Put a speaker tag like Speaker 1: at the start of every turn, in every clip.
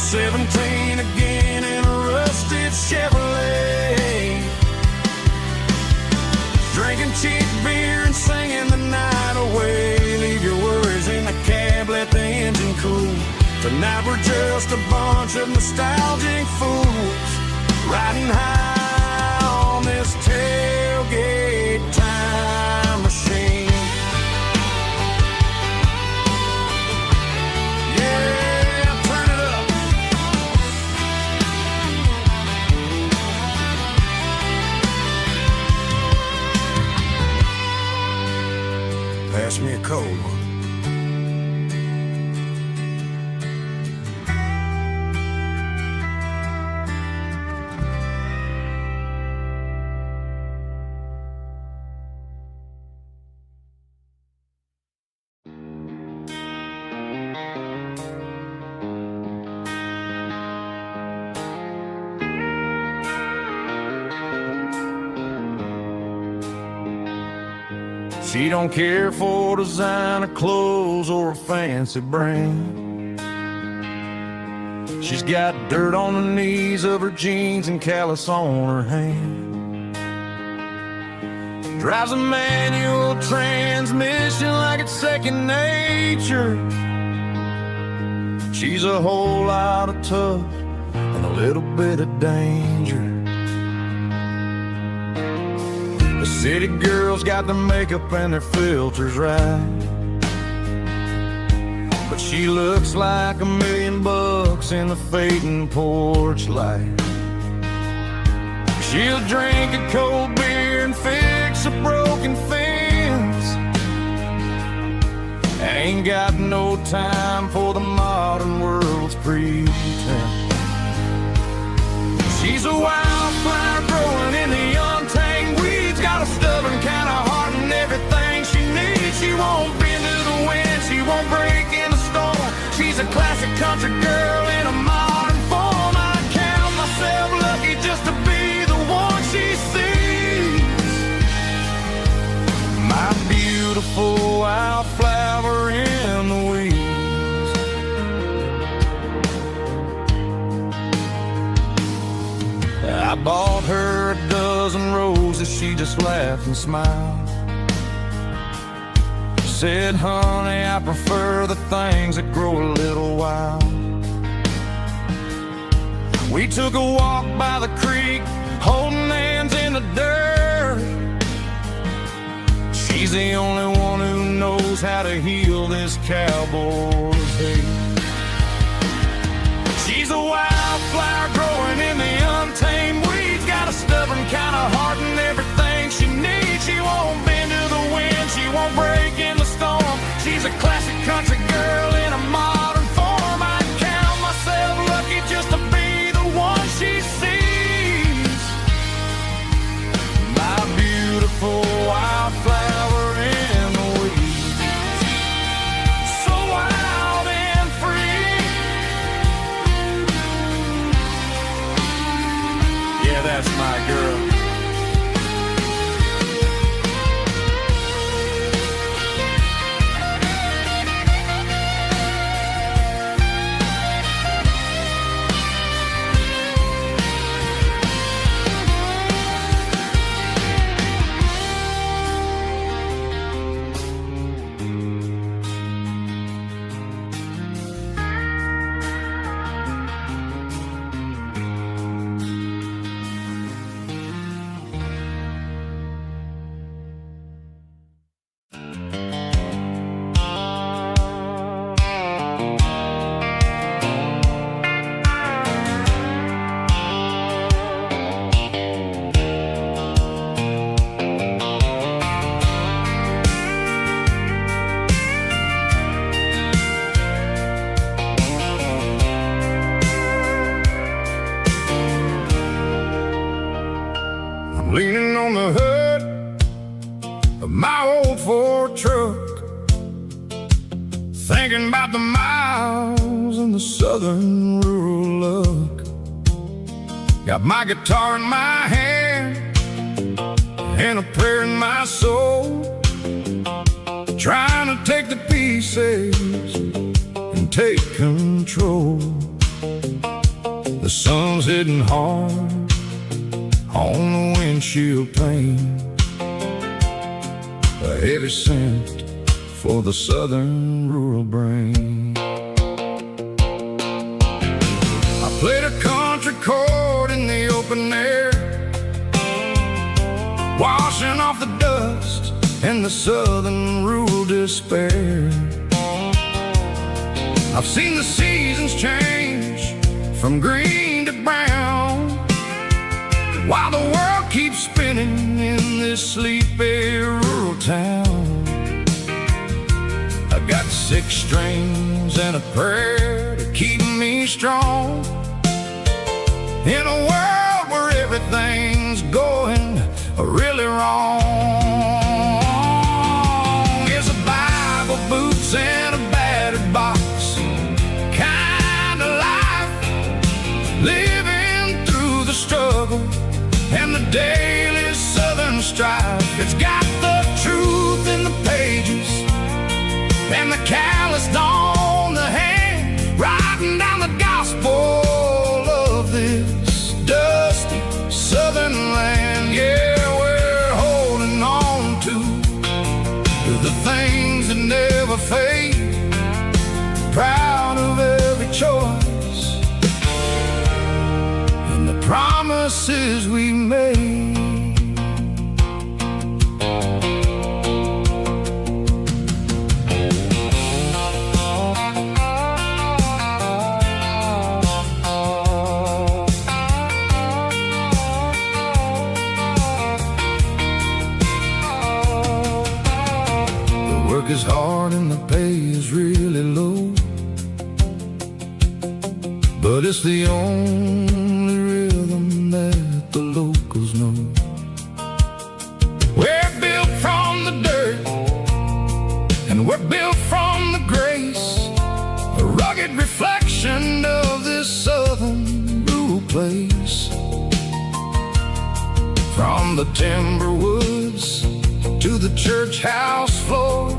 Speaker 1: 17 again in a rusted Chevrolet, drinking cheap beer and singing the night away. Leave your worries in the cab, let the engine cool. Tonight we're just a bunch of nostalgic fools, riding high on this tailgate time machine. Yeah, turn it up. Pass me a cold one. She don't care for designer clothes or a fancy brand. She's got dirt on the knees of her jeans and callus on her hand. Drives a manual transmission like it's second nature. She's a whole lot of tough and a little bit of danger. The city girls got their makeup and their filters right, but she looks like $1 million in the fading porch light. She'll drink a cold beer and fix a broken fence. Ain't got no time for the modern world's pretense. She's a wildflower growing in the untamed weeds, got a stubborn kind of heart and everything she needs. She won't bend to the wind, she won't break in the storm. She's a classic country girl in a modern form. I count myself lucky just to be the one she sees. My beautiful wildflower in the weeds. I bought her a dozen roses, she just laughed and smiled. Said, honey, I prefer the things that grow a little wild. We took a walk by the creek, holding hands in the dirt. She's the only one who knows how to heal this cowboy's hate. She's a wildflower growing in the untamed weeds, got a stubborn kind of heart and everything she needs. She won't bend to the wind, she won't break in the storm. She's a classic country girl in a modern form. I count myself lucky just to be the one she sees. My beautiful wildflower in the weeds, so wild and free. Yeah, that's my girl. Leaning on the hood of my old Ford truck, thinking about the miles and the southern rural look. Got my guitar in my hand and a prayer in my soul, trying to take the pieces and take control. Someone's hitting hard on the windshield pane, a heavy scent for the southern rural brain. I played a country chord in the open air, washing off the dust and the southern rural despair. I've seen the seasons change from green to brown, while the world keeps spinning in this sleepy rural town. I got 6 strings and a prayer to keep me strong, in a world where everything's going really wrong. It's a Bible, boots, and a battered box kind of life, living through the struggle and the daily southern strife. It's got the truth in the pages and the calloused on the hand, writing down the gospel of this dusty southern land. Yeah, we're holding on to the things that never fade, proud of every choice and the promises we made. Work is hard and the pay is really low, but it's the only rhythm that the locals know. We're built from the dirt and we're built from the grace, a rugged reflection of this southern rural place. From the timber woods to the church house floor,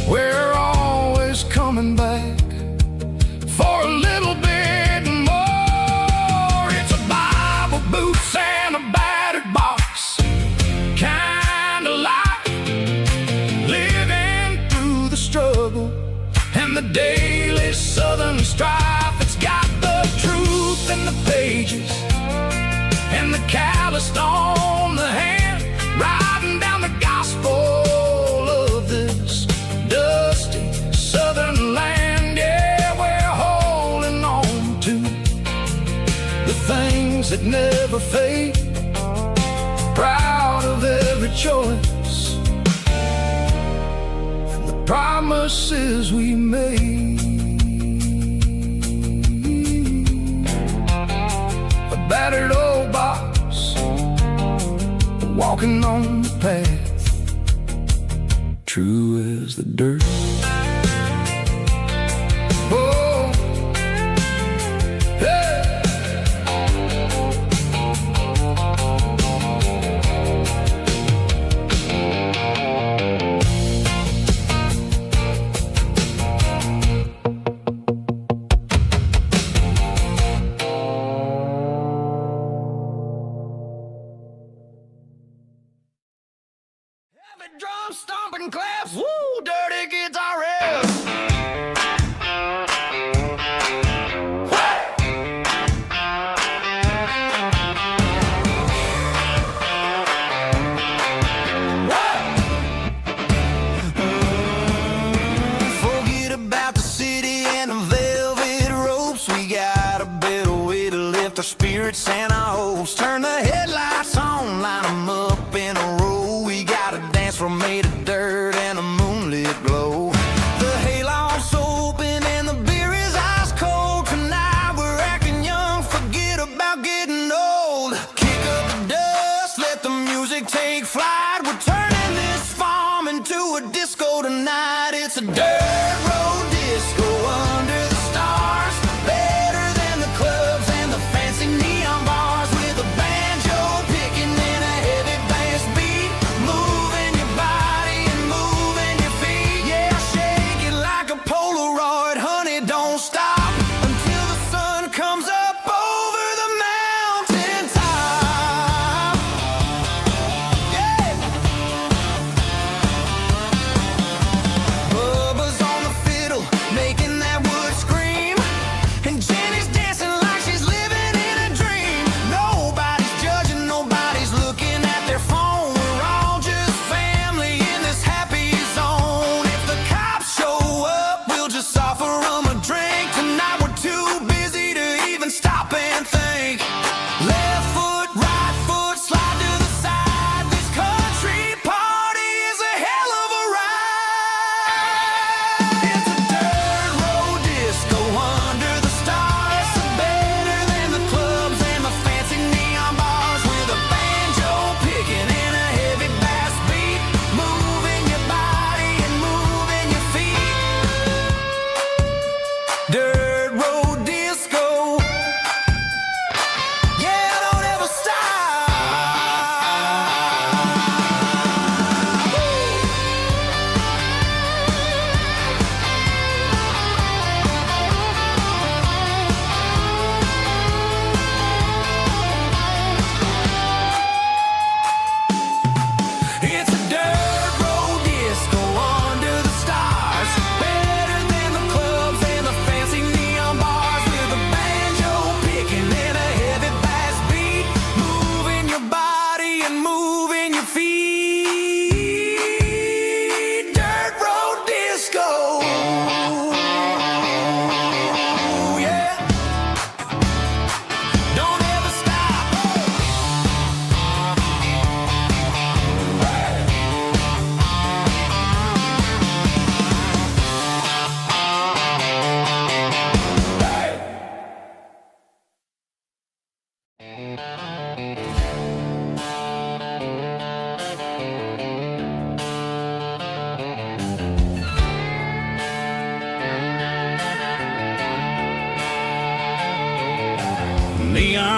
Speaker 1: we're always coming back for a little bit more. It's a Bible, boots, and a battered box kind of life, living through the struggle and the daily southern strife. It's got the truth in the pages and the calloused on the hand, writing down the gospel of this dusty southern land. Yeah, we're holding on to the things that never fade, proud of every choice and the promises we made. A battered old box, walking on the path, true as the dirt. Oh, hey. Heavy drum stomping claps, woo, dirty guitar riffs. Forget about the city and the velvet ropes. We got a better way to lift our spirits and our hopes. Turn the headlights on, line them up in a row. We got a dance floor made of dirt and a moonlit glow. The hayloft's open and the beer is ice cold. Tonight we're acting young, forget about getting old. Kick up the dust, let the music take flight. We're turning this farm into a disco tonight. It's a dirt road disco under the stars, better than the clubs and the fancy neon bars, with a banjo picking in a heavy bass beat, moving your body and moving your feet. Yeah, shake it like a Polaroid, honey, don't stop until the sun comes up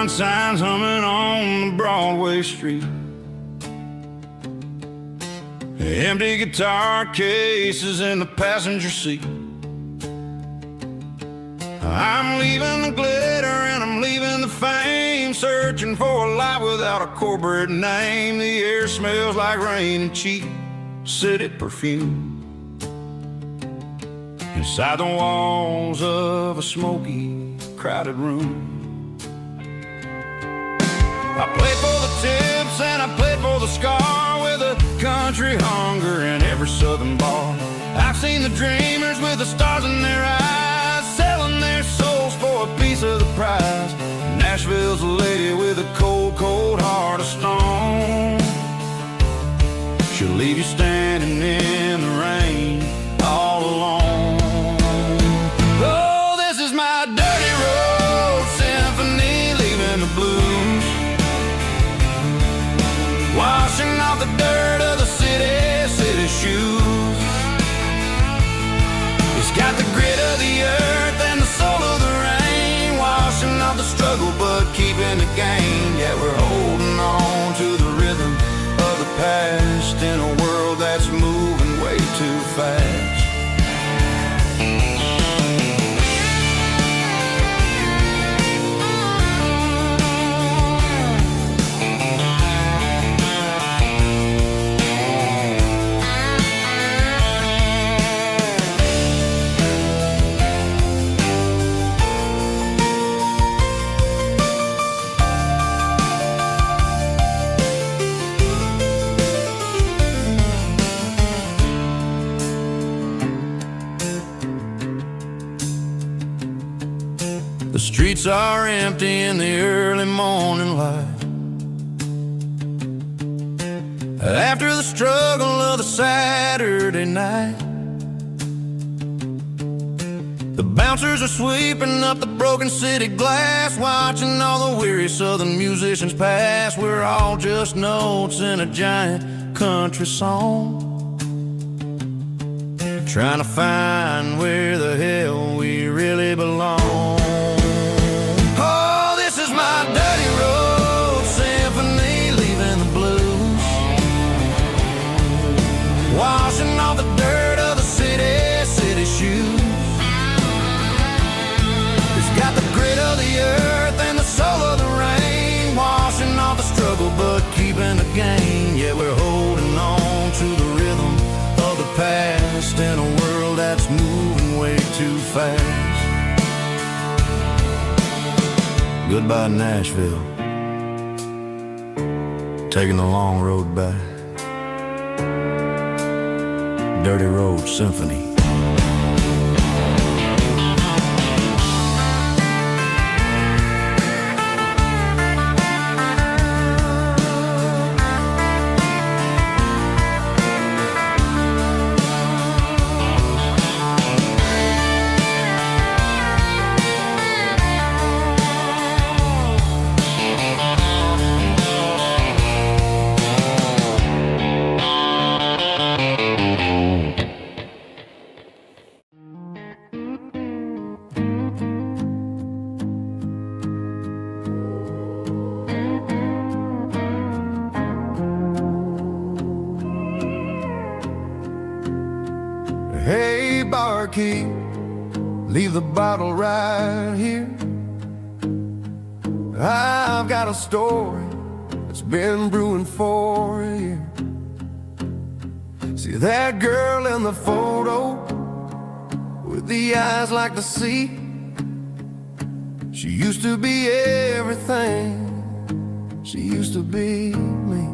Speaker 1: neon signs humming on the Broadway street. Empty guitar cases in the passenger seat. I'm leaving the glitter and I'm leaving the fame, searching for a life without a corporate name. The air smells like rain and cheap city perfume. Inside the walls of a smoky, crowded room. I played for the tips and I played for the scar, with a country hunger in every southern bar. I've seen the dreamers with the stars in their eyes, selling their souls for a piece of the prize. Nashville's a lady with a cold, cold heart of stone. She'll leave you standing in the rain all alone. Oh, this is my dirty road symphony, leaving the blues, washing off the dirt of the city shoes. It's got the grit of the earth and the soul of the rain, washing off the struggle but keeping the gain. Yeah, we're holding on to the rhythm of the past in a world that's moving way too fast. The streets are empty in the early morning light, after the struggle of the Saturday night. The bouncers are sweeping up the broken city glass, watching all the weary southern musicians pass. We're all just notes in a giant country song, trying to find where the hell we really belong. Oh, this is my dirty road symphony, leaving the blues, washing off the dirt of the city shoes. It's got the grit of the earth and the soul of the rain, washing off the struggle but keeping the gain. Yeah, we're holding on to the rhythm of the past in a world that's moving way too fast. Goodbye, Nashville, taking the long road back. Dirty Road Symphony. Hey, barkeep, leave the bottle right here. I've got a story that's been brewing for a year. See that girl in the photo with the eyes like the sea? She used to be everything, she used to be me.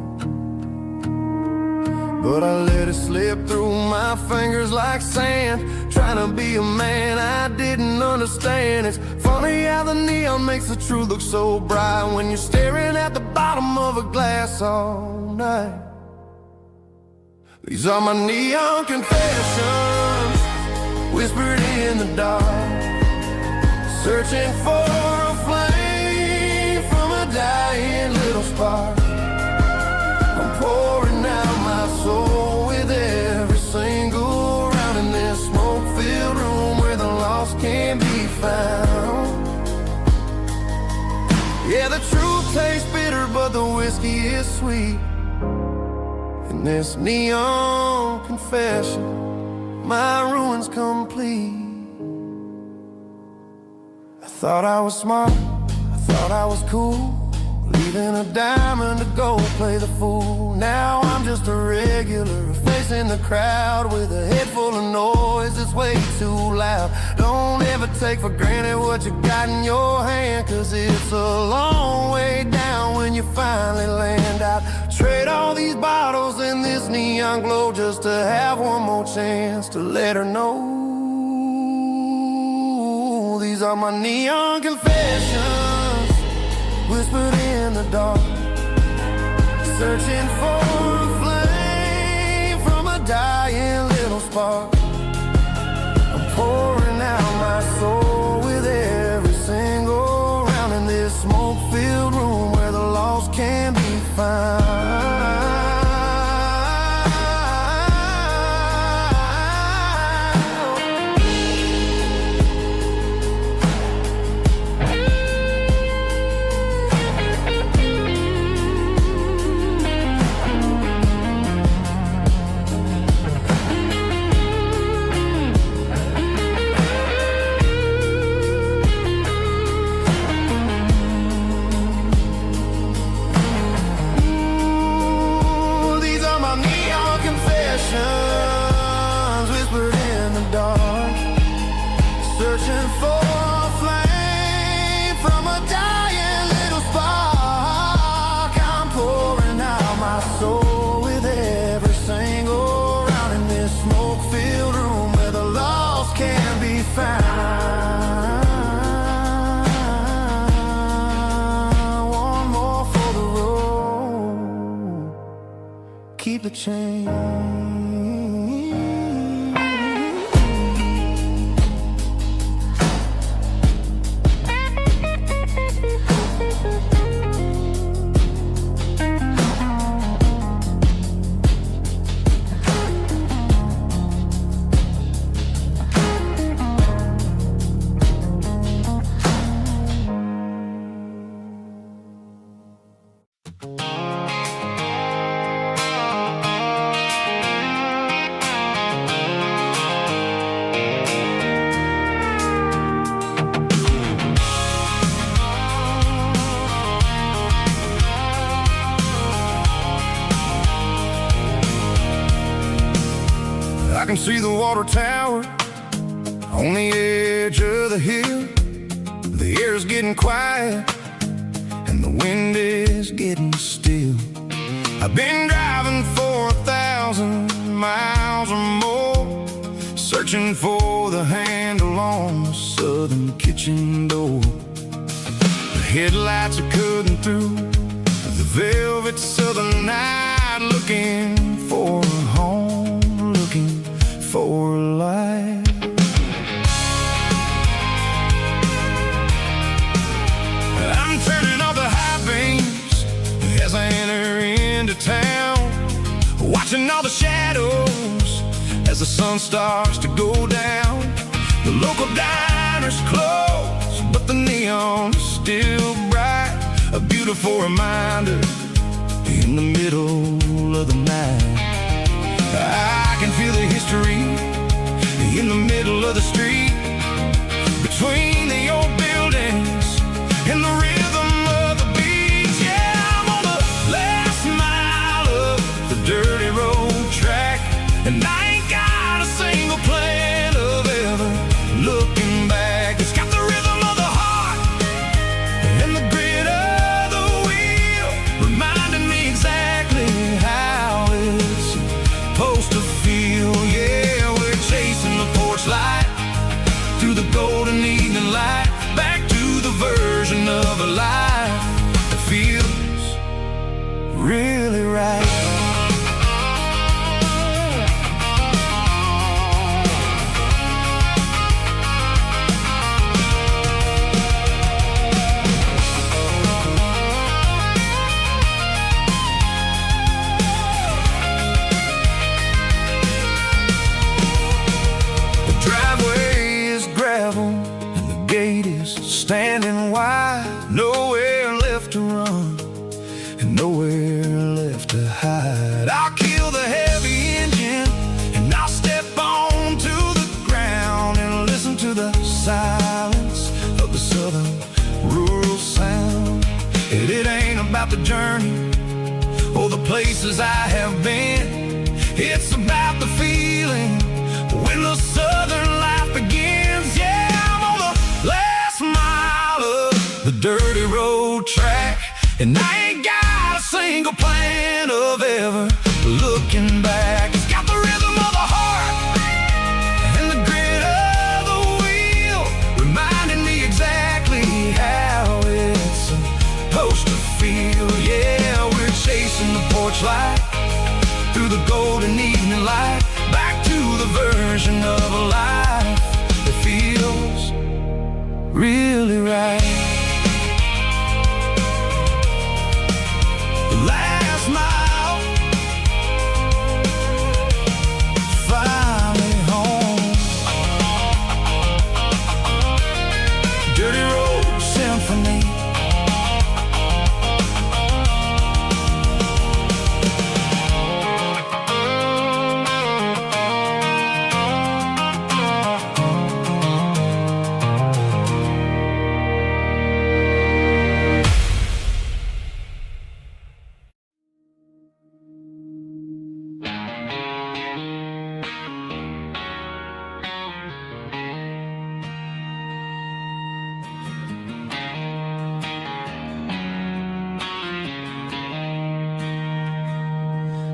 Speaker 1: But I let it slip through my fingers like sand, trying to be a man I didn't understand. It's funny how the neon makes the truth look so bright when you're staring at the bottom of a glass all night. These are my neon confessions, whispered in the dark, searching for a flame from a dying little spark. I'm pouring out my soul with every single round in this smoke-filled room where the lost can be found. Yeah, the
Speaker 2: whiskey is sweet. In this neon confession, my ruin's complete. I thought I was smart, I thought I was cool, leaving a diamond to go play the fool. Now I'm just a regular, facing the crowd with a head full of noise that's way too loud. Don't ever take for granted what you got in your hand, cause it's a long way down when you finally land out. Trade all these bottles and this neon glow just to have one more chance to let her know. These are my neon confessions, whispered in the dark, searching for a flame from a dying little spark. I'm pouring out my soul with every single round in this smoke-filled room where the lost can be found. Whispered in the dark, searching for a flame from a dying little spark. I'm pouring out my soul with every single round in this smoke-filled room where the lost can be found. One more for the road, keep the change. I can see the water tower on the edge of the hill. The air's getting quiet and the wind is getting still. I've been driving for 1,000 miles or more, searching for the handle on the southern kitchen door. The headlights are cutting through the velvet southern night, looking for a home, looking for life. I'm turning off the high beams as I enter into town, watching all the shadows as the sun starts to go down. The local diner's closed, but the neon's still bright, a beautiful reminder in the middle of the night. I can feel the history in the middle of the street, between the old buildings and the rhythm of the beats. Yeah, I'm on the last mile of the dirty road track, and I ain't got a single plan of ever looking back. It's got the rhythm of the heart and the grit of the wheel, reminding me exactly how it's supposed to feel. Yeah, we're chasing the porch light through the golden evening about the journey or the places I have been. It's about the feeling when the southern life begins. Yeah, I'm on the last mile of the dirty road track, and I ain't got a single plan of ever looking back. It's got the rhythm of the heart and the grit of the wheel, reminding me exactly how it's supposed to feel. Yeah, we're chasing the porch light through the golden evening light, back to the version of a life that feels really right. The last mile, finally home. Dirty Road Symphony.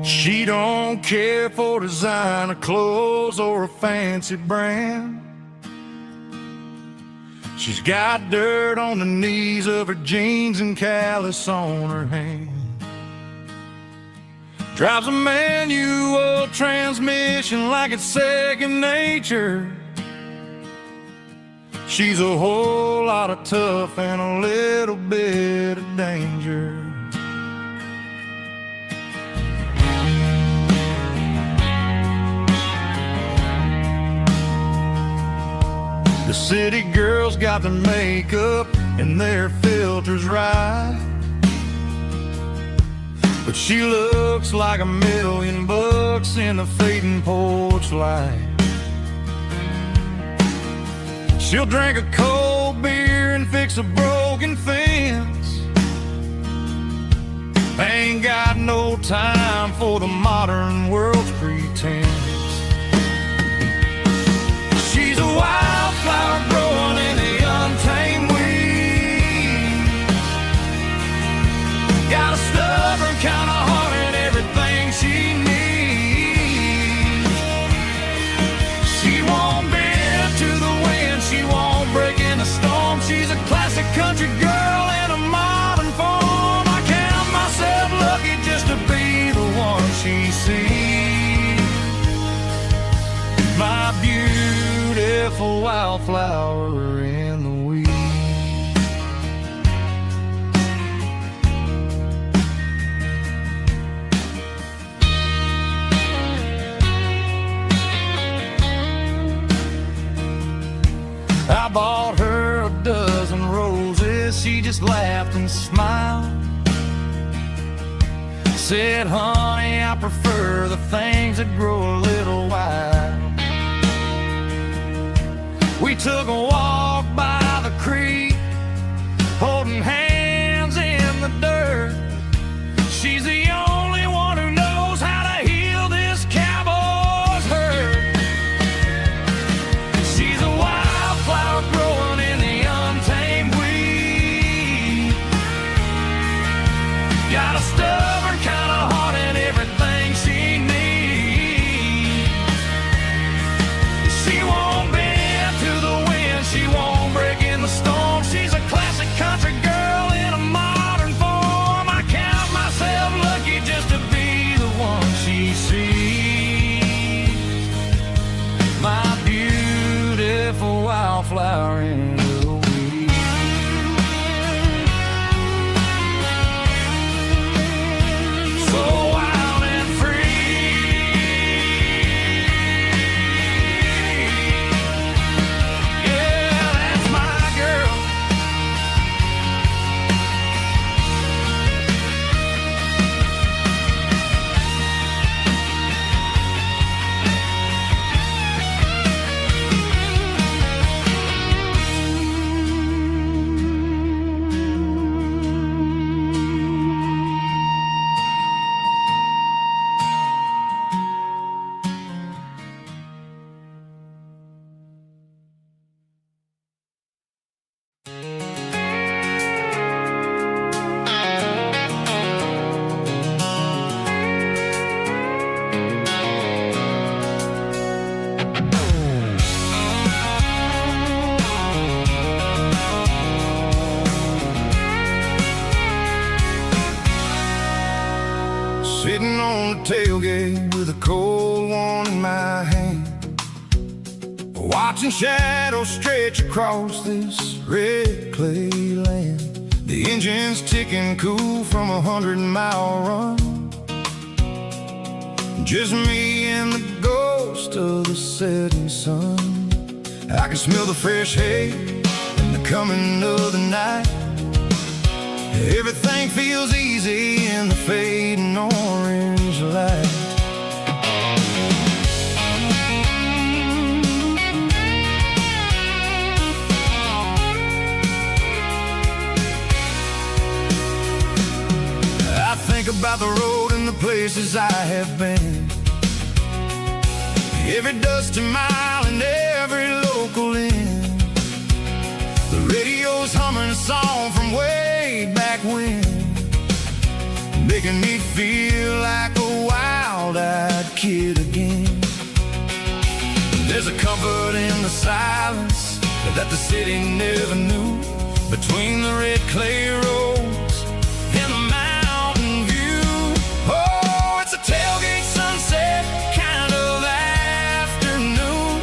Speaker 2: She don't care for designer clothes or a fancy brand. She's got dirt on the knees of her jeans and callus on her hand. Drives a manual transmission like it's second nature. She's a whole lot of tough and a little bit of danger. The city girls got their makeup and their filters right, but she looks like $1,000,000 in the fading porch light. She'll drink a cold beer and fix a broken fence. Ain't got no time for the modern world's pretense. She's a wildflower growing in the untamed weeds. Got a stubborn kind of heart and everything she needs. She won't bend to the wind, she won't break in the storm. She's a classic country girl in a modern form. I count myself lucky just to be the one she sees. My beautiful wildflower in the weeds. I bought her a dozen roses, she just laughed and smiled. Said, honey, I prefer the things that grow a little wild. We took a walk by the creek, holding hands in the dirt. She's the only one who knows how to heal this cowboy's hurt. She's a wildflower growing in the untamed weed. Got a stubborn kind of heart and everything she needs. She won't bend to the wind, she won't break in the storm. She's a classic country girl in a modern form. I count myself lucky just to be the one she sees. My beautiful wildflower in the weeds. So wild and free. Yeah, that's my girl. watching shadows stretch across this red clay land. The engine's ticking cool from 100-mile run. Just me and the ghost of the setting sun. I can smell the fresh hay and the coming of the night. Everything feels easy in the fading orange light. I think about the road and the places I have been. Every dusty mile and every local inn. The radio's humming a song from way back when, making me feel like a wild-eyed kid again. There's a comfort in the silence that the city never knew, between the red clay roads and the mountain view. Oh, it's a tailgate sunset kind of afternoon,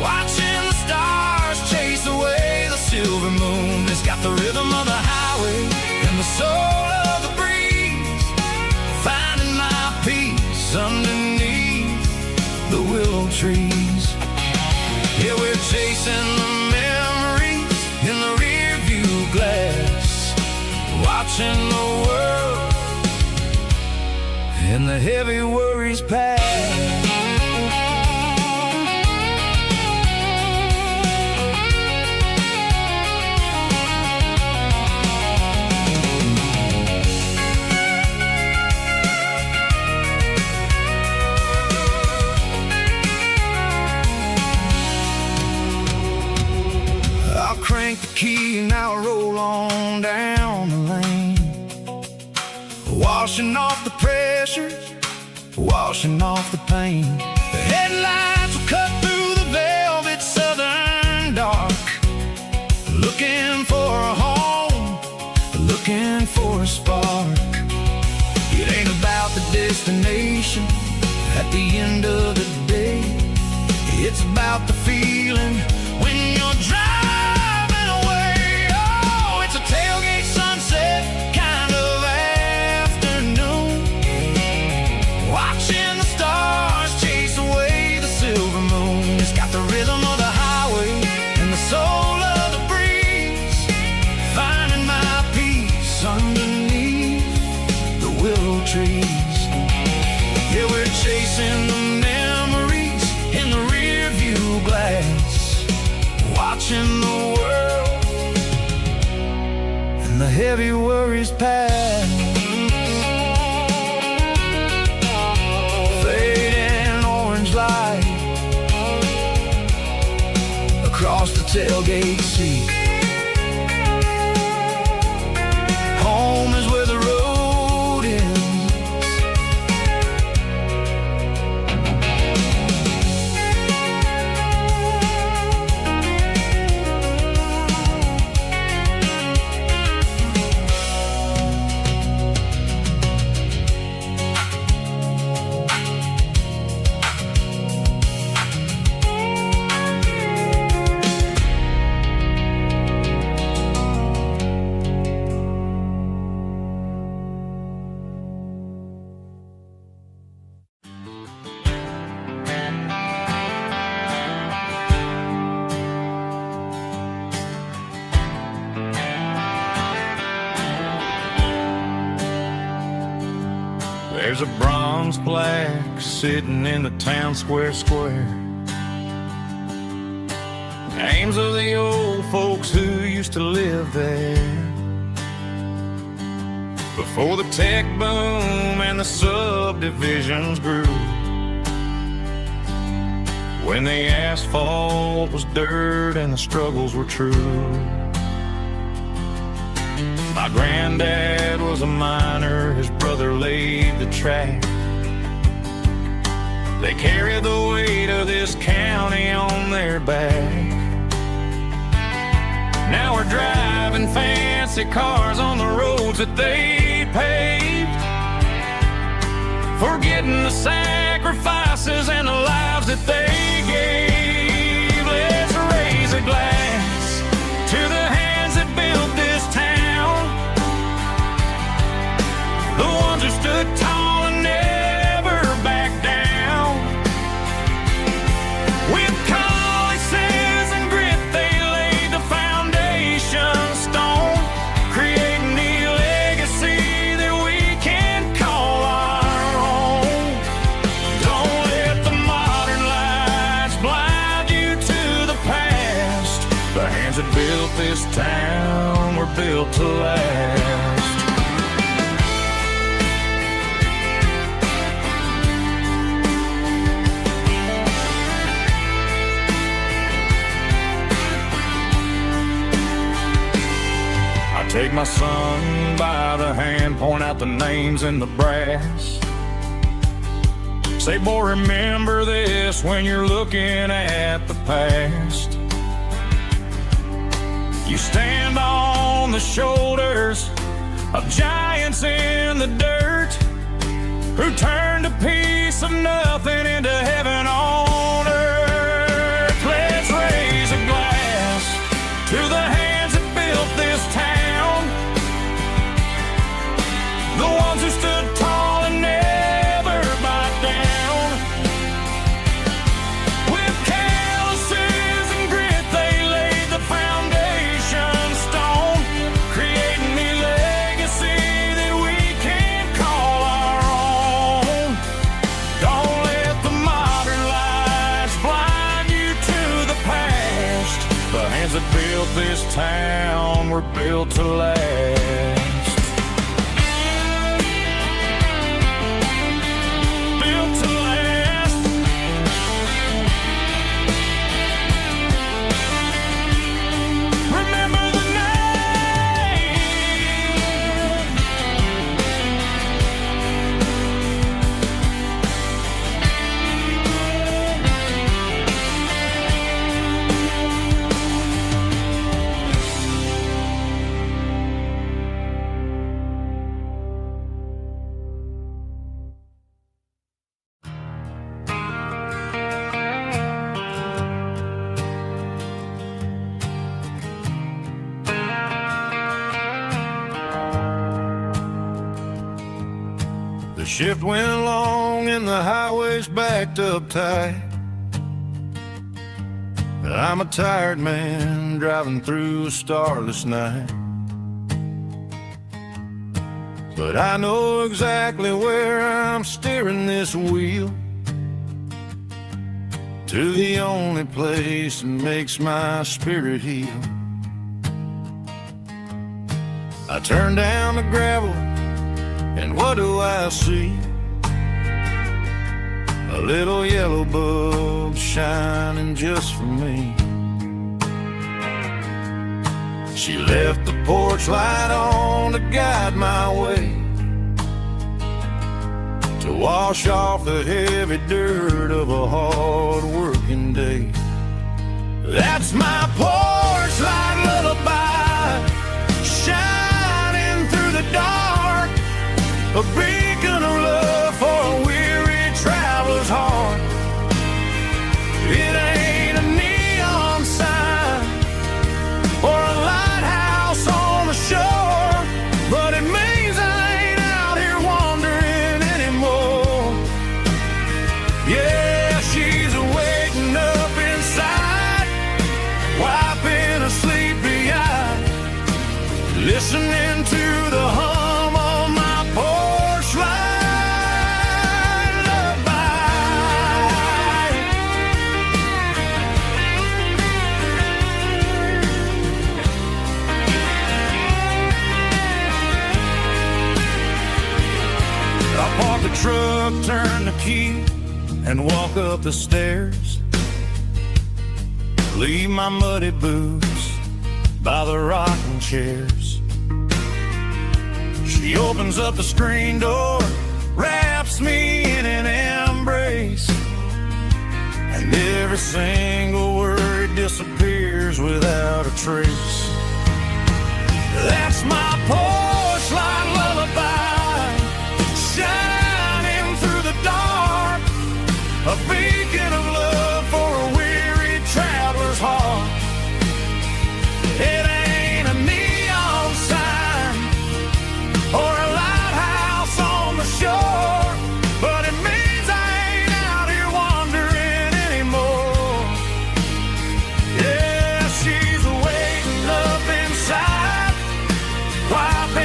Speaker 2: watching the stars chase away the silver moon. It's got the rhythm of the highway and the soul of the breeze, finding my peace underneath the willow trees. Yeah, we're chasing the memories in the rear view glass, watching the world and the heavy worries pass. I'll crank the key and I'll roll on down the lane, washing off the pressure, washing off the pain. The headlights will cut through the velvet southern dark, looking for a home, looking for a spark. It ain't about the destination at the end of the day, it's about the feeling when you're driving away. Oh, it's a tailgate sunset kind of afternoon, watching the stars chase away the silver moon. It's got the rhythm of the highway and the soul of the breeze, finding my peace underneath the willow trees. Yeah, we're chasing the memories in the rear view glass, watching the world and the heavy worries pass. Fading orange light across the tailgate seat. Home is where the road ends. There's a bronze plaque sitting in the town square. Names of the old folks who used to live there before the tech boom and the subdivisions grew, when the asphalt was dirt and the struggles were true. My granddad was a miner, his brother laid the track. They carried the weight of this county on their back. Now we're driving fancy cars on the roads that they paved, forgetting the sacrifices and the lives that they gave.
Speaker 1: that built this town were built to last. Take my son by the hand, point out the names in the brass. Say, boy, remember this when you're looking at the past. You stand on the shoulders of giants in the dirt who turned a piece of nothing into heaven on earth. Let's raise a glass to the hands that built this town, the ones who stood tall and never backed down. With calluses and grit, they laid the foundation stone, creating a legacy that we can call our own. Don't let the modern lights blind you to the past. The hands that built this town were built to last.
Speaker 2: The shift went long and the highway's backed up tight. I'm a tired man driving through a starless night, but I know exactly where I'm steering this wheel, to the only place that makes my spirit heal. I turn down the gravel, and what do I see? A little yellow bulb shining just for me. She left the porch light on to guide my way, to wash off the heavy dirt of a hard-working day. That's my porch light lullaby, shining through the dark, a beacon of love for a weary traveler's heart. It ain't a neon sign or a lighthouse on the shore, but it means I ain't out here wandering anymore. Yeah, she's waiting up inside, wiping a sleepy eye, listening to the hum of my porch light lullaby. I park the truck, turn the key, and walk up the stairs. Leave my muddy boots by the rocking chairs. She opens up the screen door, wraps me in an embrace, and every single word disappears without a trace. That's my porch light lullaby, shining through the dark, a beacon of love for a weary traveler's heart. It ain't a neon sign or a lighthouse on the shore, but it means I ain't out here wandering anymore. Yeah, she's waiting up inside, wiping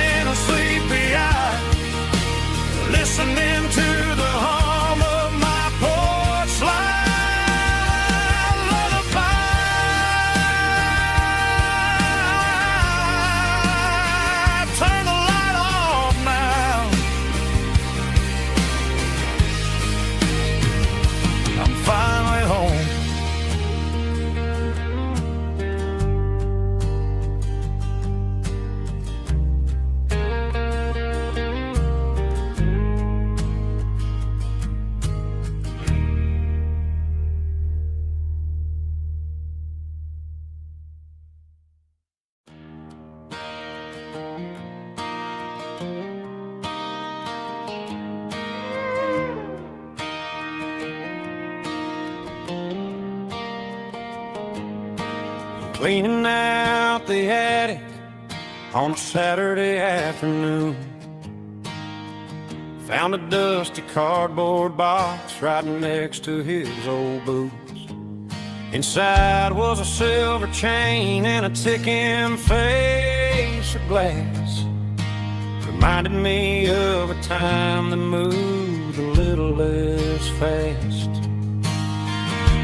Speaker 1: cleaning out the attic on a Saturday afternoon. Found a dusty cardboard box right next to his old boots. Inside was a silver chain and a ticking face of glass. Reminded me of a time that moved a little less fast.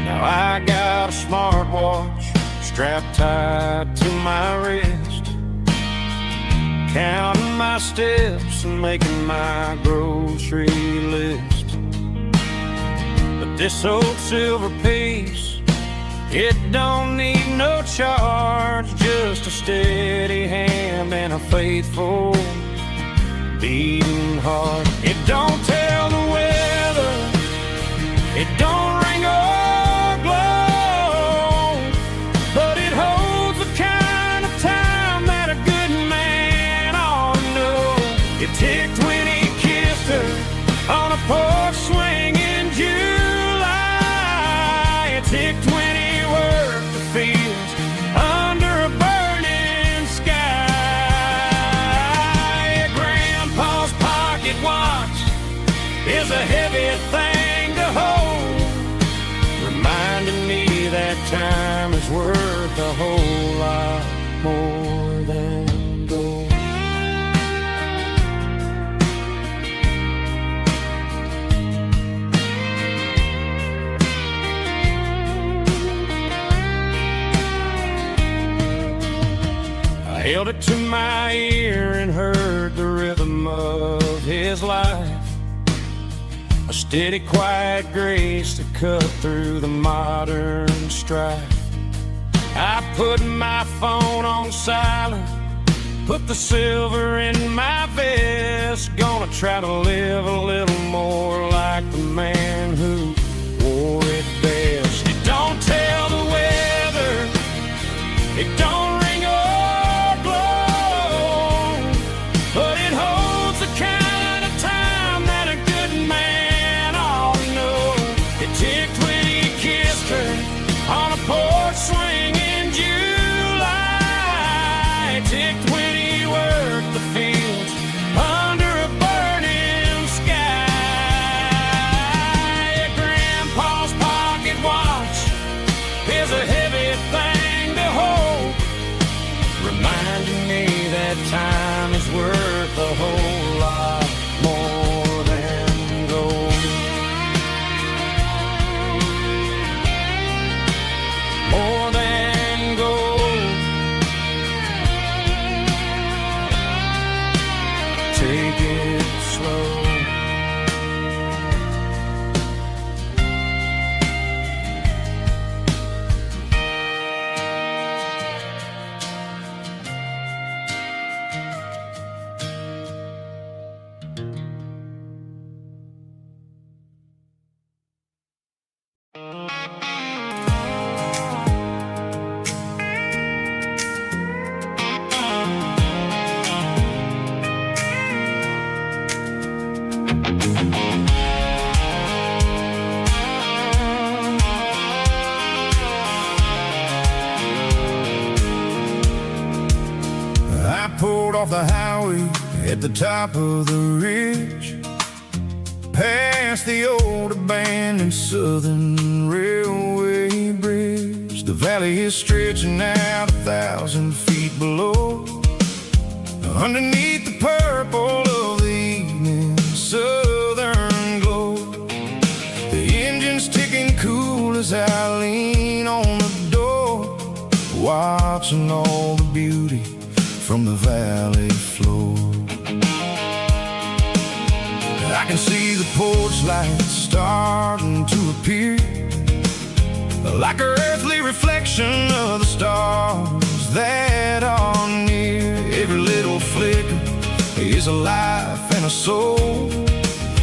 Speaker 1: Now I got a smartwatch strapped tight to my wrist, counting my steps and making my grocery list. But this old silver piece, it don't need no charge, just a steady hand and a faithful beating heart. It don't tell the weather, it don't ring or glow, but it holds the kind of time that a good man ought to know. It ticked when he kissed her on a porch swing in July. It ticked when he worked the fields under a burning sky. Grandpa's pocket watch is a heavy thing to hold, reminding me that time is worth a whole lot more than gold. I held it to my ear and heard the rhythm of his life, a steady, quiet grace that cut through the modern strife. I put my phone on silent, put the silver in my vest. Gonna try to live a little more like the man who wore it best. It don't tell the weather, it don't ring or glow, but it holds the kind of time that a good man ought to know. It ticked when he kissed her on a porch swing in July. It ticked when he worked the fields under a burning sky. Grandpa's pocket watch is a heavy thing to hold, reminding me that time is worth a whole lot more than gold. More than gold. Take it slow.
Speaker 2: I pulled off the highway at the top of the ridge, past the old abandoned Southern Railway bridge. The valley is stretching out 1,000 feet below, underneath the purple of the evening southern glow. The engine's ticking cool as I lean on the door, watching all the beauty from the valley floor. I can see the porch lights starting to appear, like an earthly reflection of the stars that are near. Every little flicker is a life and a soul,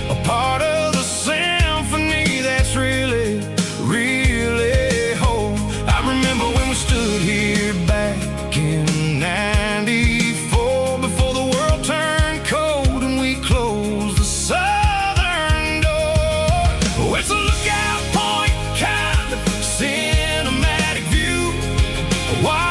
Speaker 2: a part of the symphony that's really, really whole. I remember when we stood here back in '94, before the world turned cold and we closed the southern door. Oh, it's a lookout point, kind of cinematic view. Why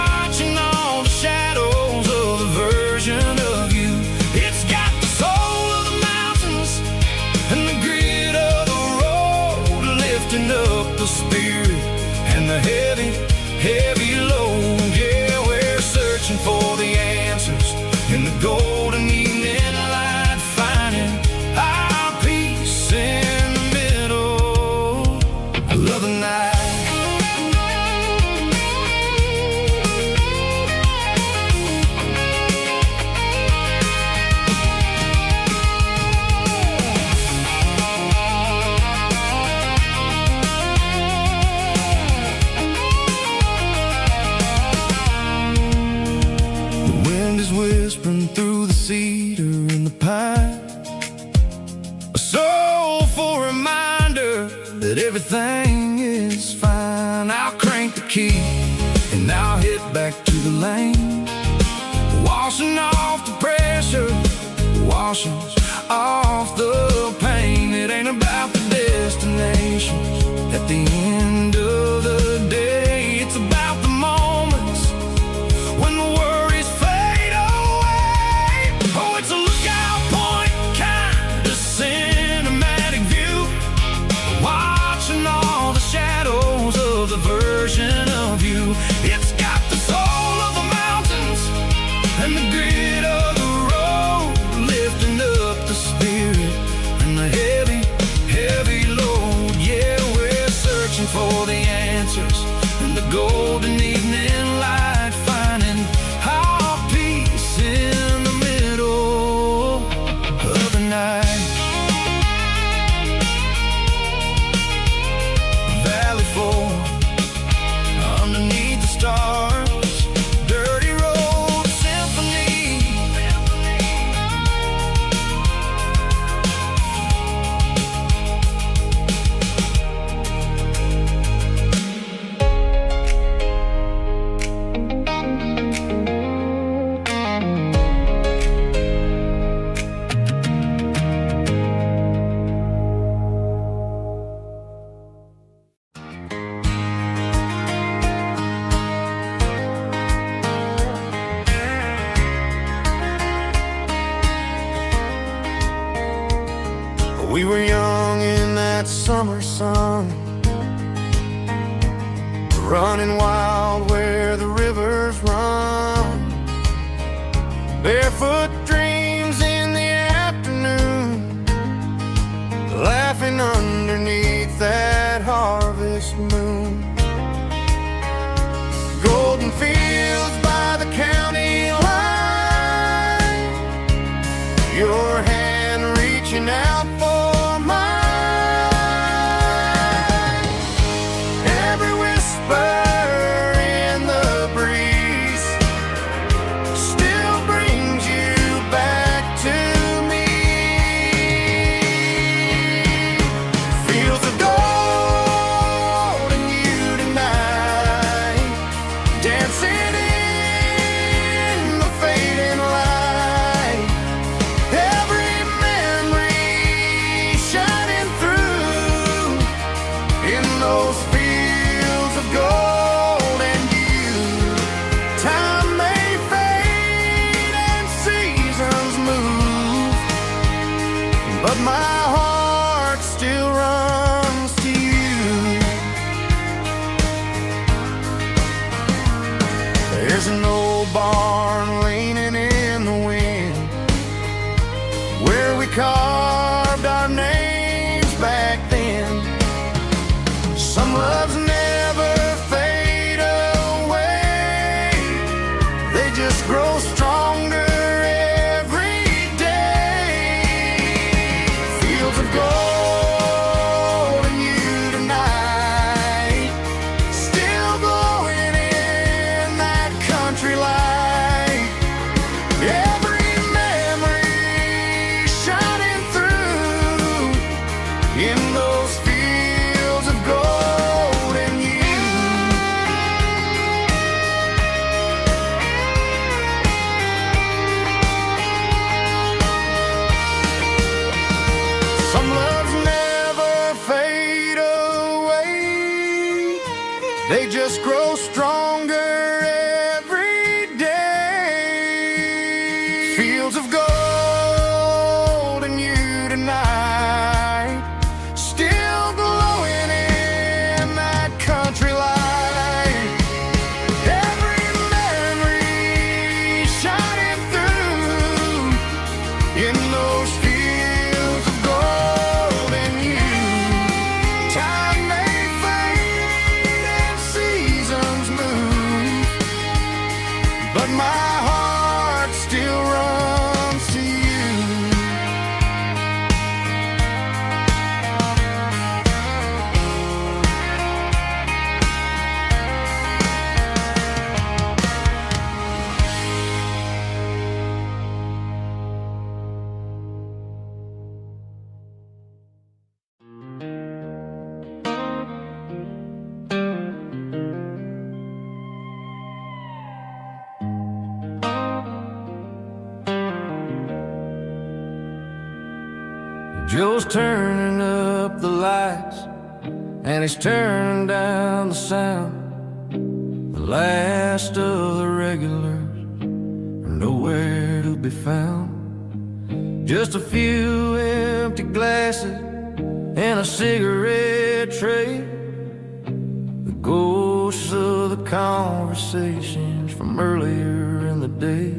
Speaker 2: everything is fine. I'll crank the key and I'll hit back to the lane, washing off the pressure, washing off the pain. It ain't about the destination at the end of the day. It's about the moments when the worries fade away. Oh, it's a lookout point, kind of cinematic view, watching all the shadows of the version of you. It's got the soul of the mountains and the grit of the road, lifting up the spirit and the heavy, heavy load. Yeah, we're searching for the answers in the golden evening light, finding our peace in the middle of the night. Valley floor, underneath the stars, dirty road symphony. We were young in that summer sun, running wild where the rivers run, barefoot dreams in the afternoon, laughing underneath that harvest moon. Golden fields by the county line, your hand reaching out for mine. Every whisper in the breeze still brings you back to me. Fields of gold and you tonight, dancing in the fading light. Every memory shining through in those fields of gold and you. Time may fade and seasons move, but my heart still runs to you. There's an old barn leaning in the wind where we carved our names back then. Some loves never fade away, they just grow stronger every day. Fields of gold and you tonight, still glowing in that country light. Every memory shining through in those fields of gold and you. Some loves never fade away, they just grow stronger every day. Fields of gold and you tonight, still glowing in that country light. Every memory shining through in those fields of gold and you. Time may fade and seasons move,
Speaker 1: Joe's turning up the lights, and he's turning down the sound. The last of the regulars are nowhere to be found. Just a few empty glasses and a cigarette tray, the ghosts of the conversations from earlier in the day.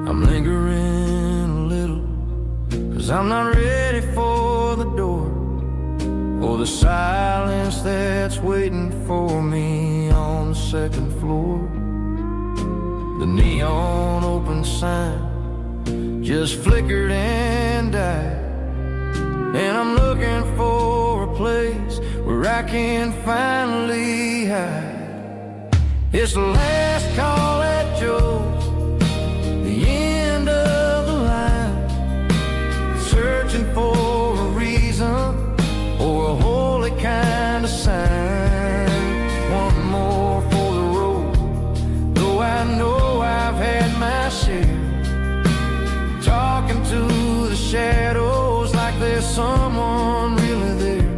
Speaker 1: I'm lingering a little, 'cause I'm not ready for the door, or the silence that's waiting for me on the second floor. The neon open sign just flickered and died, and I'm looking for a place where I can finally hide. It's the last call at Joe's, the end of the line, searching for a reason or a holy kind of sign. One more for the road, though I know I've had my share, talking to the shadows like there's someone really there.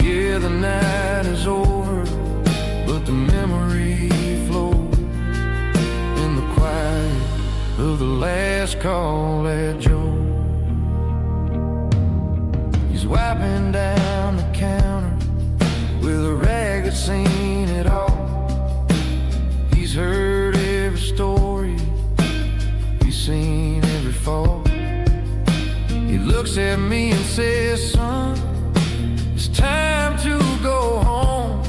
Speaker 1: Yeah, the night is over, but the memory flows in the quiet of the last call at Joe. He's wiping down the counter with a rag that's seen it all. He's heard every story, he's seen every fall. He looks at me and says, son, it's time to go home.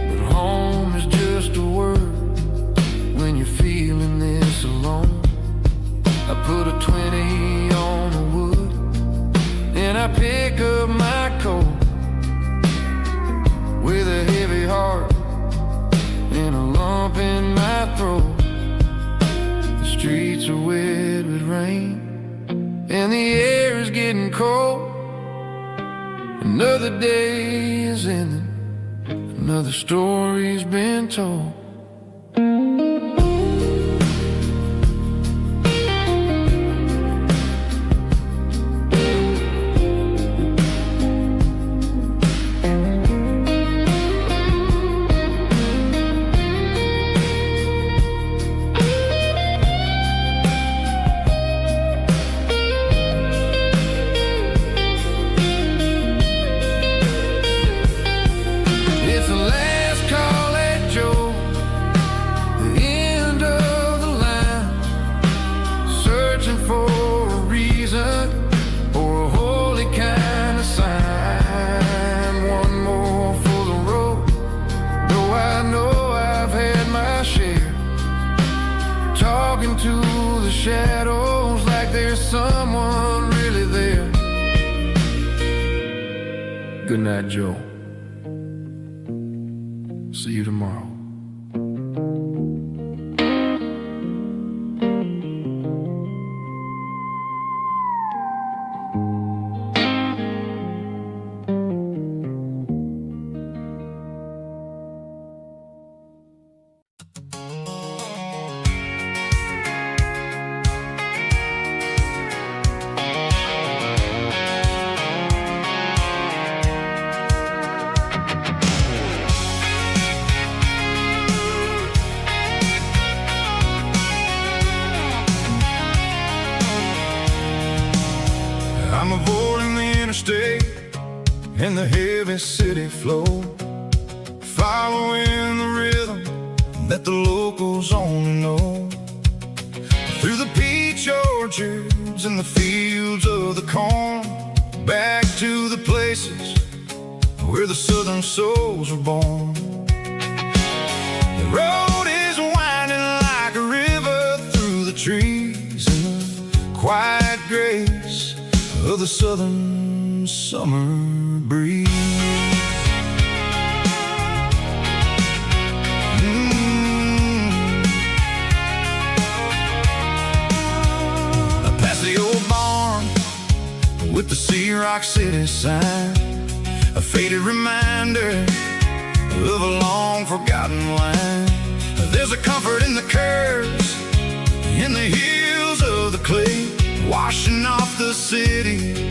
Speaker 1: But home is just a word when you're feeling this alone. I put a 20 on the wood, and I pick up my coat with a heavy heart and a lump in my throat. The streets are wet with rain, and the air is getting cold. Another day is ending, another story's been told. To the shadows like there's someone really there. Good night, Joe. See you tomorrow. I'm avoiding the interstate and the heavy city flow, following the rhythm that the locals only know. Through the peach orchards and the fields of the corn, back to the places where the southern souls were born. The road is winding like a river through the trees in the quiet grace of the southern summer breeze. I pass the old barn with the Sea Rock City sign, a faded reminder of a long forgotten line. There's a comfort in the curves, in the hills of the clay,
Speaker 2: washing off the city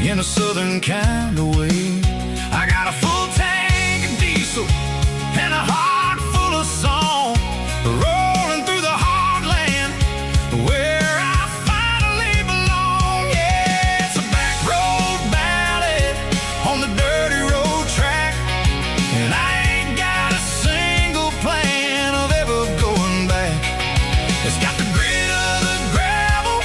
Speaker 2: in a southern kind of way. I got a full tank of diesel and a heart full of song, rolling through the heartland where I finally belong. Yeah, it's a back road ballad on the dirty road track, and I ain't got a single plan of ever going back. It's got the grit of the gravel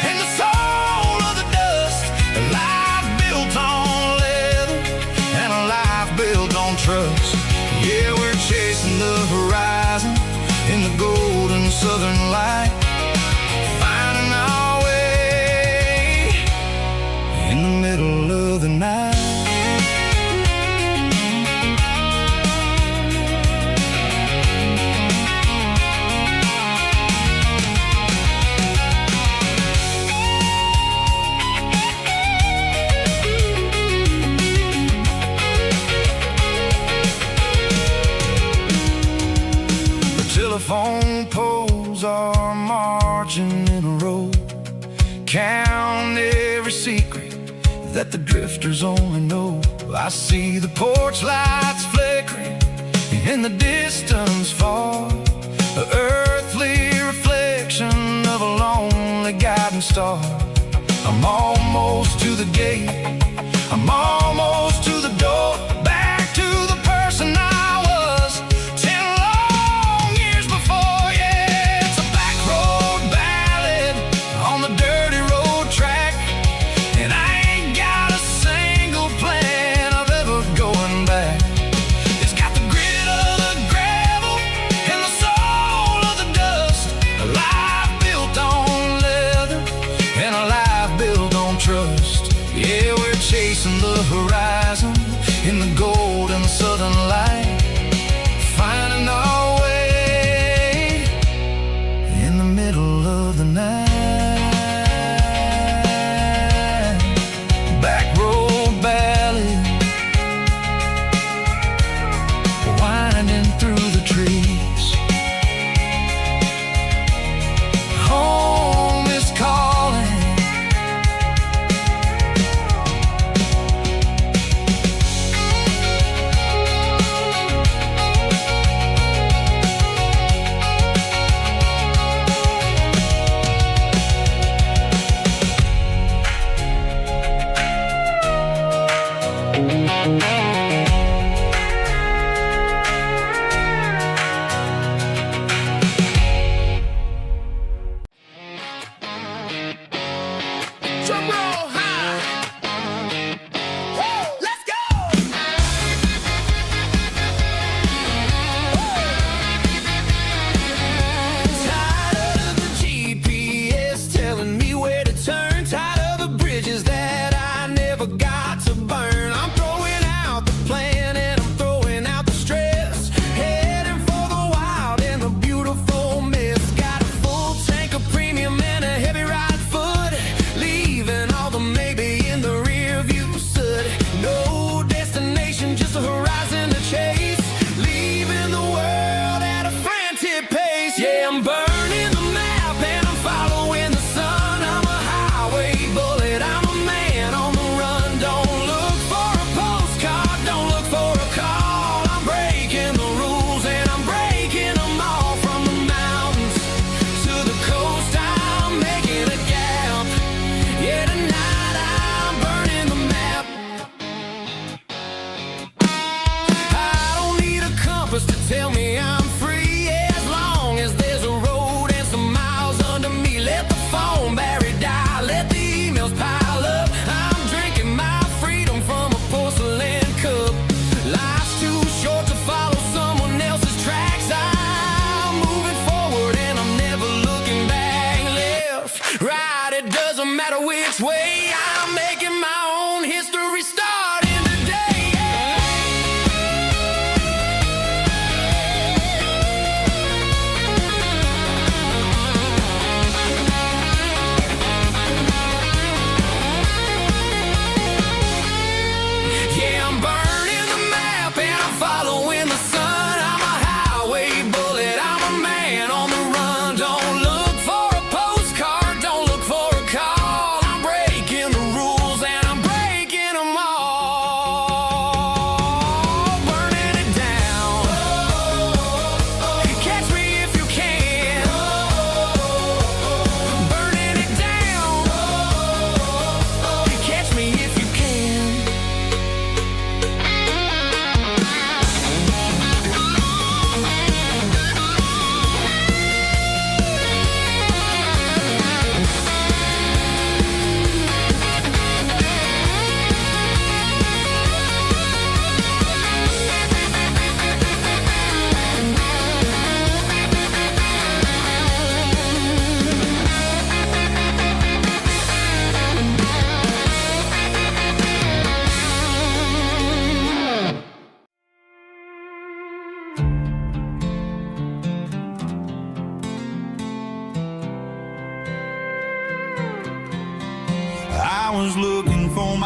Speaker 2: and the soul of the dust, a life built on leather and a life built on trust. Yeah, we're chasing the horizon in the golden southern light, finding our way in the middle of the night. Telephone poles are marching in a row, count every secret that the drifters only know. I see the porch lights flickering in the distance far, the earthly reflection of a lonely guiding star. I'm almost to the gate, I'm almost to the door, back to the person I was 10 long years before. Yeah, it's a back road ballad on the dirty road track, and I ain't got a single plan of ever going back. It's got the grit of the gravel and the soul of the dust, a life built on leather and a life built on trust. Yeah, we're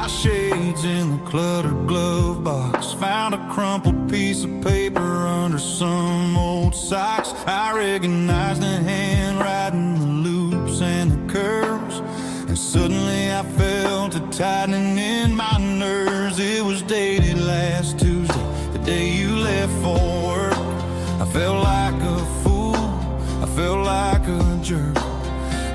Speaker 2: my shades in the cluttered glove box. Found a crumpled piece of paper under some old socks. I recognized the handwriting, the loops and the curves, and suddenly I felt a tightening in my nerves. It was dated last Tuesday, the day you left for work. I felt like a fool, I felt like a jerk.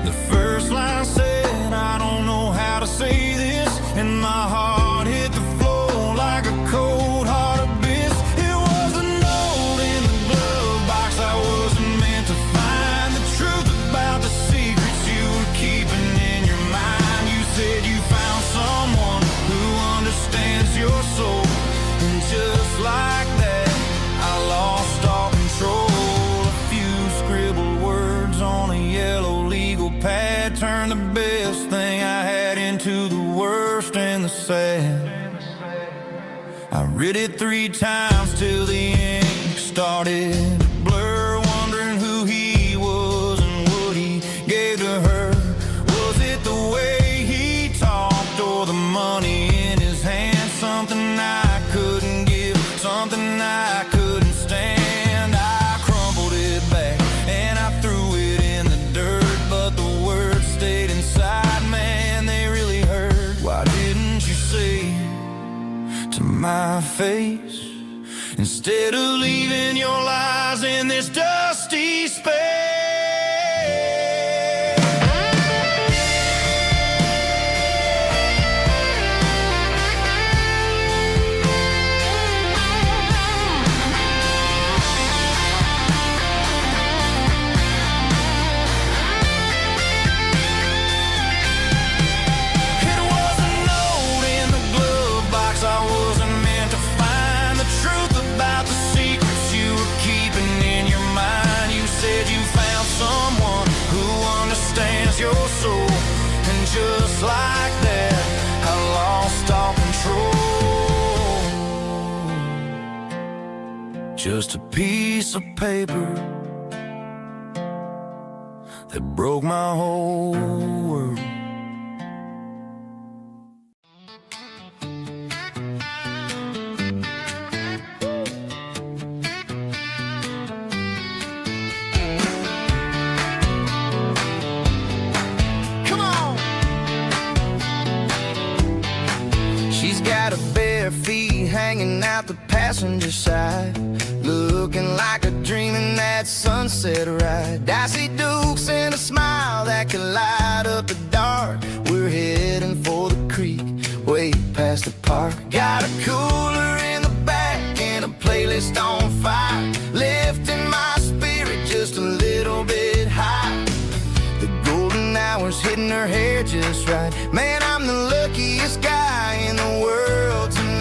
Speaker 2: The first line said, I don't know how to say this, and my heart hit the floor like a cold heart abyss. It was a note in the glove box I wasn't meant to find. The truth about the secrets you were keeping in your mind. You said you found someone who understands your soul, and just like that, I lost all control. A few scribbled words on a yellow legal pad turned the best thing I had into the worst and the sad. I read it 3 times till the ink started to blur, wondering who he was and what he gave to her. Was it the way he talked or the money in his hand? Something I couldn't give, something I couldn't stand. I crumpled it back and I threw it in the dirt, but the words stayed inside, man, they really hurt. Why didn't you say to my face, instead of leaving your lies in this dusty space? Your soul, and just like that, I lost all control. Just a piece of paper that broke my whole world. Got her bare feet hanging out the passenger side, looking like a dream in that sunset ride. Dicey dukes and a smile that can light up the dark. We're heading for the creek, way past the park. Got a cooler in the back and a playlist on fire, lifting my spirit just a little bit high. The golden hours hitting her hair just right. Man, I'm the luckiest guy in the world tonight.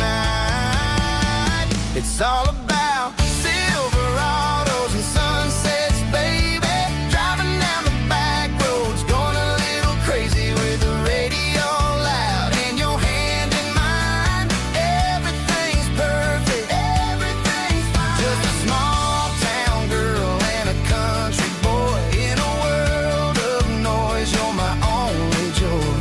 Speaker 2: It's all about Silverados and sunsets, baby. Driving down the back roads, going a little crazy with the radio loud, and your hand in mine. Everything's perfect, everything's fine. Just a small town girl and a country boy in a world of noise. You're my only joy.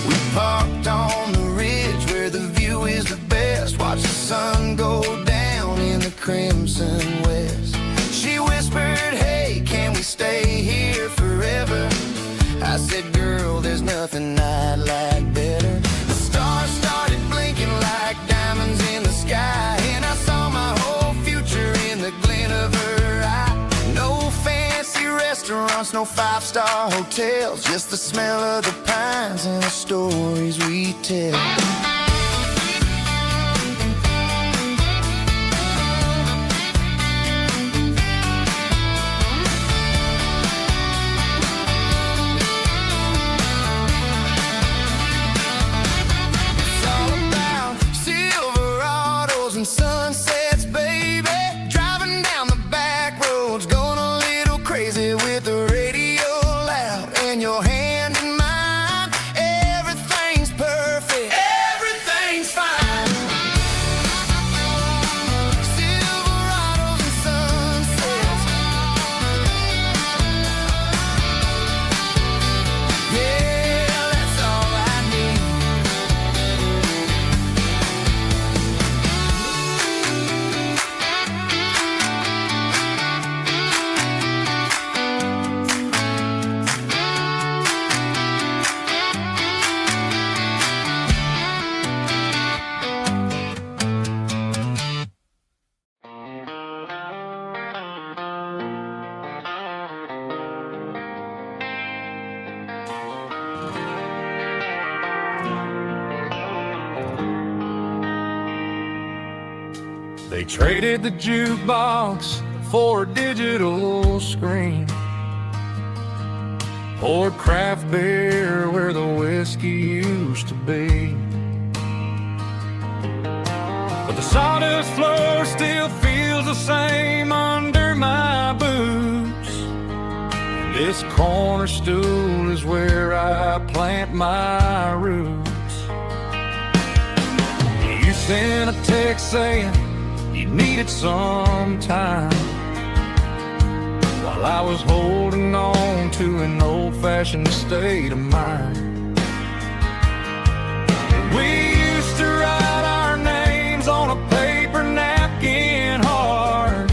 Speaker 2: We parked on the ridge where the view is the best. Watch the sun go down in the crimson west. She whispered, hey, can we stay here forever? I said, girl, there's nothing I'd like better. The stars started blinking like diamonds in the sky, and I saw my whole future in the glint of her eye. No fancy restaurants, no 5-star hotels, just the smell of the pines and the stories we tell. It's all about Silverados and sunsets, baby. Driving down the back roads, going a little crazy with the radio loud, and your hand in mine. Everything's perfect, everything's
Speaker 1: They traded the jukebox for a digital screen, poured craft beer where the whiskey used to be. But the sawdust floor still feels the same under my boots. This corner stool is where I plant my roots. You sent a text saying you needed some time, while I was holding on to an old-fashioned state of mind. We used to write our names on a paper napkin hard.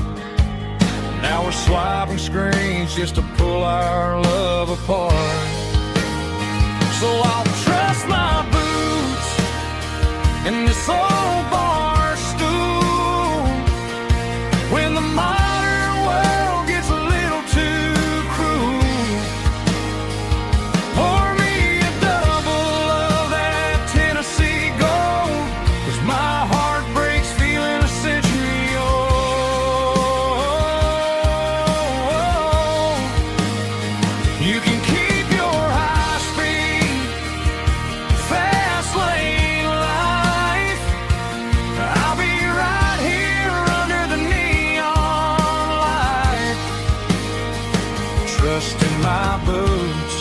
Speaker 1: Now we're swiping screens just to pull our love apart. So I'll trust my boots in this old bar stool when the modern world gets a little too cruel. Pour me a double of that Tennessee Gold, 'cause my heart breaks feeling a century old. You can keep your high-speed, fast-lane life. I'll be right here under the neon light, trusting my boots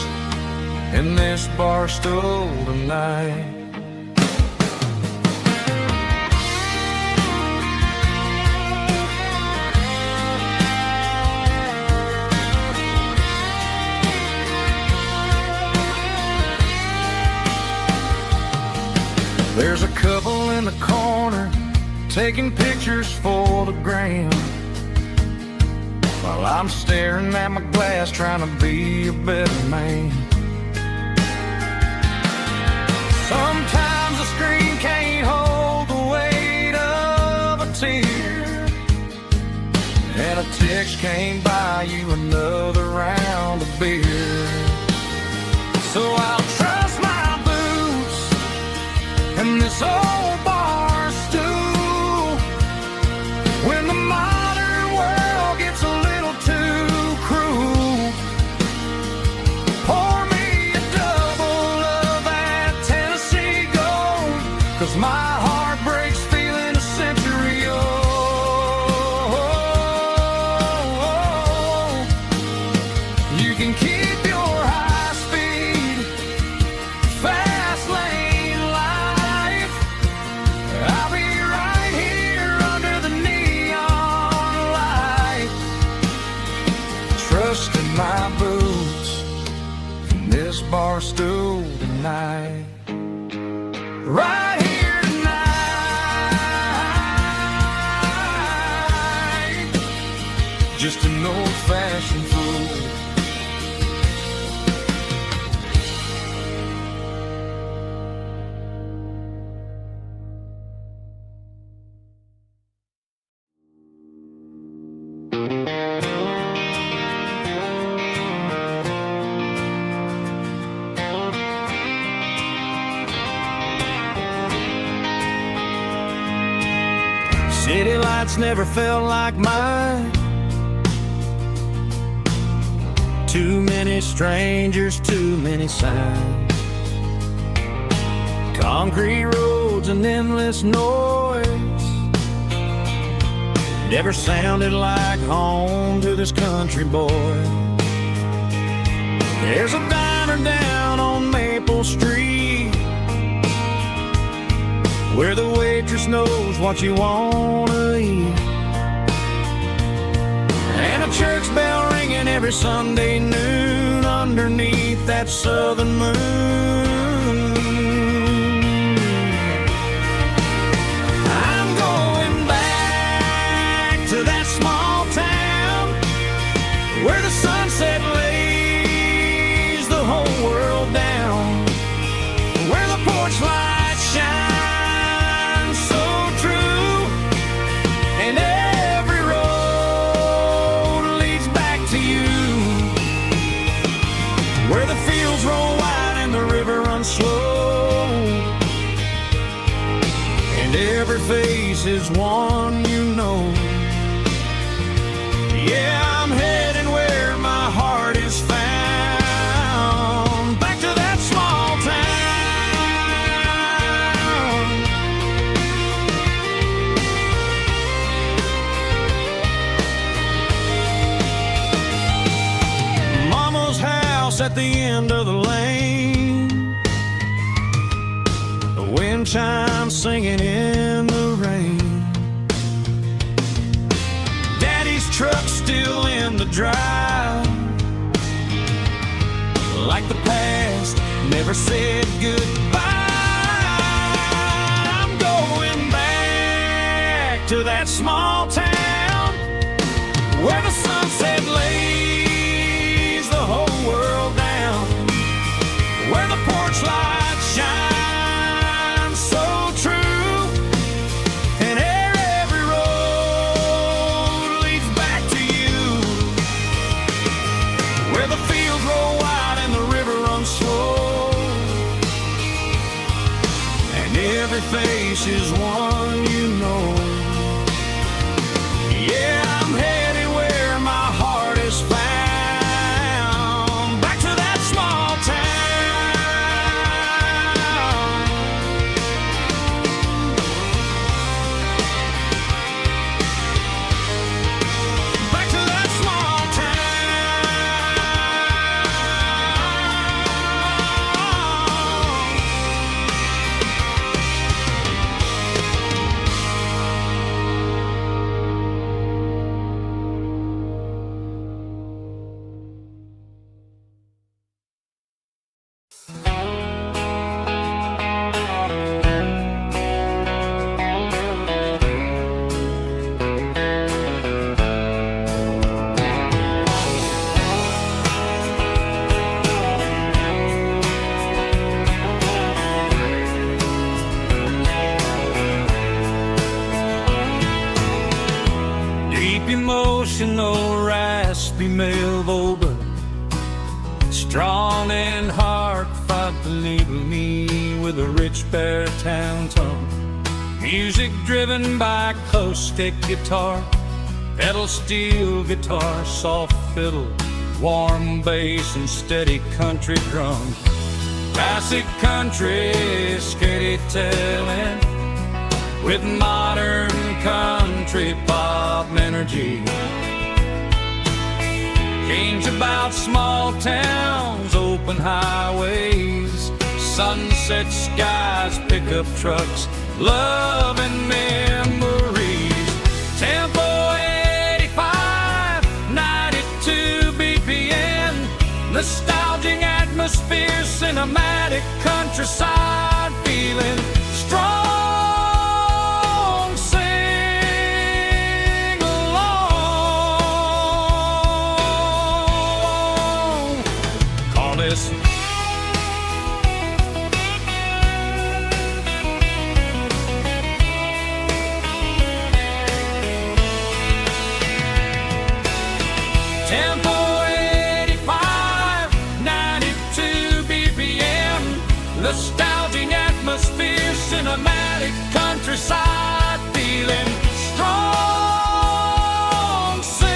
Speaker 1: in this bar stool tonight. There's a couple in the corner taking pictures for the gram, while I'm staring at my glass trying to be a better man. Sometimes the screen can't hold the weight of a tear, and a text can't buy you another round of beer. So I'll trust my boots and this old bar stool when the modern world gets a little too cruel. Pour me a double of that Tennessee Gold, 'cause my heart breaks feeling a century old. You can keep your high-speed, fast-lane life. I'll be right here under the neon light, trusting my boots in this bar stool tonight. Right here tonight, just an old-fashioned fool. City lights never felt like mine. Too many strangers, too many signs. Concrete roads and endless noise never sounded like home to this country boy. There's a diner down on Maple Street where the waitress knows what you wanna eat, and a church bell ringing every Sunday noon underneath that southern moon. I'm going back to that small town where the sunset lays the whole world down, where the porch lights shine where the fields roll wide and the river runs every face is one you know. Yeah, I'm heading where my heart is found, back to that small town. Mama's house at the end of the lane, the wind chimes singing in the rain. Daddy's truck still in the drive, like the past never said goodbye. I'm going back to that small town where the sunset lays the whole world down, where the porch lights shine so true, and every road leads back to you, where the fields roll wide and the river runs slow, and every face is one you know. Yeah, I'm headed where my heart is found, back to that small town. Back to that small deep emotional, raspy male vocal, strong and heartfelt, believe me, with a rich baritone tone. Music driven by acoustic guitar, pedal steel guitar, soft fiddle, warm bass, and steady country drum. Classic country storytelling with modern country pop energy. Games about small towns, open highways, sunset skies, pickup trucks, love and memories. Tempo 85, 92 BPM, nostalgic atmosphere, cinematic countryside feeling, strong. Tempo 85, 92 BPM, nostalgic atmosphere, cinematic countryside feeling, strong, sing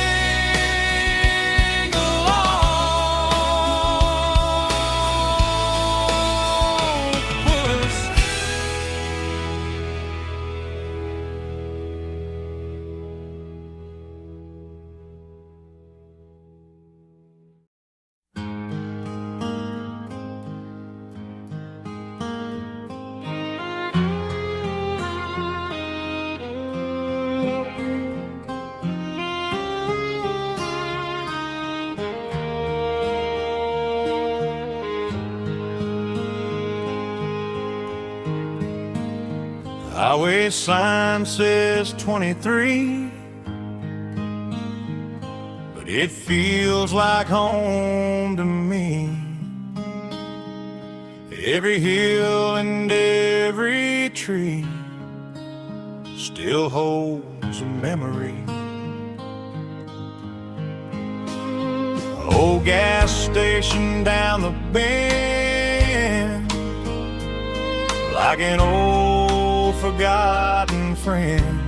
Speaker 1: along with us.
Speaker 2: Highway sign says 23, but it feels like home to me. Every hill and every tree still holds a memory. Old gas station down the bend, like an old forgotten friend.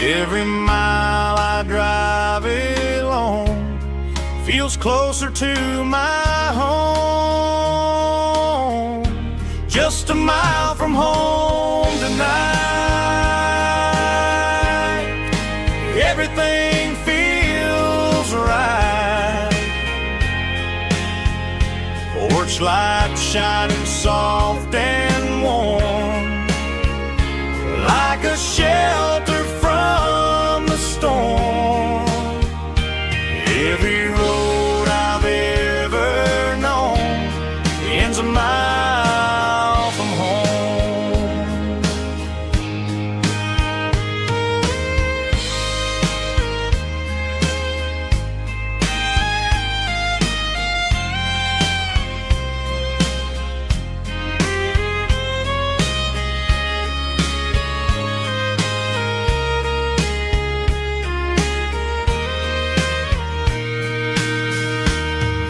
Speaker 2: Every mile I drive alone feels closer to my home. Just a mile from home tonight, everything feels right. Porch light shining soft and warm, like a shelter from the storm. Every road I've ever known ends a mile from home.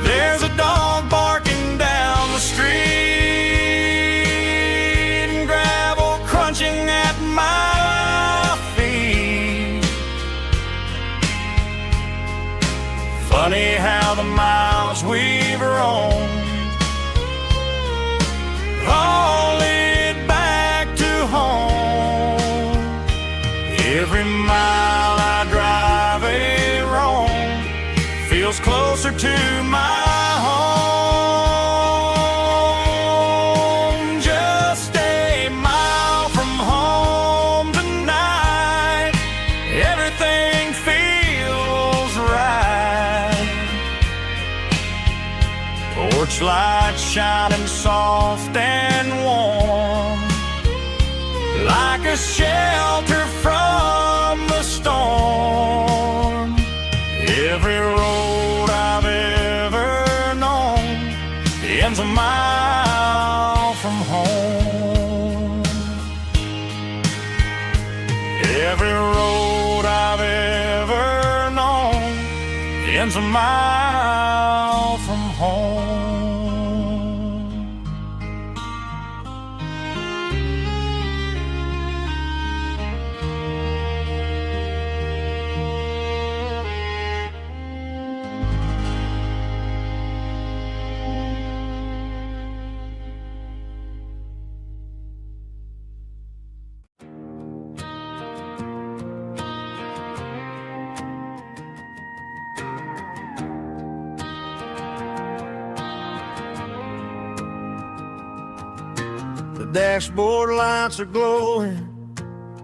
Speaker 2: There's a dog barking down the street, and gravel crunching at my feet. Funny how the miles we've roamed all lead back to home. Every mile I drive roam feels closer to my home. Just a mile from home tonight, everything feels right. Porch light shining soft and warm, like a shelter from the storm. Every road I've ever known ends a mile from home. Every road I've ever known ends a mile from home. The dashboard lights are glowing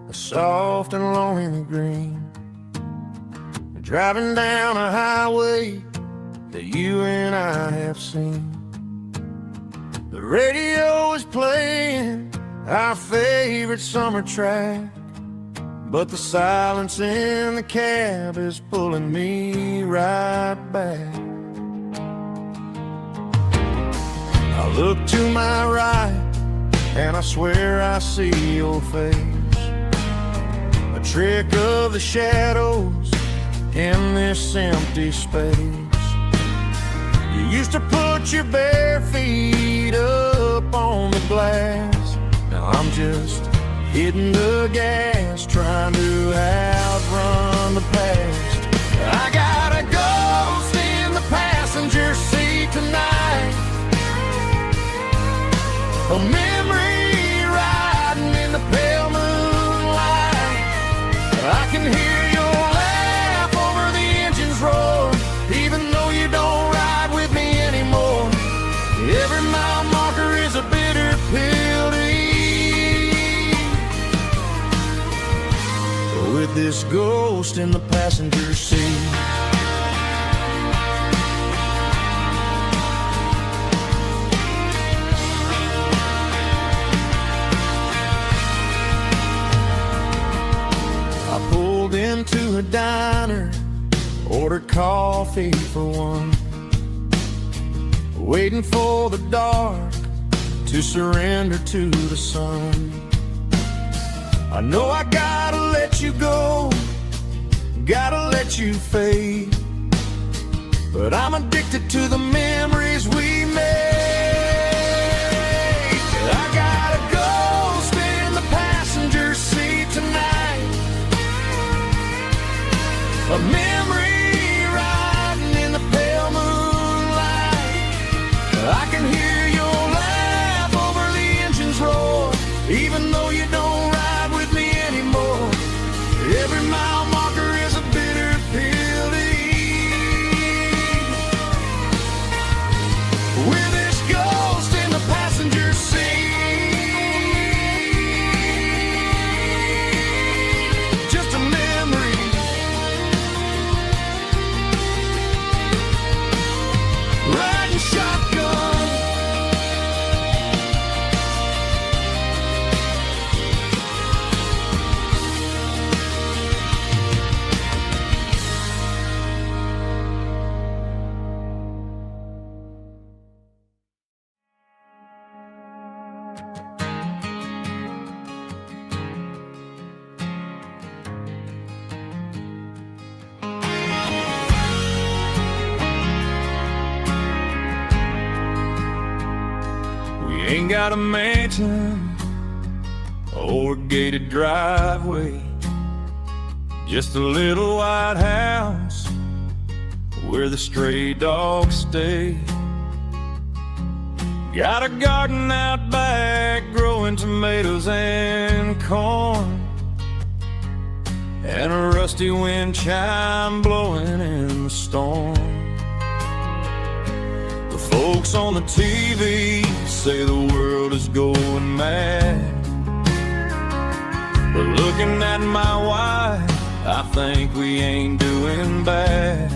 Speaker 2: a soft and lonely green. Driving down a highway that you and I have seen. The radio is playing our favorite summer track, but the silence in the cab is pulling me right back. I look to my right and I swear I see your face, a trick of the shadows in this empty space. You used to put your bare feet up on the glass. Now I'm just hitting the gas, trying to outrun the past. I got a ghost in the passenger seat tonight, a memory riding in the pale moonlight. I can hear your laugh over the engine's roar, even though you don't ride with me anymore. Every mile marker is a bitter pill to eat, with this ghost in the passenger seat. Into a diner, ordered coffee for one, waiting for the dark to surrender to the sun. I know I gotta let you go, gotta let you fade, but I'm addicted to the memories we made. I got a ghost in
Speaker 1: got a mansion or a gated driveway, just a little white house where the stray dogs stay. Got a garden out back growing tomatoes and corn, and a rusty wind chime blowing in the storm. The folks on the TV say the world is going mad, but looking at my wife, I think we ain't doing bad.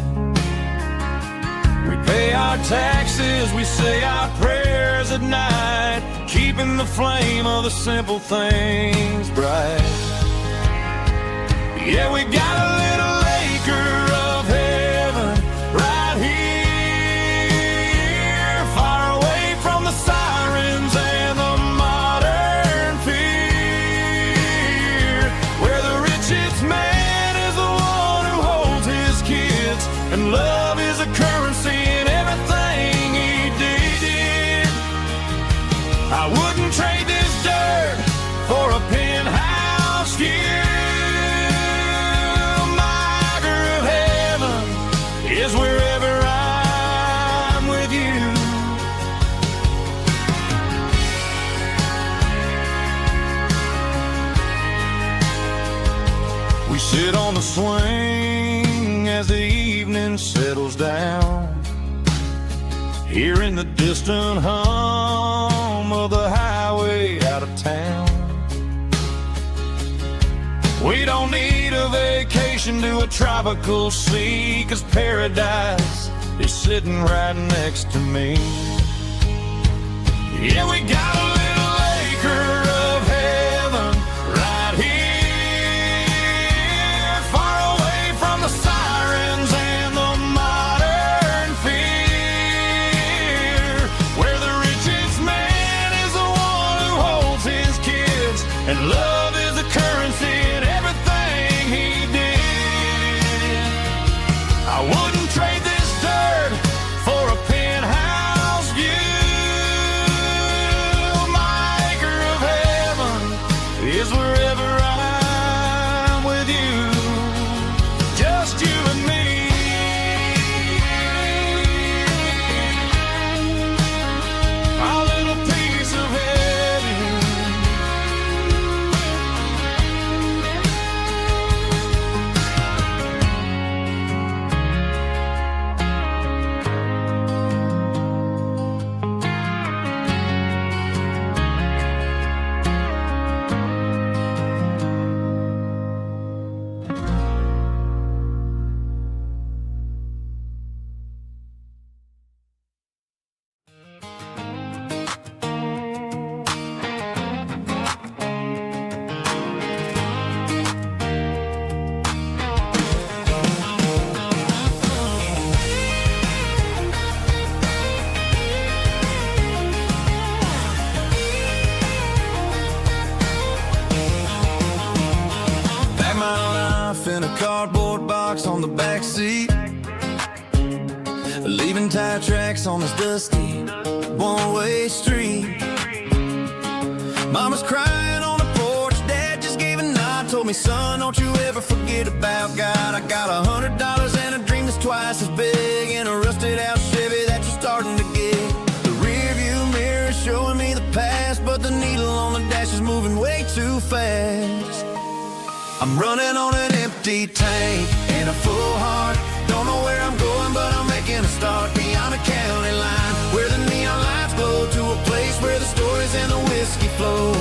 Speaker 1: We pay our taxes, we say our prayers at night, keeping the flame of the simple things bright. Yeah, we got a little acre of heaven right here, far away from the sirens and the modern fear, where the richest man is the one who holds his kids, and love is a currency in everything he did. I wouldn't trade this dirt for a penthouse view. Is wherever I'm with you. We sit on the swing as the evening settles down, hearing the distant hum of the highway out of town. We don't need a vacation to a tropical sea, 'cause paradise is sitting right next to me. Yeah, we got a little acre of heaven right here, far away from the sirens and the modern fear, where the richest man is the one who holds his kids, and love is a currency in everything he did. I wouldn't trade this dirt for a penthouse view. My acre of heaven is wherever I'm with you, just you and me. My little piece of heaven.
Speaker 2: In a cardboard box on the back seat, leaving tire tracks on this dusty one-way street. Mama's crying on the porch, Dad just gave a nod, told me, son, don't you ever forget about God. I got $100 and a dream that's twice as big, and a rusted out Chevy that you're starting to get. The rear view mirror is showing me the past, but the needle on the dash is moving way too fast. I'm running on an empty tank and a full heart. Don't know where I'm going, but I'm making a start beyond a county line, where the neon lights glow, to a place where the stories and the whiskey flow.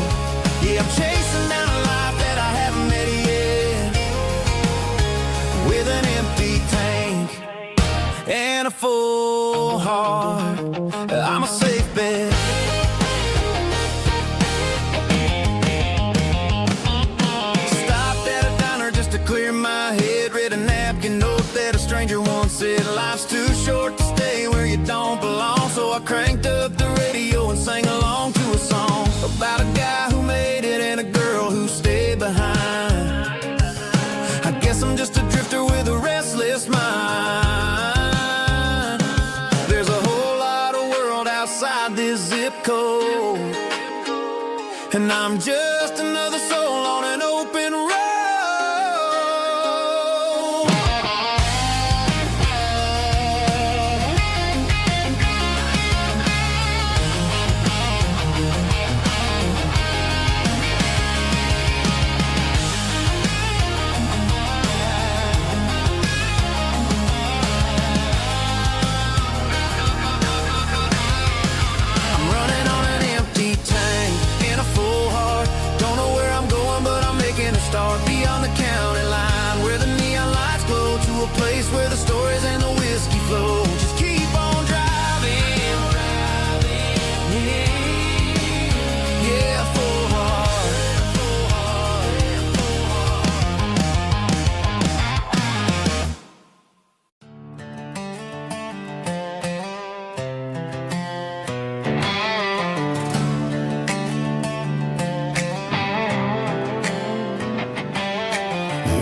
Speaker 2: Yeah, I'm chasing down a life that I haven't met yet, with an empty tank and a full heart. I'm a safe bet. Clear my head, read a napkin note that a stranger once said, life's too short to stay where you don't belong. So I cranked up the radio and sang along to a song about a guy who made it and a girl who stayed behind. I guess I'm just a drifter with a restless mind. There's a whole lot of world outside this zip code. and I'm just another soul on an open road. I'm running on an empty tank in a full heart. Don't know where I'm going, but I'm making a start beyond the county line, where the neon lights glow, to a place where the stories and the whiskey flow. Just keep on driving, yeah, full heart.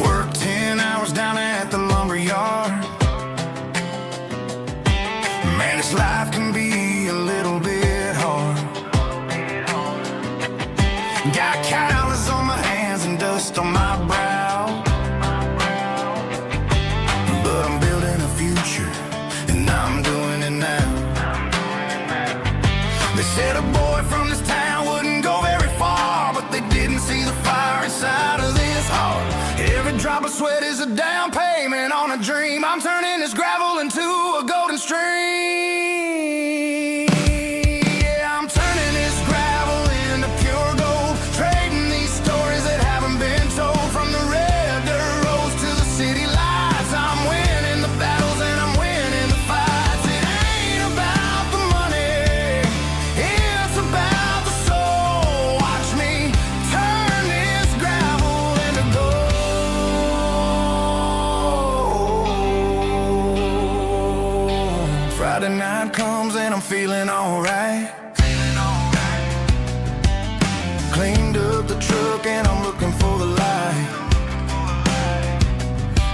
Speaker 2: Work 10 hours down at the lumber yard. Man, this life can be a little bit hard. Got calluses on my hands and dust on my brow, but I'm building a future, and I'm doing it now. They said a boy from this town wouldn't go very far, but they didn't see the fire inside of this heart. Every drop of sweat is a down payment on a dream. I'm turning this gravel into a golden stream. Yeah, I'm turning this gravel into pure gold, trading these stories that haven't been told. From the red dirt roads to the city lights, I'm winning the battles and I'm winning the fights. It ain't about the money, it's about the soul. Watch me turn this gravel into gold. Friday night comes and I'm feeling alright. Cleaned up the truck and I'm looking for the light.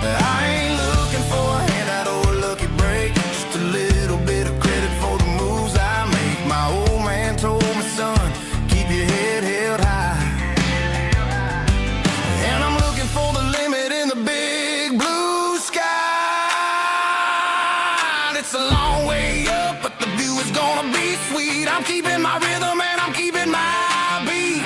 Speaker 2: I ain't looking for a handout or a lucky break, just a little bit of credit for the moves I make. My old man told me, son, keep your head held high. And I'm looking for the limit in the big blue sky. It's a long way up, but the view is gonna be sweet. I'm keeping my rhythm and I'm keeping my beat.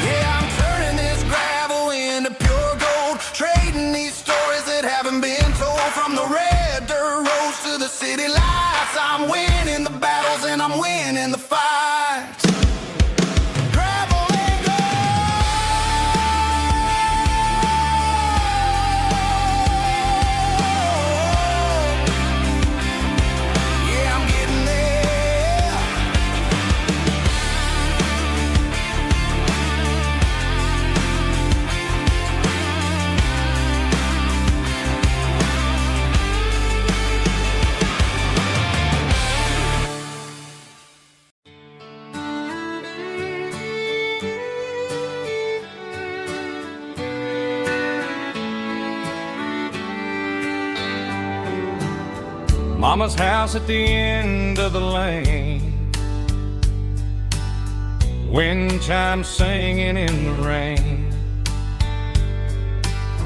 Speaker 2: Yeah, I'm turning this gravel into pure gold, trading these stories that haven't been told. From the red dirt roads to the city lights, I'm winning the battles and I'm winning the fights. Gravel and gold. Yeah, I'm getting there.
Speaker 1: Mama's house at the end of the lane, wind chimes singing in the rain.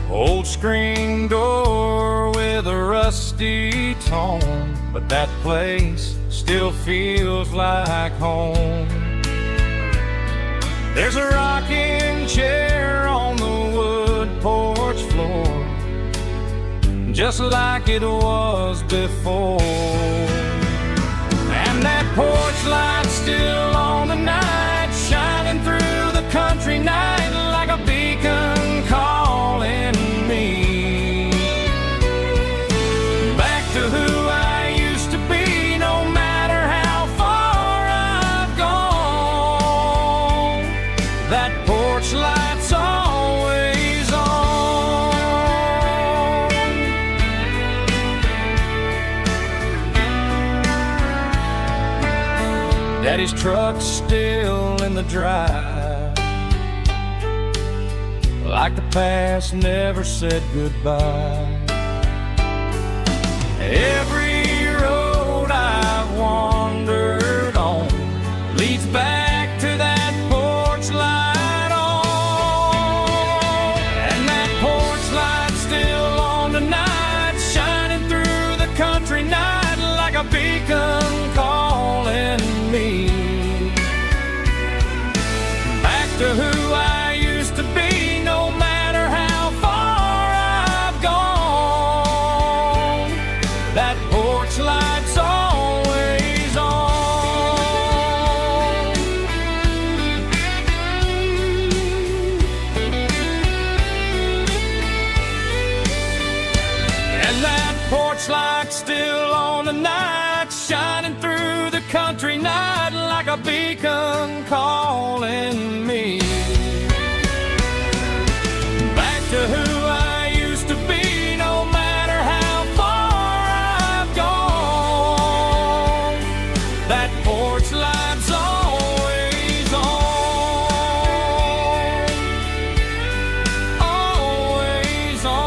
Speaker 1: Old screen door with a rusty tone, but that place still feels like home. There's a rocking chair on the wood porch floor, just like it was before. And that porch light's still on tonight, shining through the country night like a beacon calling me back to who I used to be. No matter how far I've gone, that porch light's always on. Daddy's truck's still in the drive, like the past never said goodbye. Every road I've wandered on leads back to that porch light on. And that porch light's still on tonight, shining through the country night like a beacon calling me back to who I used to be, no matter how far I've gone. That porch light's always on. And that porch light's still on tonight, shining through the country night like a beacon calling me back to who I used to be, no matter how far I've gone. That porch light's always on, always on.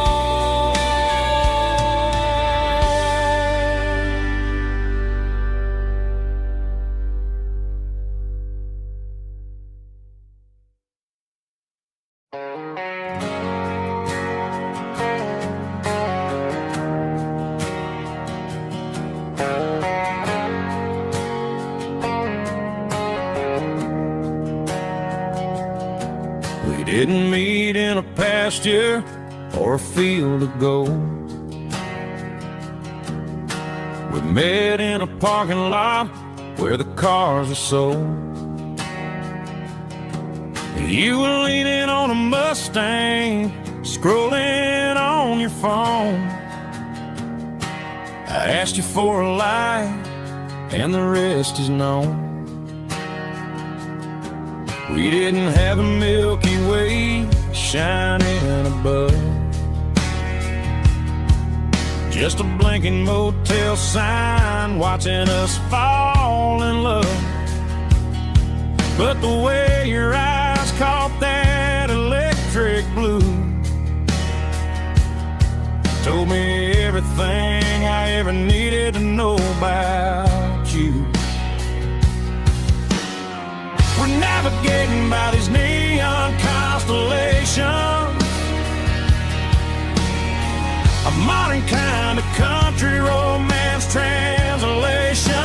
Speaker 1: We didn't meet in a pasture or a field of gold. We met in a parking lot where the cars are sold. You were leaning on a Mustang, scrolling on your phone. I asked you for a light, and the rest is known. We didn't have a Milky Way shining above, just a blinking motel sign watching us fall in love. But the way your eyes caught that electric blue told me everything I ever needed to know about you. We're navigating by these neon constellations, a modern kind of country romance translation.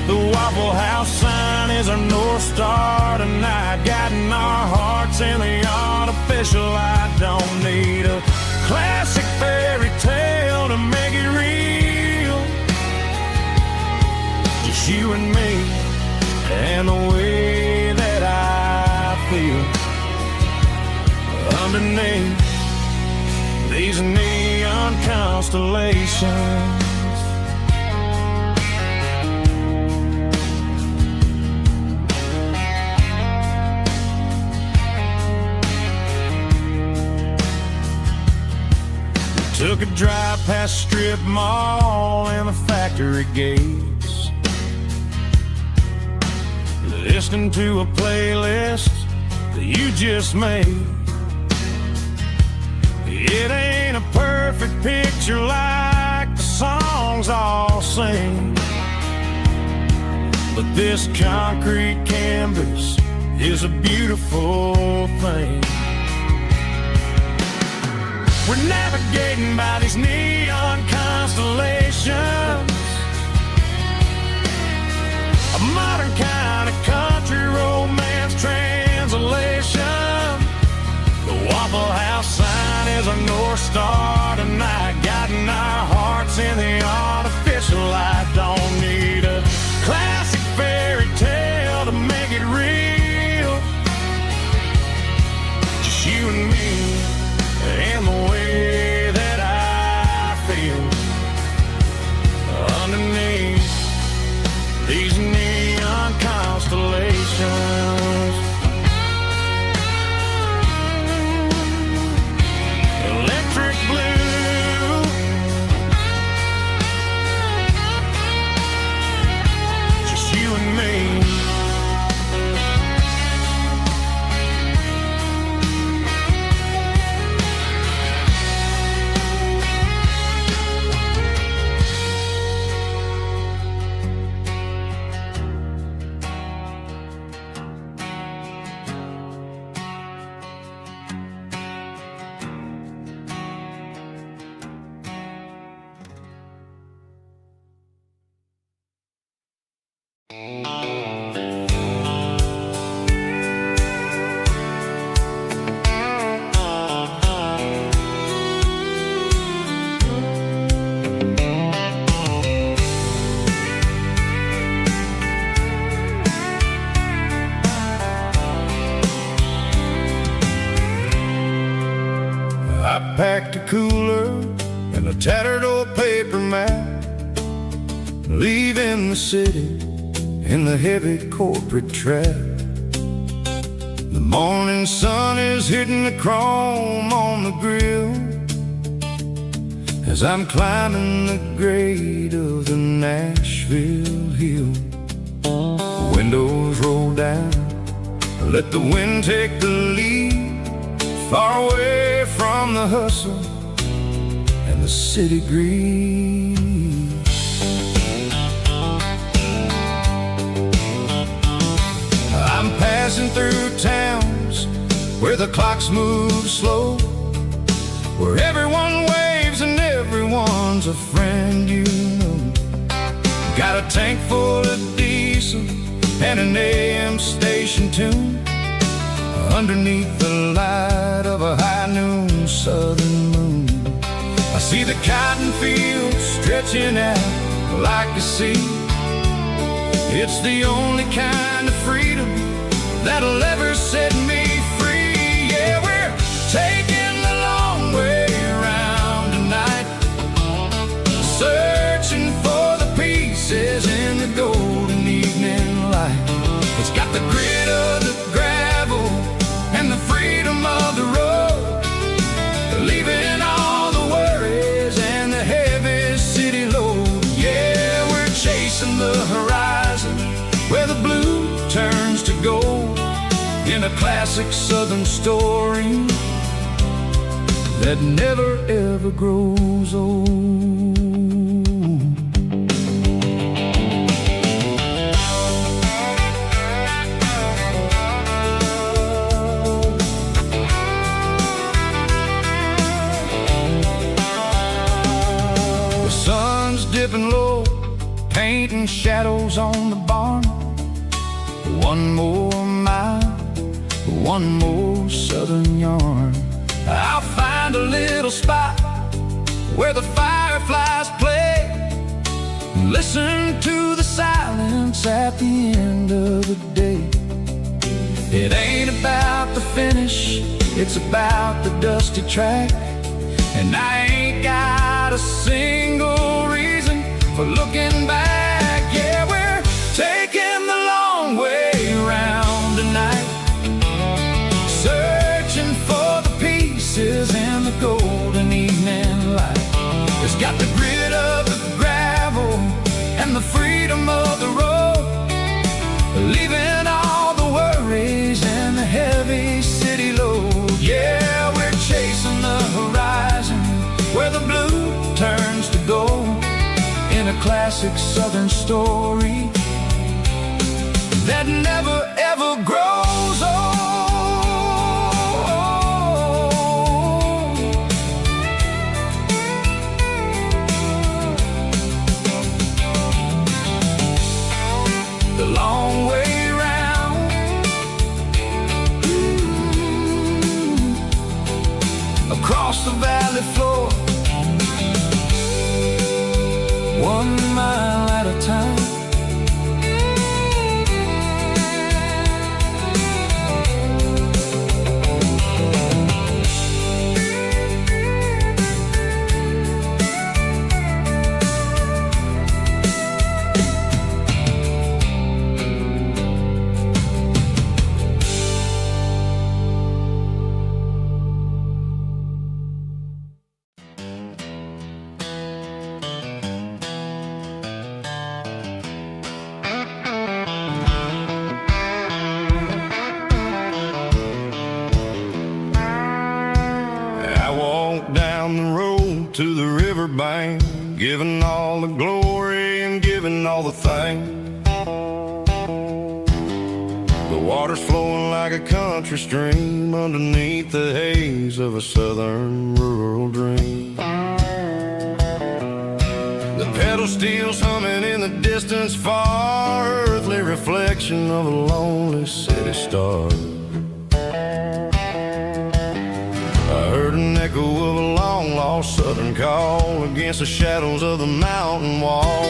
Speaker 1: The Waffle House sign is our North Star tonight, guiding our hearts in the artificial light. Don't need a classic fairy tale to make it real, just you and me and the way that I feel underneath these neon constellations. Took a drive past strip mall and the factory gates, listening to a playlist that you just made. It ain't a perfect picture like the songs all sing, but this concrete canvas is a beautiful thing. We're navigating by these neon constellations, a modern kind of country romance translation. The Waffle House sign is our North Star tonight, guiding our hearts in the artificial light. Don't need a classic fairy tale to make it real, just you and me and the way that I feel underneath these neon constellations. Electric blue
Speaker 2: I packed a cooler and a tattered old paper map, leaving the city in the heavy corporate trap. The morning sun is hitting the chrome on the grill as I'm climbing the grade of the Nashville hill. The windows roll down, let the wind take the lead, far away from the hustle and the city greed. I'm passing through towns where the clocks move slow, where everyone waves and everyone's a friend you know. Got a tank full of diesel and an AM station tune underneath the light of a high noon southern moon. I see the cotton fields stretching out like a sea. It's the only kind of freedom that'll ever set me free. Yeah, we're taking the long way around tonight, searching for the pieces in the golden evening light. It's got the grit of the gravel and the freedom of the road, leaving all the worries and the heavy city load. Yeah, we're chasing the horizon where the blue turns to gold, in a classic southern story that never ever grows old. Dipping low, painting shadows on the barn. One more mile, one more southern yarn. I'll find a little spot where the fireflies play, listen to the silence at the end of the day. It ain't about the finish, it's about the dusty track. And I ain't got a single reason for looking back. Yeah, we're taking the long way around tonight, searching for the pieces in the golden evening light. It's got the grit of the gravel and the freedom of the road, leaving all the worries and the heavy city load. Yeah, we're chasing the horizon where the blue turns to gold, in a classic southern story that never ever grows old. The long way round, across the valley floor, 1 mile at a time. Down the road to the riverbank, giving all the glory and giving all the thanks. The water's flowing like a country stream underneath the haze of a southern rural dream. The pedal pedal steel's humming in the distance far, earthly reflection of a lonely city star. I heard an echo of a long-lost southern call against the shadows of the mountain wall,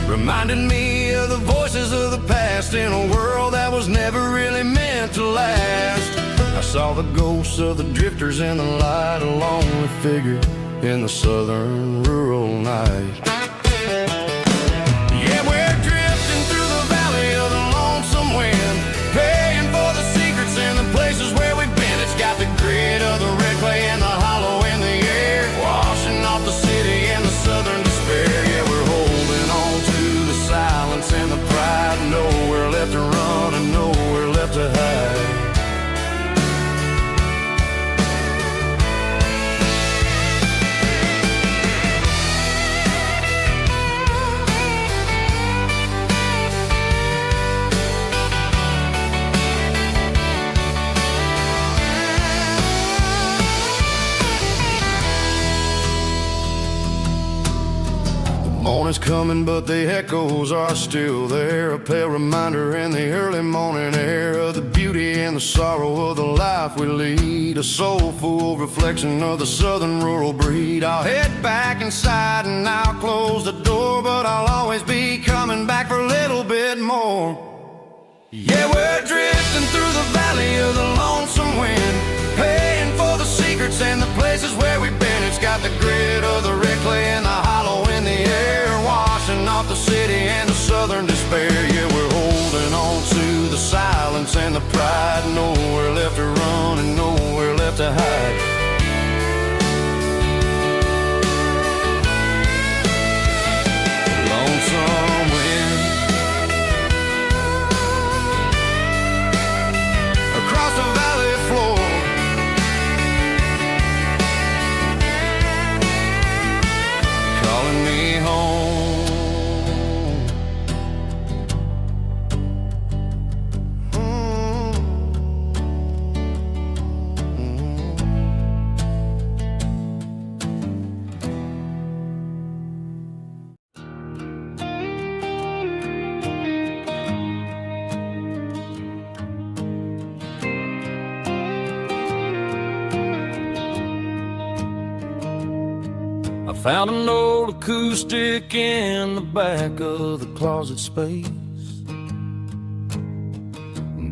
Speaker 2: reminded me of the voices of the past in a world that was never really meant to last. I saw the ghosts of the drifters in the light, a lonely figure in the southern rural night. Yeah, we're drifting through the valley of the lonesome wind, paying for the secrets and the places where we've been. It's got the grit of the red clay and the hollow in the air, washing off the city and the southern despair. Yeah, we're holding on to the silence and the pride, nowhere left to run and nowhere left to hide. Morning's coming, but the echoes are still there, a pale reminder in the early morning air of the beauty and the sorrow of the life we lead, a soulful reflection of the southern rural breed. I'll head back inside and I'll close the door, but I'll always be coming back for a little bit more. Yeah, we're drifting through the valley of the lonesome wind, paying for the secrets and the places where we've been. It's got the grit of the red clay and the hollow in the air, washing off the city and the southern despair. Yeah, we're holding on to the silence and the pride, nowhere left to run and nowhere left to hide. Lonesome wind across the valley floor, calling me home. I found an old acoustic in the back of the closet space,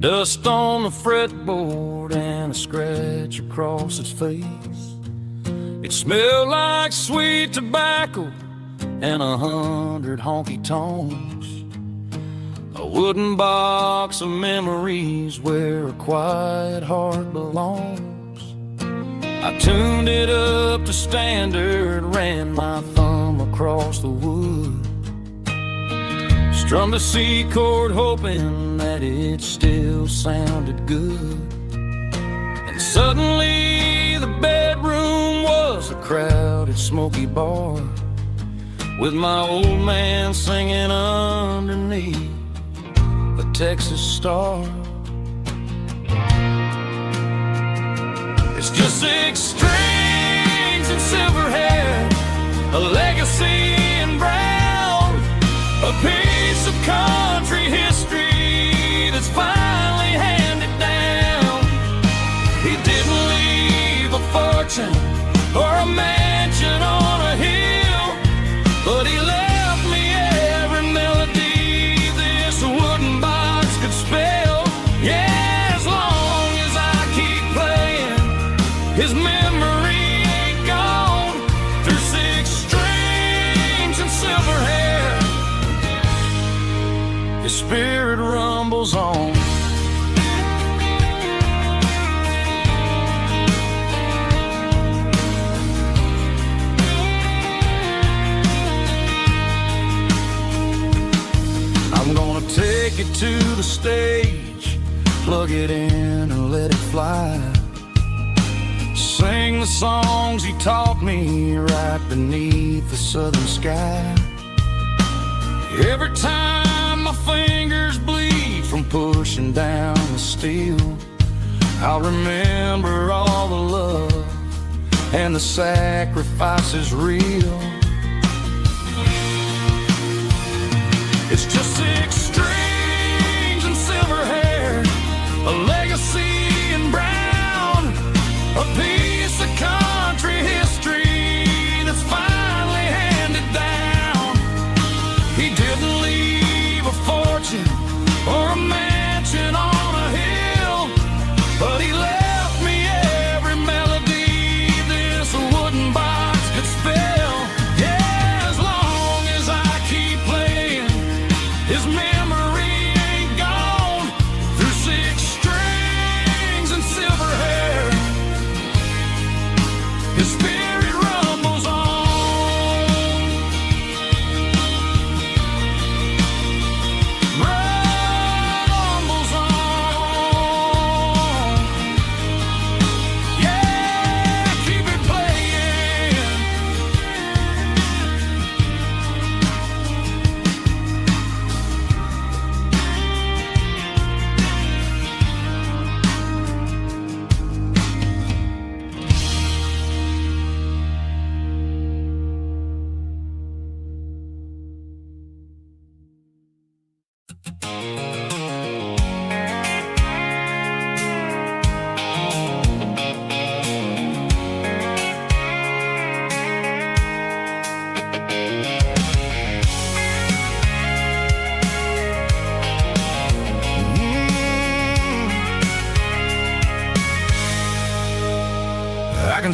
Speaker 2: dust on the fretboard and a scratch across its face. It smelled like sweet tobacco and 100 honky tonks, a wooden box of memories where a quiet heart belongs. I tuned it up to standard, ran my thumb across the wood, strummed a C chord hoping that it still sounded good. And suddenly the bedroom was a crowded smoky bar, with my old man singing underneath a Texas star. It's just 6 strings and silver hair, a legacy in brown, a piece of country history that's finally handed down. He didn't leave a fortune or a mansion on a hill, but he left me every melody this wooden box could spell. Yeah, as long as I keep playing, his memory ain't gone. Through 6 strings and silver hair, his spirit rumbles on. I'm gonna take it to the stage, plug it in and let it fly, sing the songs he taught me right beneath the southern sky. Every time my fingers bleed from pushing down the steel, I'll remember all the love and the sacrifices real.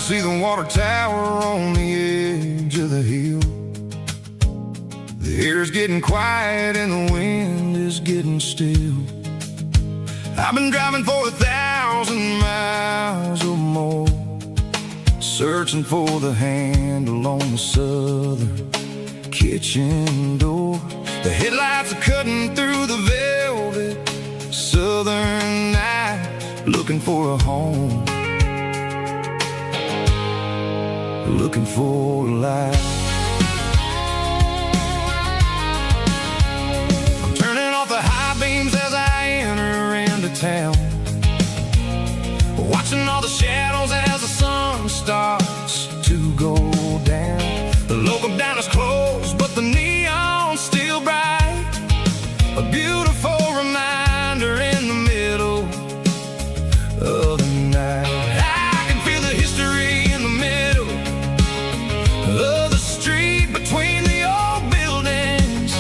Speaker 2: see the water tower on the edge of the hill. The air's getting quiet and the wind is getting still. I've been driving for 1,000 miles or more, searching for the handle on the southern kitchen door. The headlights are cutting through the velvet southern night, looking for a home, looking for a life. I'm turning off the high beams as I enter into town, watching all the shadows as the sun starts to go down. The local diner's closed, but the neon's still bright, a beautiful reminder in the middle of the night. I can feel the history in the middle of the street, between the old buildings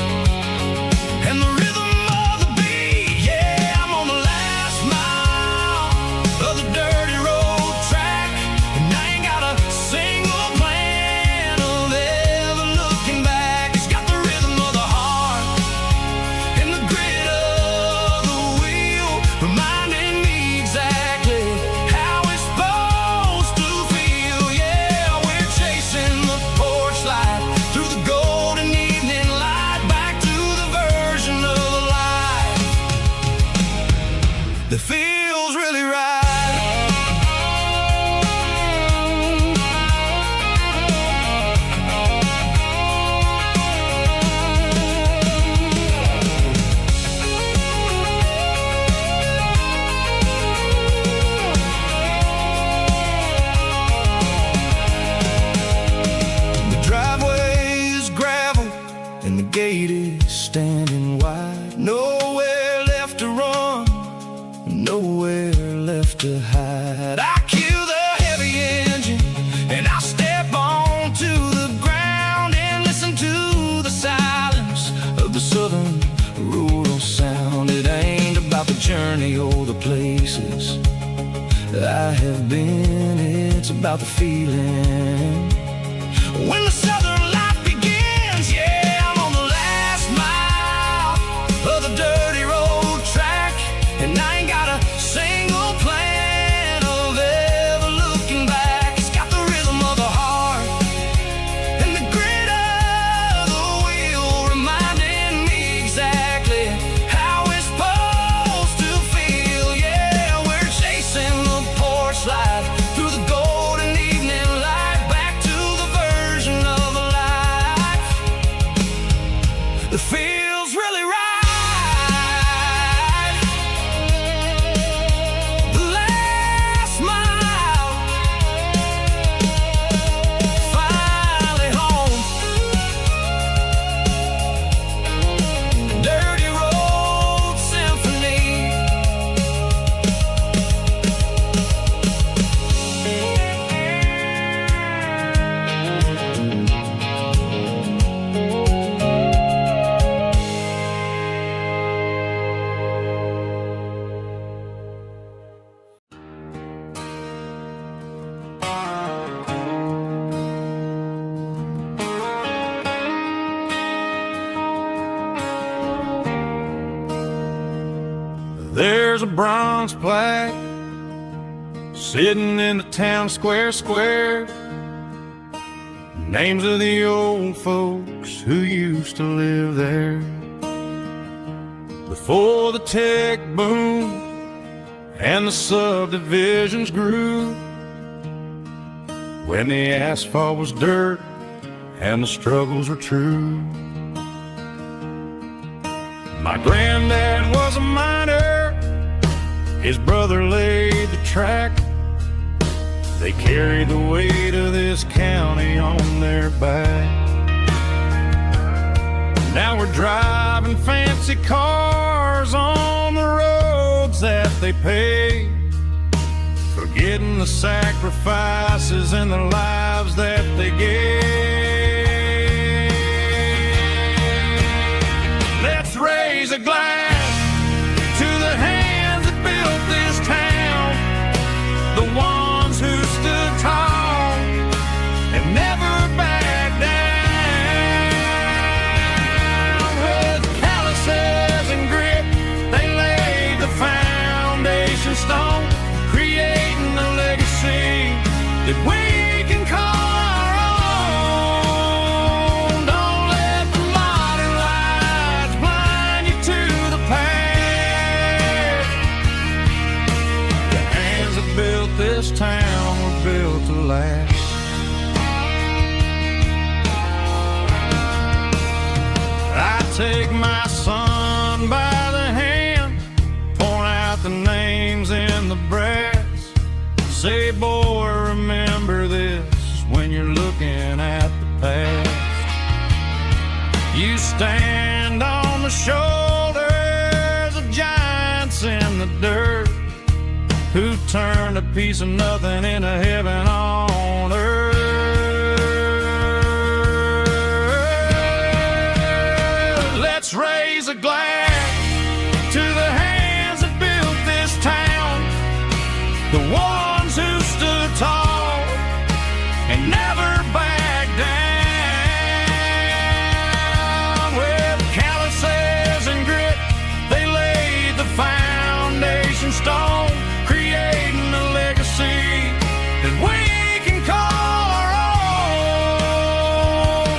Speaker 2: and the rhythm of the beat. Yeah, I'm on the last mile of the dirty road track, and I ain't got a single plan of ever looking back. It's got the rhythm of the heart and the grit of the wheel, reminding me exactly how it's supposed to feel. Yeah, we're chasing the porch light through the golden evening light, back to the version of life that feels really right. The driveway is gravel and the gate is standing wide. Nowhere left to run, nowhere left to hide. I kill the heavy engine and I step onto the ground and listen to the silence of the southern rural sound. It ain't about the journey or the places I have been, it's about the feeling when the southern life begins. Yeah, I'm on the last mile of the dirty road track, and I ain't got a single plan of ever looking back. It's got the rhythm of the heart and the grit of the wheel, reminding me exactly how it's supposed to feel. Yeah, we're chasing the porch light through the golden evening light, back to the version of life that feels really right. The last mile, finally home. Dirty road symphony.
Speaker 1: There's a bronze plaque sitting in the town square. Names of the old folks who used to live there before the tech boom and the subdivisions grew, when the asphalt was dirt and the struggles were true. My granddad was a miner, his brother laid the track. They carried the weight of this county on their back. Now we're driving fancy cars on the roads that they paved, forgetting the sacrifices and the lives that they gave. Let's raise a glass to the hands that built this town, the ones who stood tall take my son by the hand, point out the names in the brass, say, boy, remember this when you're looking at the past. You stand on the shoulders of giants in the dirt, who turned a piece of nothing into heaven on earth. Let's raise a glass to the hands that built this town, the ones who stood tall and never backed down. With calluses and grit, they laid the foundation stone, creating a legacy that we can call our own.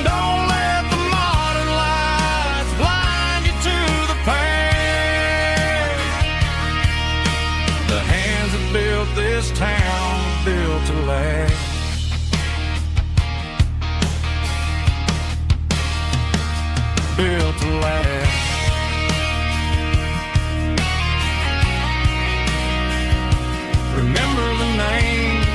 Speaker 1: Don't let the modern lights blind you to the past. The hands that built this town built to last. Built to last. Remember the names.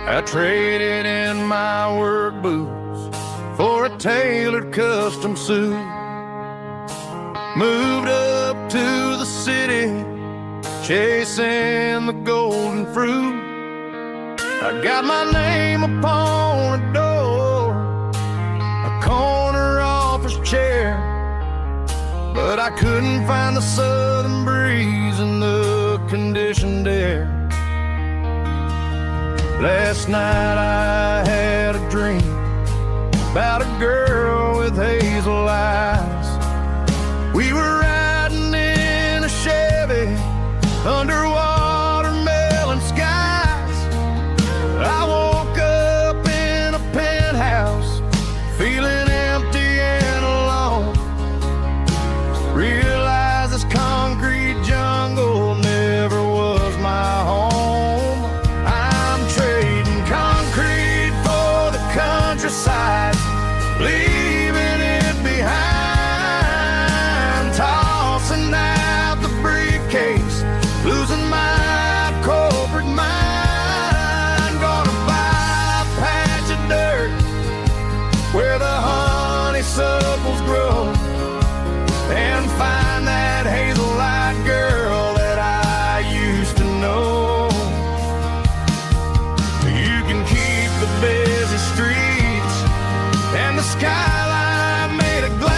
Speaker 1: I traded in my work boots for a tailored custom suit. Moved up to the city, chasing the golden fruit. I got my name upon a door, a corner office chair, but I couldn't find the southern breeze in the conditioned air. Last night I had a dream about a girl with hazel eyes. We were riding in a Chevy under watermelon skies. I woke up in a penthouse feeling empty and alone. Realized this concrete jungle never was my home. Countryside, leaving it behind, tossing out the briefcase, losing my corporate mind. Gonna buy a patch of dirt where the honeysuckles grow, and find that hazel-eyed girl that I used to know. You can keep the busy streets and the skyline made of glass.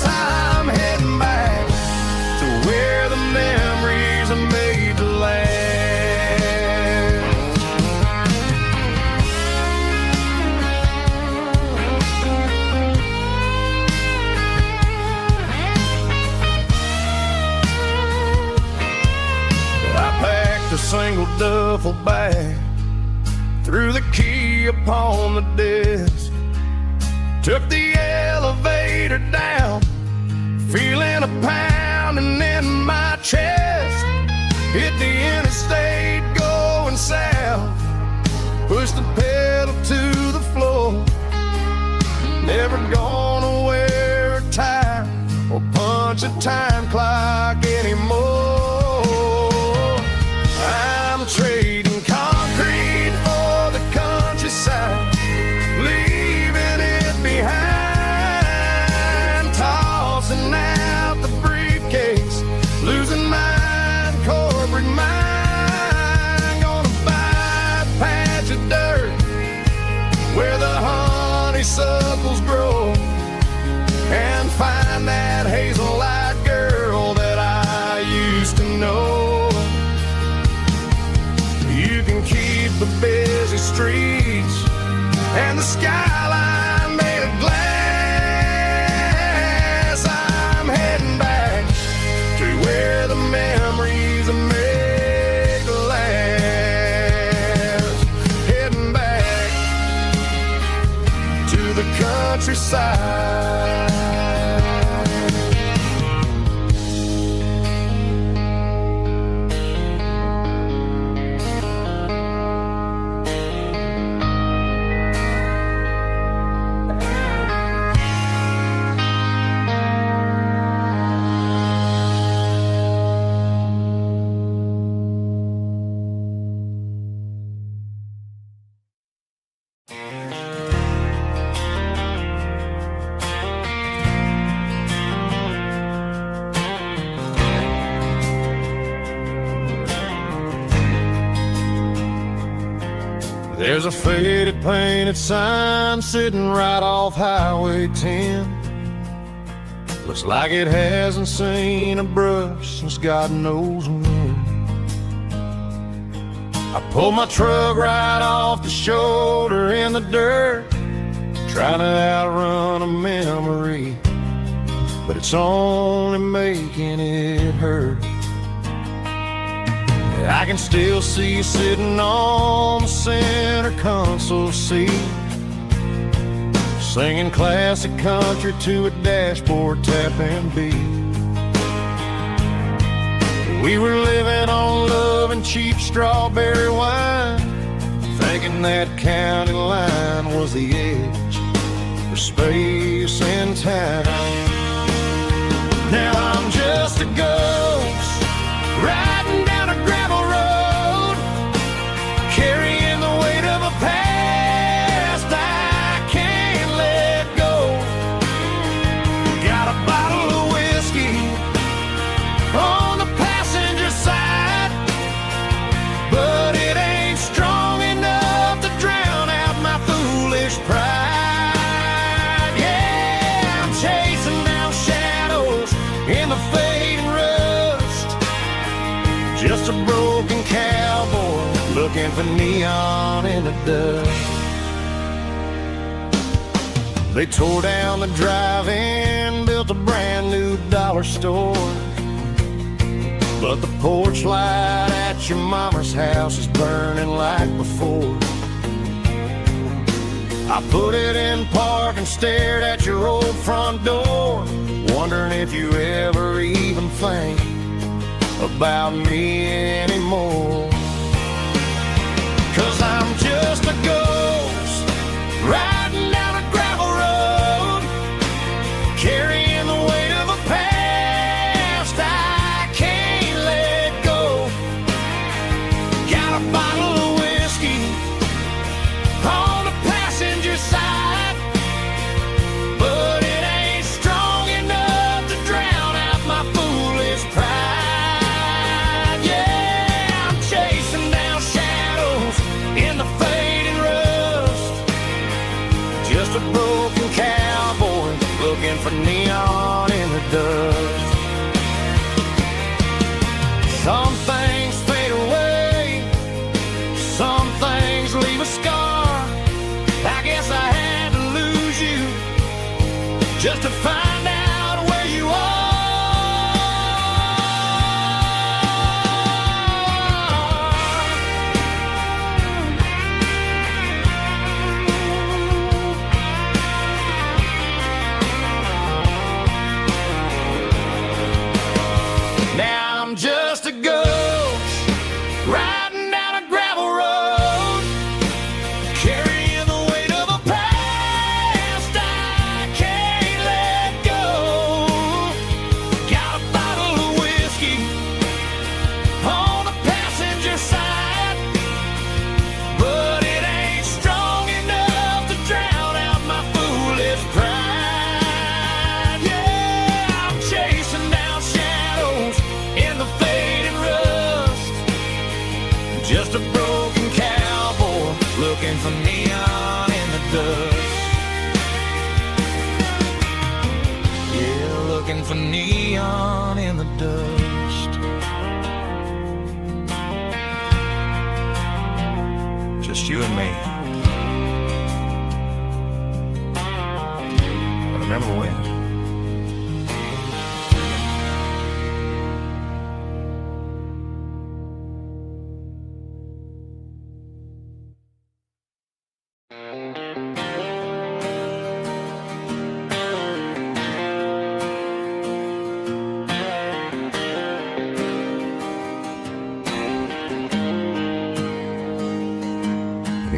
Speaker 1: I'm heading back to where the memories are made to last. I packed a single duffel bag, threw the key upon the desk, took the elevator down, feeling a pounding in my chest. Hit the interstate going south, pushed the pedal to the floor. Never gonna wear a tie or punch
Speaker 2: punch a time clock anymore. I'm trading concrete for the countryside, leaving it behind, tossing out the briefcase, losing my corporate mind. Gonna buy a patch of dirt where the honeysuckles grow, and find that hazel-eyed girl that I used to know. You can keep the busy streets and the skyline made of glass. I'm heading back to where the memories are made to last. Heading back to the countryside. There's a faded painted sign sitting right off Highway 10. Looks like it hasn't seen a brush since God knows when. I pulled my truck right off the shoulder in the dirt, trying to outrun a memory, but it's only making it hurt. I can still see you sitting on the center console seat, singing classic country to a dashboard tapping beat. We were living on love and cheap strawberry wine, thinking that county line was the edge for space and time. Now I'm just a ghost riding down a gravel road, carrying the weight of a past I can't let go. Got a bottle of whiskey on the passenger side, but it ain't strong enough to drown out my foolish pride. Yeah, I'm chasing down shadows in the fading rust, just a broken cowboy looking for neon in the dust. They tore down the drive-in, built a brand new dollar store, but the porch light at your mama's house is burning like before. I put it in park and stared at your old front door, wondering if you ever even think about me anymore. 'Cause I'm just a ghost riding down a gravel road, carrying the weight of a past I can't let go. Got a bottle of whiskey on the passenger side, but it ain't strong enough to drown out my foolish pride. Yeah, I'm chasing down shadows in the fading rust, just a broken cowboy looking for neon in the dust. Some things fade away, some things leave a scar. I guess I had to lose you just to find out where you are. Now I'm just a ghost riding down a gravel road, carrying the weight of a past I can't let go.
Speaker 1: of neon in the dust. Just you and me. But remember when?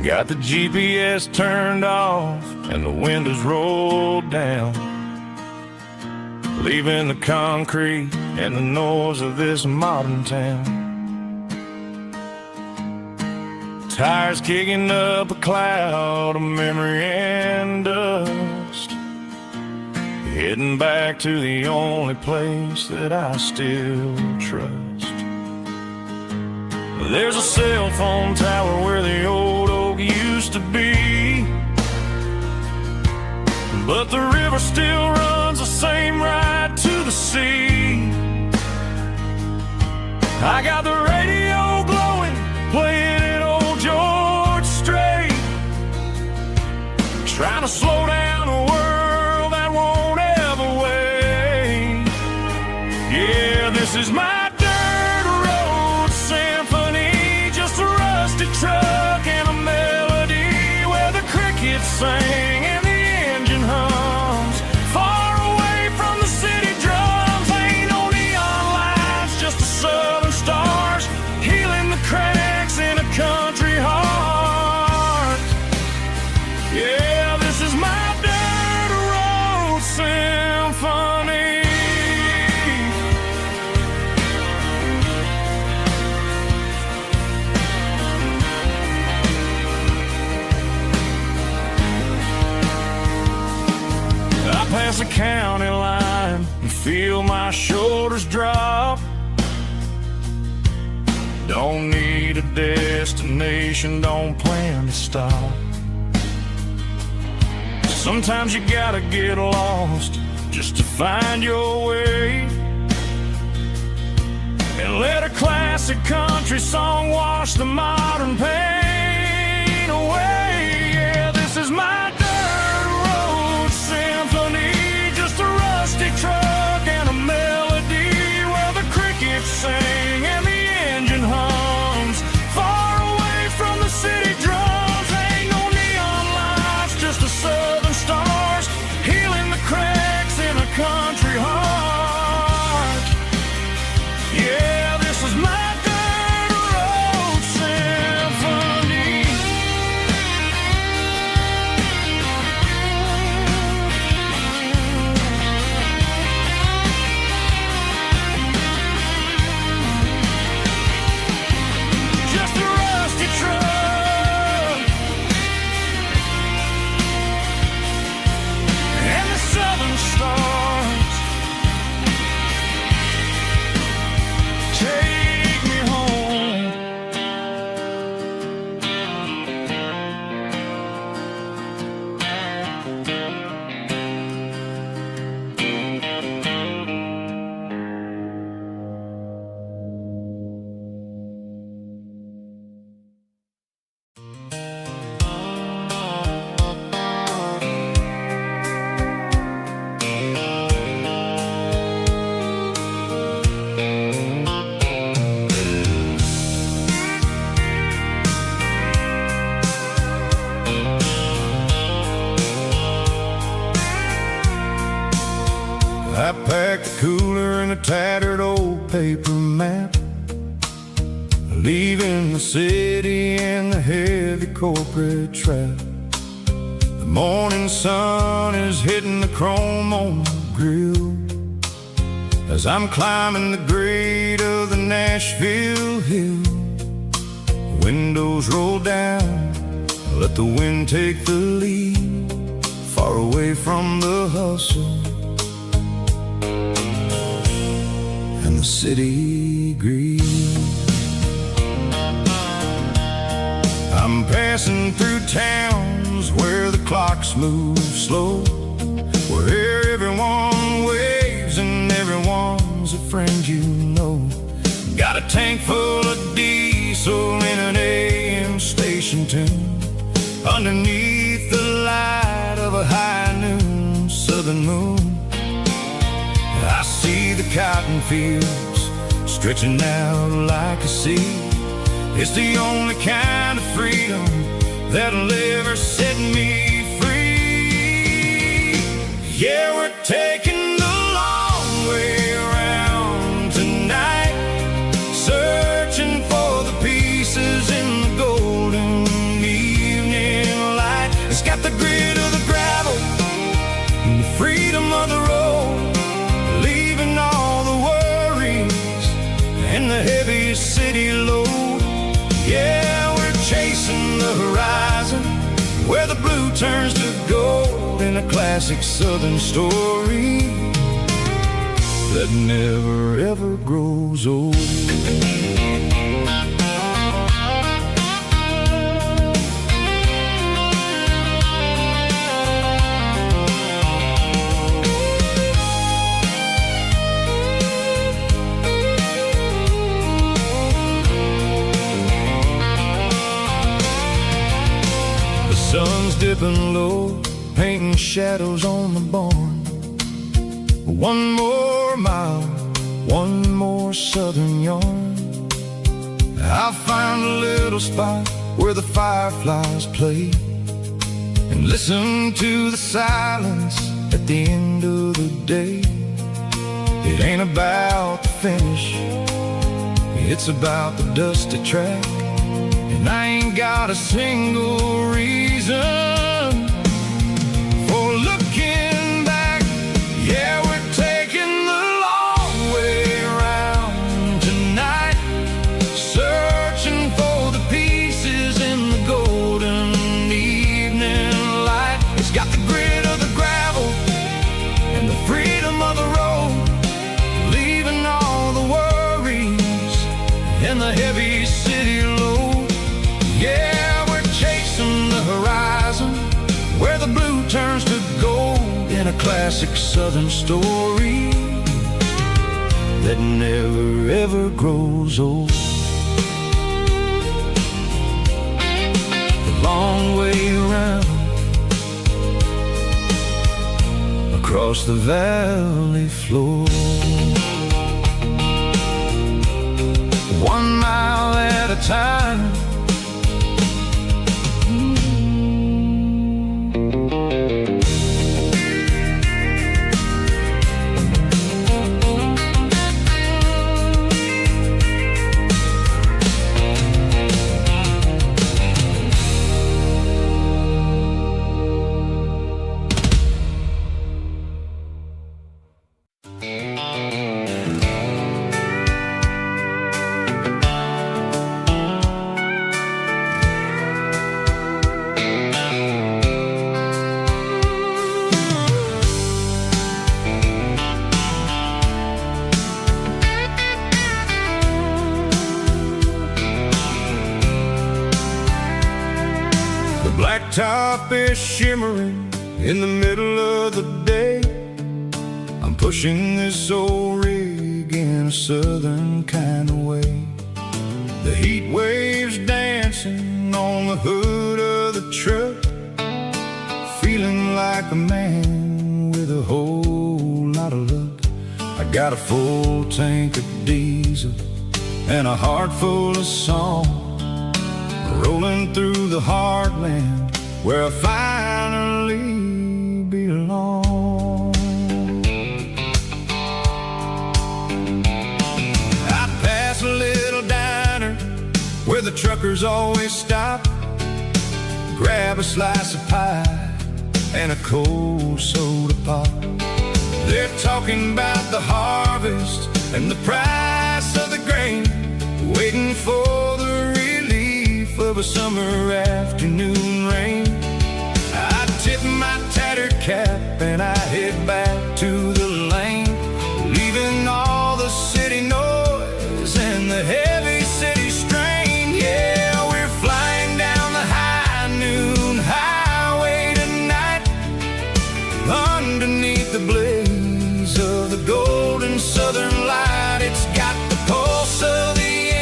Speaker 1: Got the GPS turned off and the windows rolled down, leaving the concrete and the noise of this modern town. Tires kicking up a cloud of memory and dust, heading back to the only place that I still trust. There's a cell phone tower where the old oak used to be, but the river still runs the same right to the sea. I got the radio glowing, playing an old George Strait, trying to slow down a world that won't ever wait. Yeah, this is my truck and a melody where the crickets sing and the engine hums, far away from the city drums. Ain't no neon lights, just the southern stars healing the cracks in a country heart. Yeah, this is my dirt road symphony. Past the county line and feel my shoulders drop. Don't need a destination, don't plan to stop. Sometimes you gotta get lost just to find your way, and let a classic country song wash the modern pain away. Yeah, this is my truck and a melody where the crickets sing and the engine hums, far away from the city drums. Ain't no neon lights, just the southern stars healing the cracks in a country heart. Yeah, this is my dirt road symphony. I packed a cooler and a tattered old paper map, leaving the city and the heavy corporate trap. The morning sun is hitting the chrome on the grill as I'm climbing the grade of the Nashville hill. Windows roll down, let the wind take the lead, far away from the hustle and the city greed. I'm passing through towns where the clocks move slow, where everyone waves and
Speaker 2: tank full of diesel in an AM station tune, underneath the light of a high noon southern moon. I see the cotton fields stretching out like a sea. It's the only kind of freedom that'll ever set me free. Yeah, we're taking the long way around tonight, searching for the pieces in the golden evening light. It's got the grit of the gravel and the freedom of the road, leaving all the worries and the heavy city load. Yeah, we're chasing the horizon, where the blue turns to gold, in a classic southern story that never ever grows old. Sun's dipping low, painting shadows on the barn. One more mile, one more southern yarn. I'll find a little spot where the fireflies play, and listen to the silence at the end of the day. It ain't about the finish, it's about the dusty track. And I ain't got a single reason for looking back. Yeah, we're taking the long way around tonight, searching for the pieces in the golden evening light. It's got the grit of the gravel and the freedom of the road, leaving all the worries and the heavy city load. Yeah, we're chasing the horizon, where the blue turns to gold, in a classic southern story that never ever grows old. The long way around, across the valley floor, 1 mile at a time. Blacktop is shimmering in the middle of the day. I'm pushing this old rig in a southern kind of way. The heat waves dancing on the hood of the truck, feeling like a man with a whole lot of luck. I got a full tank of diesel and a heart full of song, rolling through the heartland where I finally belong. I pass a little diner where the truckers always stop, grab a slice of pie and a cold soda pop. They're talking about the harvest and the price of the grain, waiting for the relief of a summer afternoon rain. I tip my tattered cap and I head back to the lane, leaving all the city noise and the heavy city strain. Yeah, we're flying down the high noon highway tonight, underneath the blaze of the golden southern light. It's got the pulse of the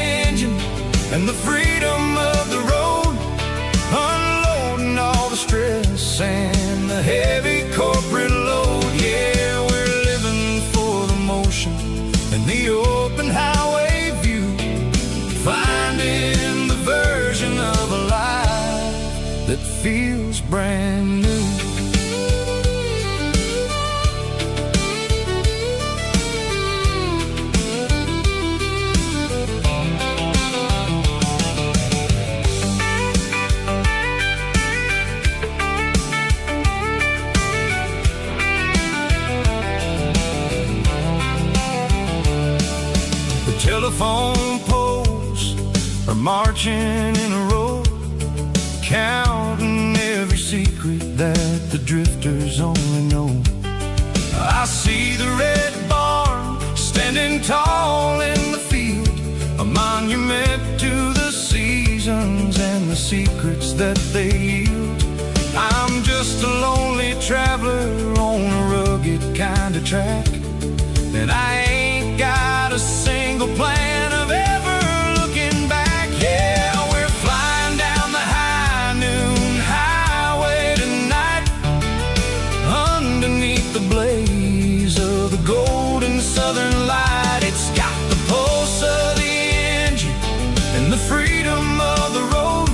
Speaker 2: feels brand new. Telephone poles are marching in a row, counting every secret that the drifters only know. I see the red barn standing tall in the field, a monument to the seasons and the secrets that they yield. I'm just a lonely traveler on a rugged kind of track, and I ain't got a single plan of ever looking back. Yeah, we're flying down the high noon highway tonight, underneath the blaze of the golden southern light. It's got the pulse of the engine and the freedom of the road,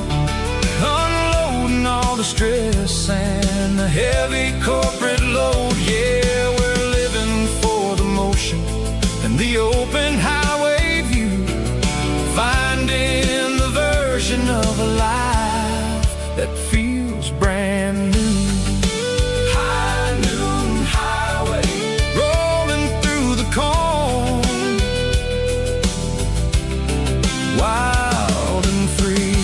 Speaker 2: unloading all the stress and the heavy corporate load. Yeah, we're living for the motion and the open highway view, finding the version of a life that feels brand new. High noon highway, rolling through the corn, wild and free.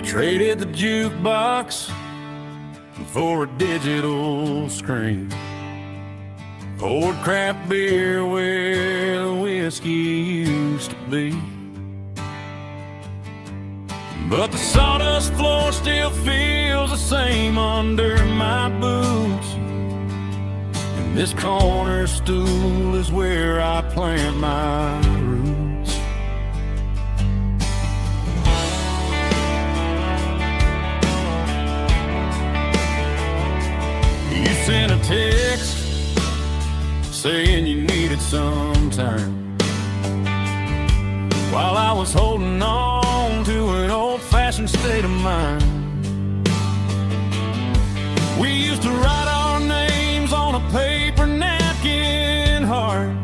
Speaker 2: Traded the jukebox for a digital screen, poured craft beer where the whiskey used to be. But the sawdust floor still feels the same under my boots, and this corner stool is where I plant my roots. Sent a text saying you needed some time, while I was holding on to an old-fashioned state of mind. We used to write our names on a paper napkin heart.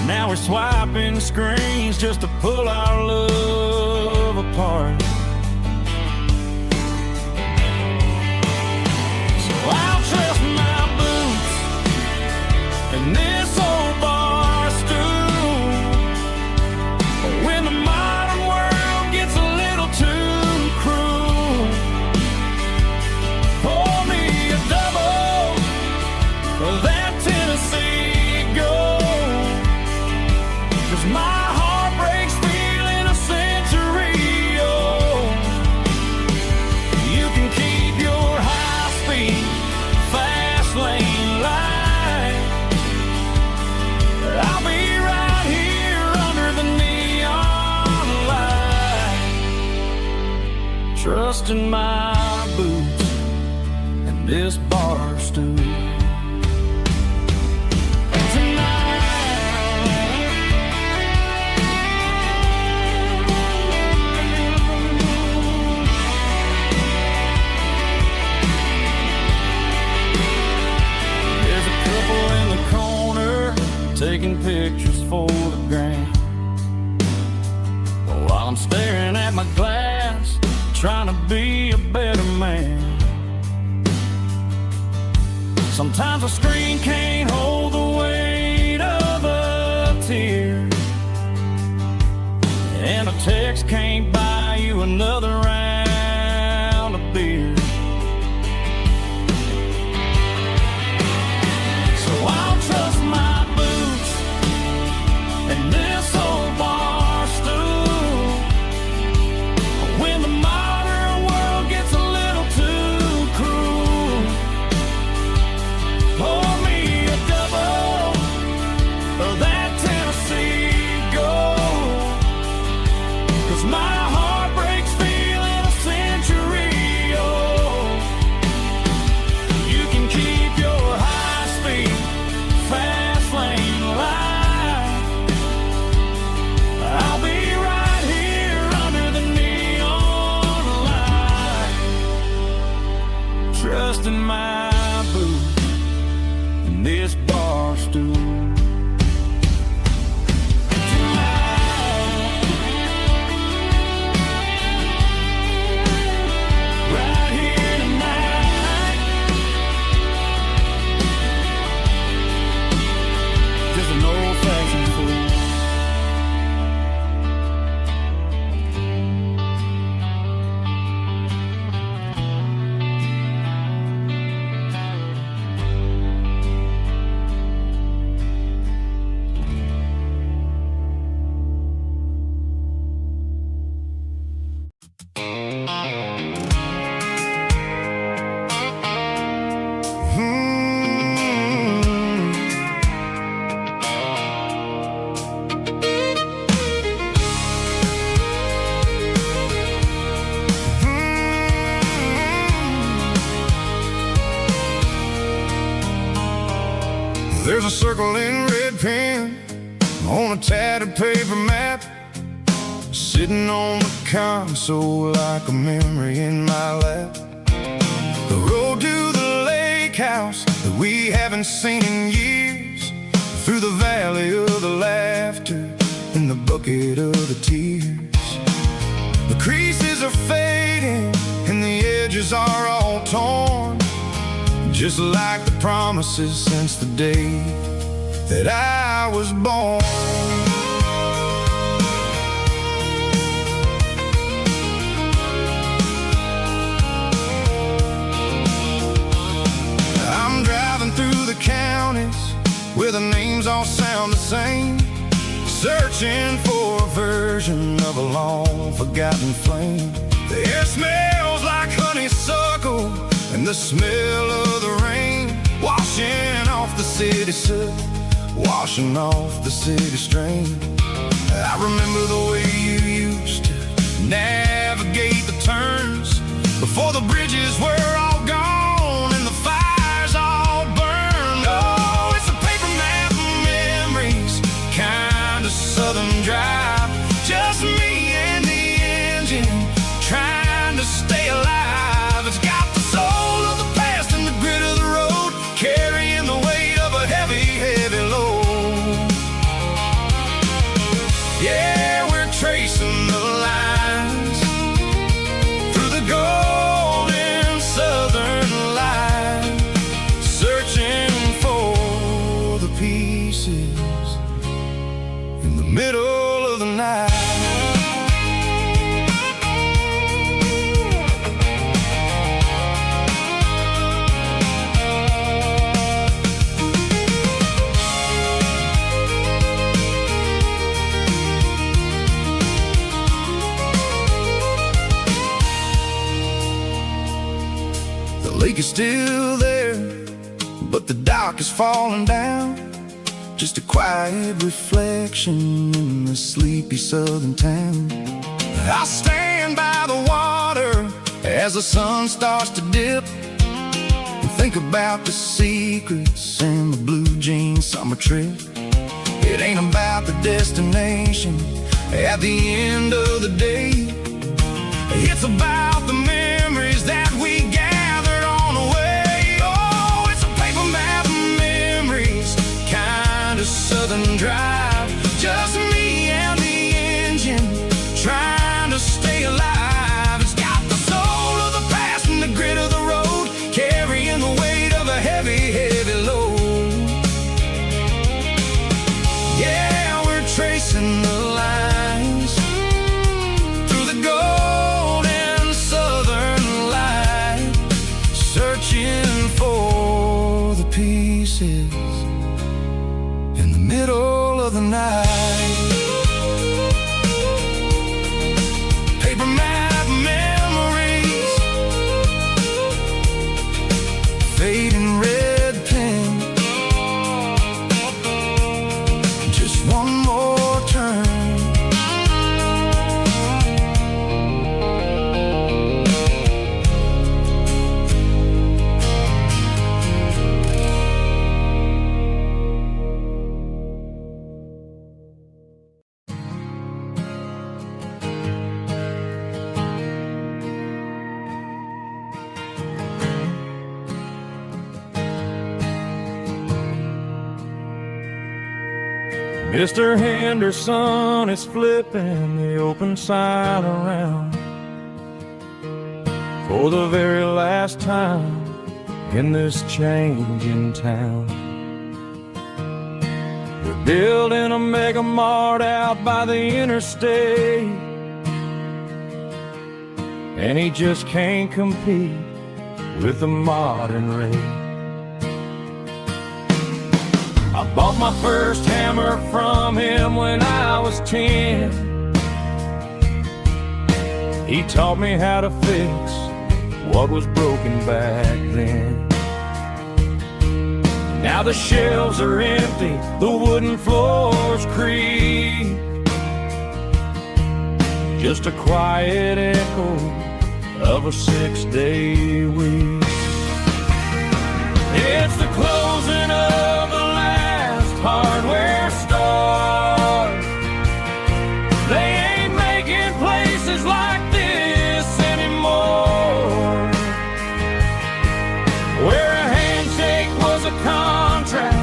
Speaker 2: Now we're swiping screens just to pull our love apart. I'll trust my boots and this old bar stool when the modern world gets a little too cruel. Pour me a double of that Tennessee Gold, 'cause my heart breaks feeling a century old. You can keep your high-speed fast lane light, I'll be right here under the neon light, trusting my boots and this bar stool. Taking pictures for the gram, while I'm staring at my glass, trying to be a better man. Sometimes a screen can't hold the weight of a tear, and a text can't buy you another round of beer.
Speaker 3: soulful.
Speaker 2: There's a circle in red pen on a tattered paper map, sitting on the console like a memory in my lap. The road to the lake house that we haven't seen in years, through the valley of the laughter and the bucket of the tears. The creases are fading and the edges are all torn, just like the promises since the day that I was born. I'm driving through the counties where the names all sound the same, searching for a version of a long forgotten flame. The air smells like honeysuckle and the smell of the rain, washing off the city soot, washing off the city strain. I remember the way you used to navigate the turns before the bridges were all gone and the fires all burned. Oh, it's a paper map of memories, kind of southern drive, just me and the engine trying to stay alive. It's got the soul of the past and the grit of the road, carrying the weight of a heavy, heavy load. Yeah, we're tracing the lines through the golden southern light, searching for the pieces in the middle of the night. The lake is still there, but the dock is falling down, just a quiet reflection in the sleepy southern town. I stand by the water as the sun starts to dip, and think about the secrets and the blue jean summer trip. It ain't about the destination at the end of the day, it's about the memories that we gathered on the way. Oh, it's a paper map of memories, kind of southern drive, just me and the engine trying to stay alive. It's got the soul of the past and the grit of the road, carrying the weight of a heavy, heavy load. Yeah, we're tracing the lines through the golden southern light, searching for the pieces in the middle of the night. Paper map memories, fading red pen, just one more turn.
Speaker 1: Mr. Henderson is flipping the open sign around for the very last time in this changing town. They're building a mega mart out by the interstate, and he just can't compete with the modern rate. I bought my first hammer from him when I was 10. He taught me how to fix what was broken back then. Now the shelves are empty, the wooden floors creak, just a quiet echo of a 6-day week. It's the closing of the last hardware store. They ain't making places like this anymore, where a handshake was a contract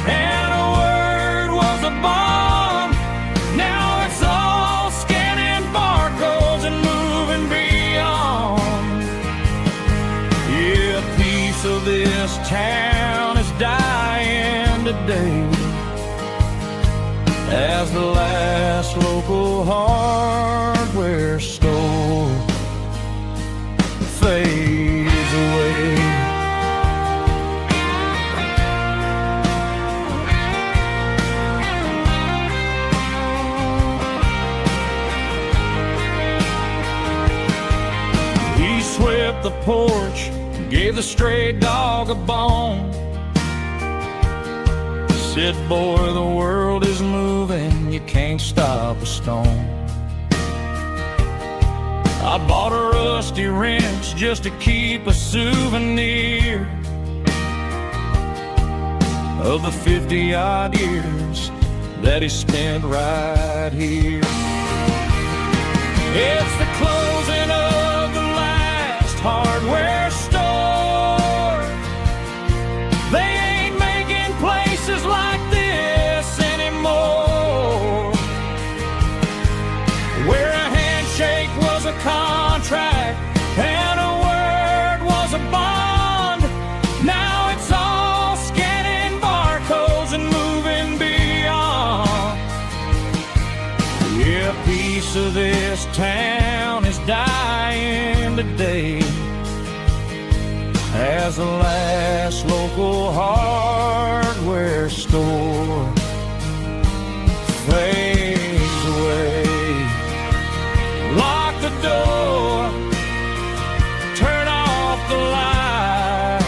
Speaker 1: and a word was a bond. Now it's all scanning barcodes and moving beyond. Yeah, a piece of this town is dying today as the last local hardware store fades away. He swept the porch, gave the stray dog a bone, said, boy, the world is moving, you can't stop a stone. I bought a rusty wrench just to keep a souvenir of the 50-odd years that he spent right here. It's the closing of the last hardware store. They ain't making places like this anymore, where a handshake was a contract and a word was a bond. Now it's all scanning barcodes and moving beyond. Yeah, a piece of this town is dying today as the last local hardware store fades away. Lock the door, turn off the light.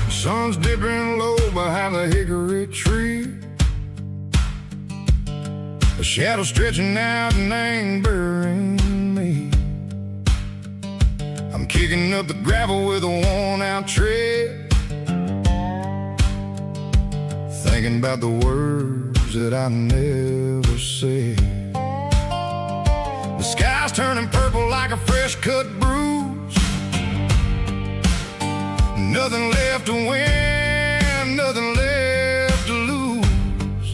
Speaker 2: Sun's dipping low behind the hickory tree, a shadow stretching out and angering me. I'm kicking up the gravel with a worn-out tread, thinking about the words that I never said. The sky's turning purple like a fresh-cut bruise. Nothing left to win, nothing left to lose.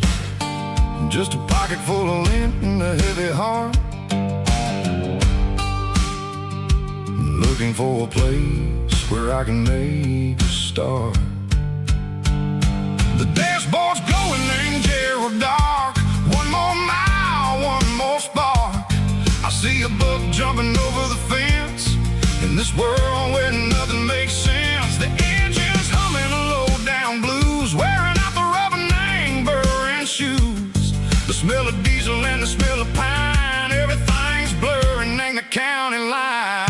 Speaker 2: Just a pocket full of lint and a heavy heart, looking for a place where I can make a start. The dashboard's glowing in Gerald dark. One more mile, one more spark. I see a buck jumping over the fence in this world where nothing makes sense. The engine's humming a low-down blues, wearing out the rubber name, burring shoes. The smell of diesel and the smell of pine, everything's blurring in the county line.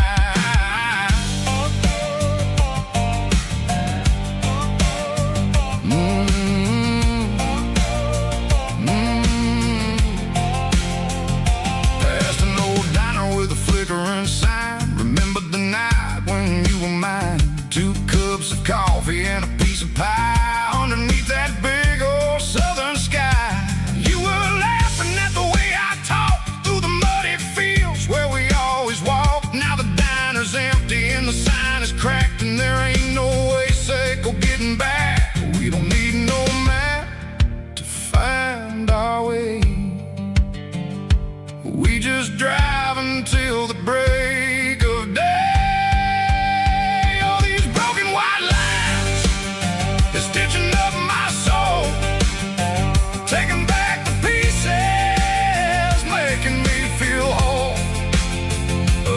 Speaker 2: taking back the pieces, making me feel whole.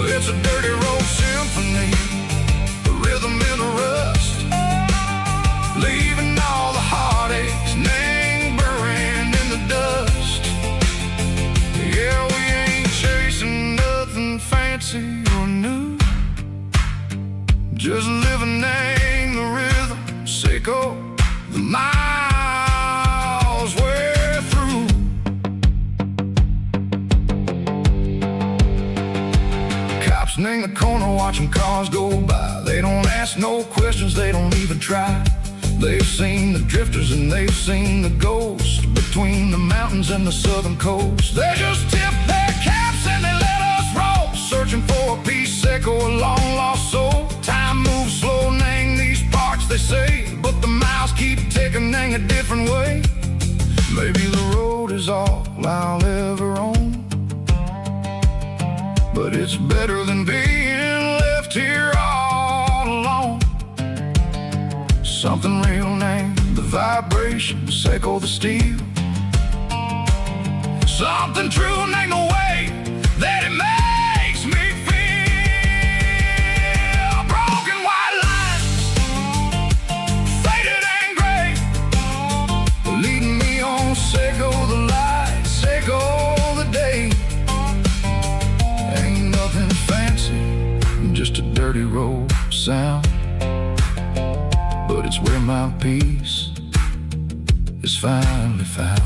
Speaker 2: It's a dirty road symphony, a rhythm in a rust, leaving all the heartaches lingering in the dust. Yeah, we ain't chasing nothing fancy or new, just living in the rhythm, sicko, the miles we're through. Cops in the corner watching cars go by. They don't ask no questions, they don't even try. They've seen the drifters and they've seen the ghosts between the mountains and the southern coast. They just tip their caps and they let us roll, searching for a piece, sicko, a long lost soul. Time moves slow, nang these parts, they say, but the miles keep ticking, nang a different way. Maybe the road is all I'll ever own, but it's better than being left here all alone. Something real named the vibration, sicko, the steel. Something true named the way that it makes me feel. Broken white lines, faded and gray, leading me on, sicko, the light, sicko, the day. Ain't nothing fancy, just a dirty road sound, but it's where my peace is finally found.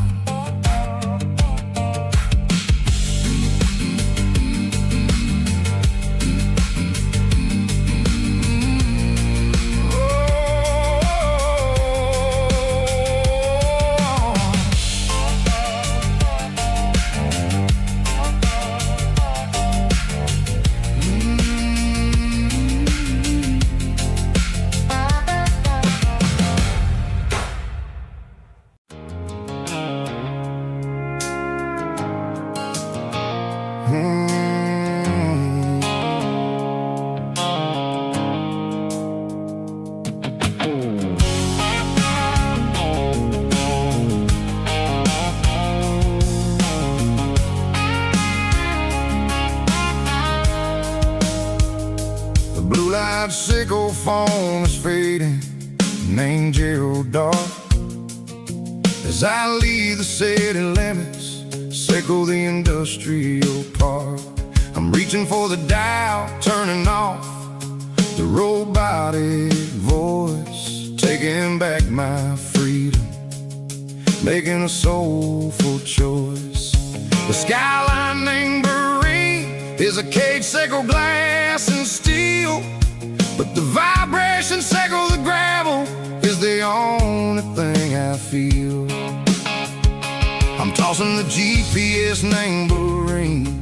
Speaker 2: Blue-light sicko phone is fading, named Gerald dark. As I leave the city limits, sicko, the industrial park. I'm reaching for the dial, turning off the robotic voice, taking back my freedom, making a soulful choice. The skyline named is a cage, sicko, glass and steel, but the vibration, sicko, the gravel, is the only thing I feel. I'm tossing the GPS named Marine,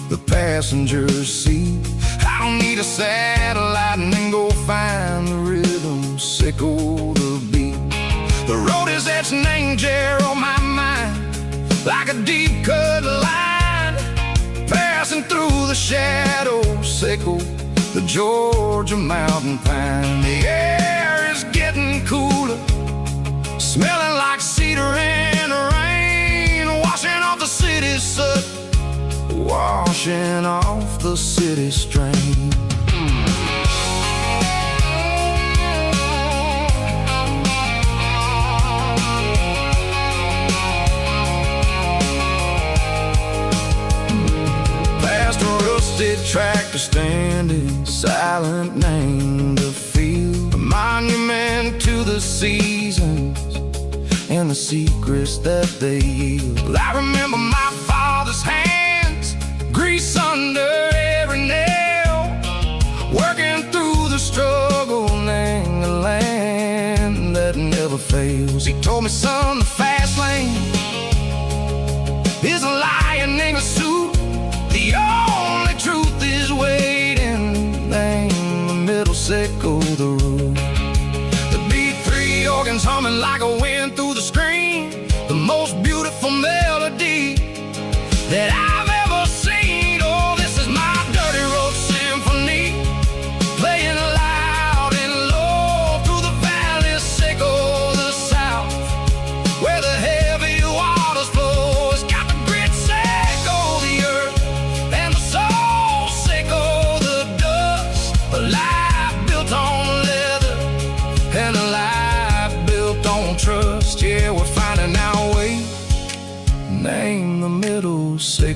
Speaker 2: the passenger seat. I don't need a satellite and then go find the rhythm, sicko, the beat. The road is etched named Gerald on my mind, like a deep cut line, passing through the shadows, sicko, the Georgia mountain pine. The air is getting cooler, smelling like cedar in the rain, washing off the city soot, washing off the city strain. Tractor standing silent, named the field, a monument to the seasons and the secrets that they yield. I remember my father's hands, grease under every nail, working through the struggle, named the land that never fails. He told me, son, the fast lane is a lion in a suit, the only truth is waiting, name the middle, sicko, the root. The B3 organs humming like a wind through the screen, the most beautiful melody that I've ever seen. Oh, this is my dirty road symphony, playing loud and low through the valleys, sicko, the south, where the heavy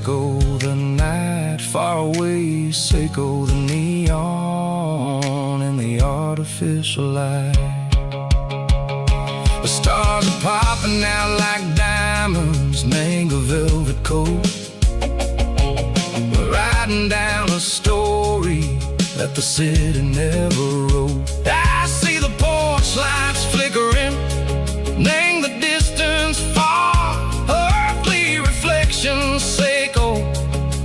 Speaker 2: Seiko the night, far away, Seiko the neon and the artificial light. The stars are popping out like diamonds, mango velvet coat. We're writing down a story that the city never wrote. I see the porch lights flickering, name the distance far, earthly reflections, Seiko,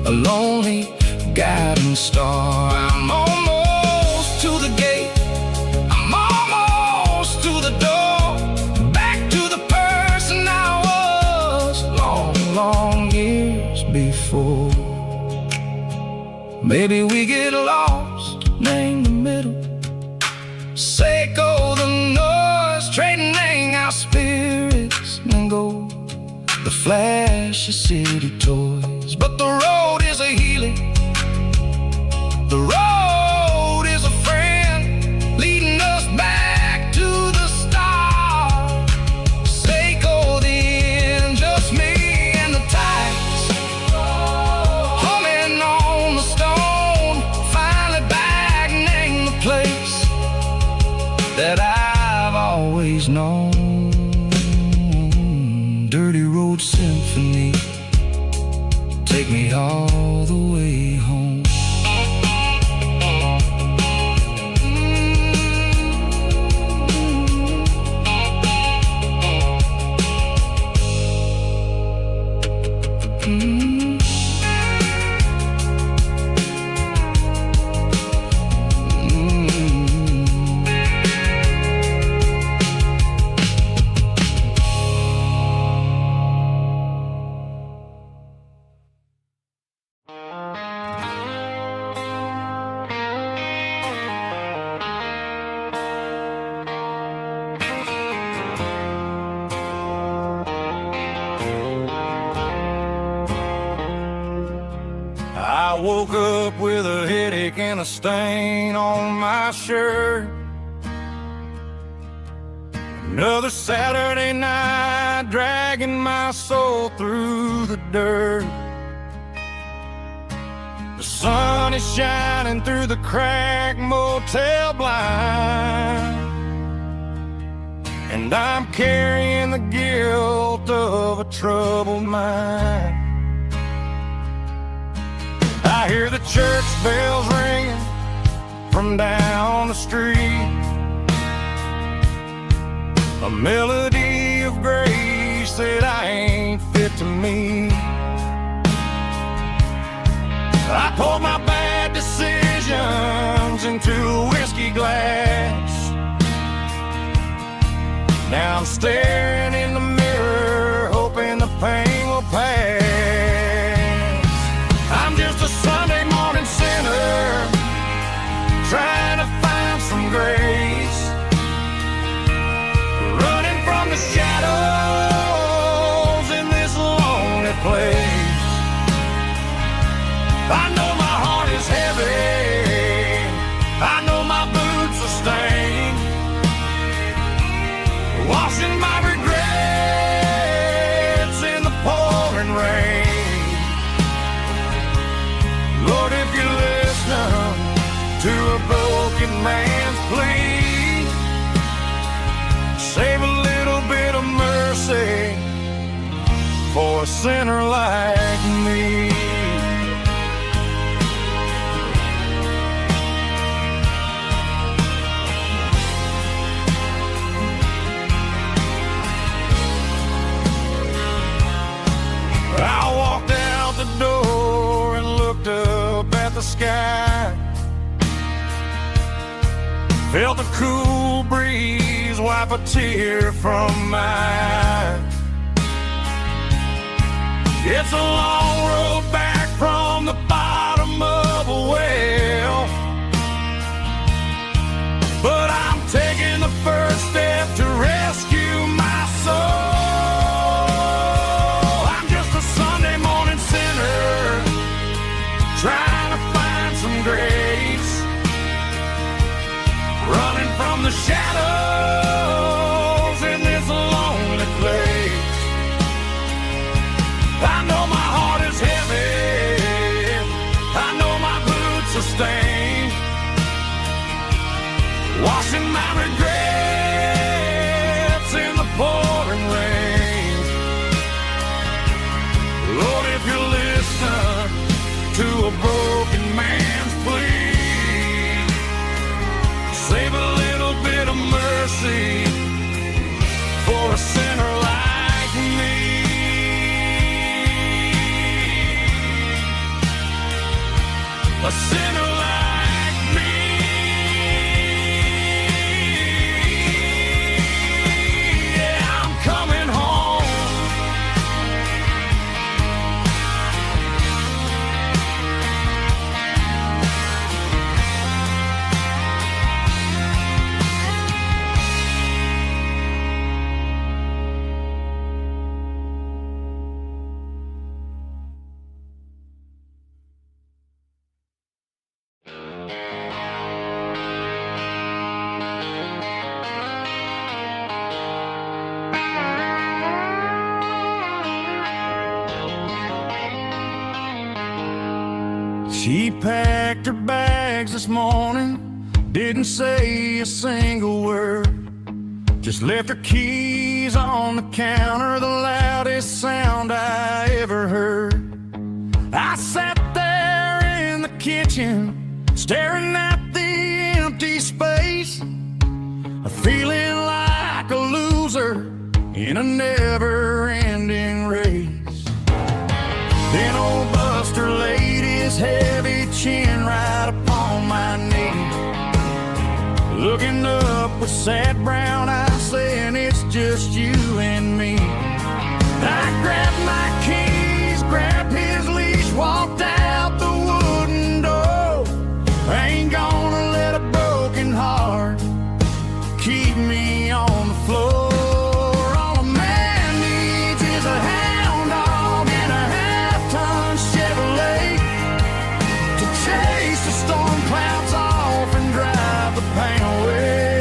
Speaker 2: a lonely guiding star. I'm almost to the gate, I'm almost to the door, back to the person I was long, long years before. Maybe we get lost, name the middle, Seiko the noise, trading our spirits and go the flash of city toys. But the road is a healing, the road is a friend, leading us back to the start. Seiko the end, just me and the tides, humming on the stone, finally back, name the place that I've always known. Dirty Road Symphony, take me all the way home.
Speaker 1: I woke up with a headache and a stain on my shirt. Another Saturday night, dragging my soul through the dirt. The sun is shining through the cracked motel blind, and I'm carrying the guilt of a troubled mind. I hear the church bells ringing from down the street, a melody of grace that I ain't fit to meet. I poured my bad decisions into a whiskey glass. Now I'm staring in the mirror, hoping the pain will pass. I'm just a Sunday morning sinner, trying to find some grace, running from the shadows in this lonely place. I know my heart is heavy, I know my boots are stained, washing my regrets in the pouring rain. Lord, if you listen to a broken man's plea, save a little bit of mercy for a sinner like me. I walked out the door and looked up at the sky, felt the cool breeze wipe a tear from my eye. It's a long road back from the bottom of a well, but I'm taking the first step to rescue my soul. Trying to find some grace, running from the shadows in this lonely place. I know my
Speaker 2: She packed her bags this morning, didn't say a single word, just left her keys on the counter, the loudest sound I ever heard. I sat there in the kitchen, staring at the empty space, feeling like a loser in a never-ending race. Then old Buster laid his heavy chin right upon my knee, looking up with sad brown eyes, saying it's just you and me. I grabbed my keys, grabbed his leash, walked out the wooden door. I ain't gonna let a broken heart keep me on the floor. All a man needs is a hound dog and a half-ton Chevrolet to chase the storm clouds off and drive the pain away.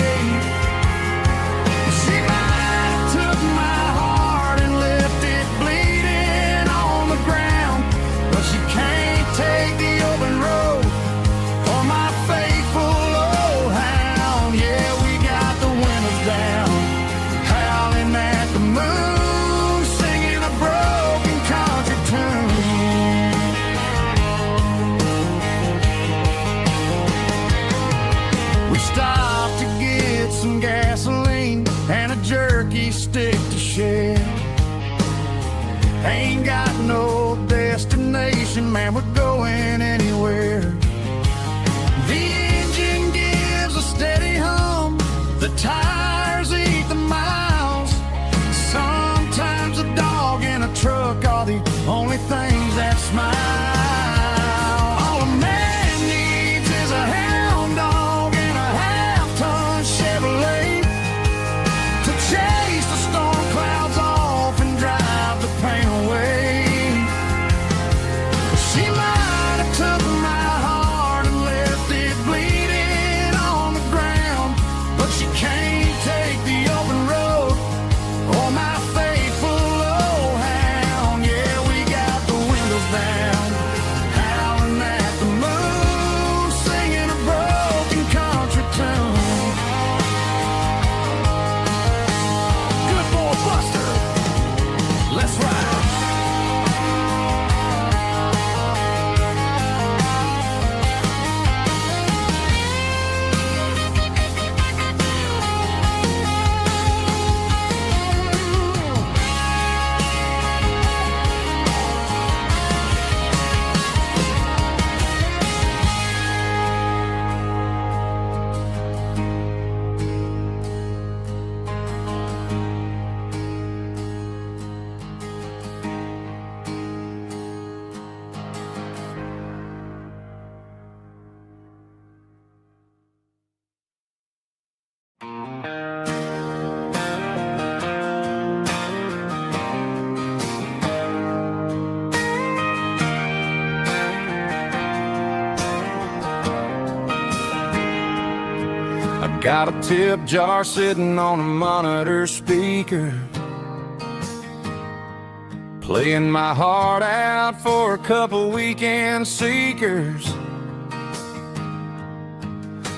Speaker 2: She might have took my heart and left it bleeding on the ground, but she can't take the open road or my faithful old hound. Yeah, we got the windows down, howling at the moon, singing a broken country tune. We stopped to get some gasoline and a jerky stick to share. Ain't got no destination, man, we're going anywhere. The engine gives a steady hum, the tires eat the miles. Sometimes a dog and a truck are the only things that smile. All a man needs is a hound dog and a half-ton Chevrolet to chase the storm clouds off and drive the pain away. She might have took my heart and left it bleeding on the ground, but she can't take the open road or my faithful old hound. Yeah, we got the windows down, howling at the moon, singing a broken country tune. Good boy Buster, let's ride. Got a tip jar sitting on a monitor speaker, playing my heart out for a couple weekend seekers.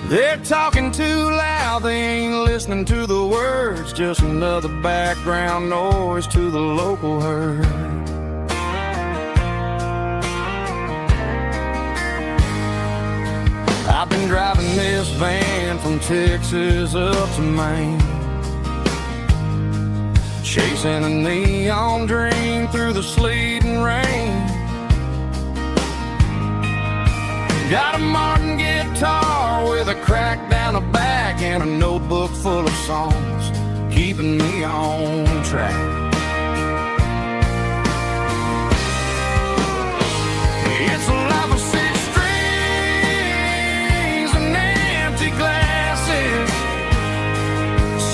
Speaker 2: They're talking too loud, they ain't listening to the words, just another background noise to the local herd. I've been driving this van from Texas up to Maine, chasing a neon dream through the sleet and rain. Got a Martin guitar with a crack down the back and a notebook full of songs, keeping me on track. It's a life of six strings and empty glasses,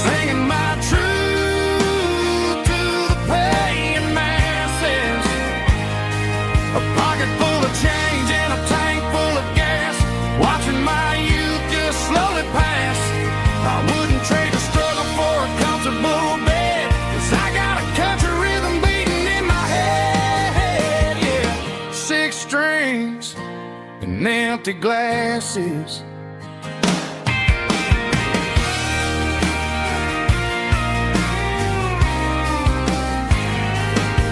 Speaker 2: singing my truth to the paying masses. A pocket full of change and a tank full of gas, watching my youth just slowly pass. I wouldn't trade the struggle for a comfortable bed, 'cause I got a empty glasses.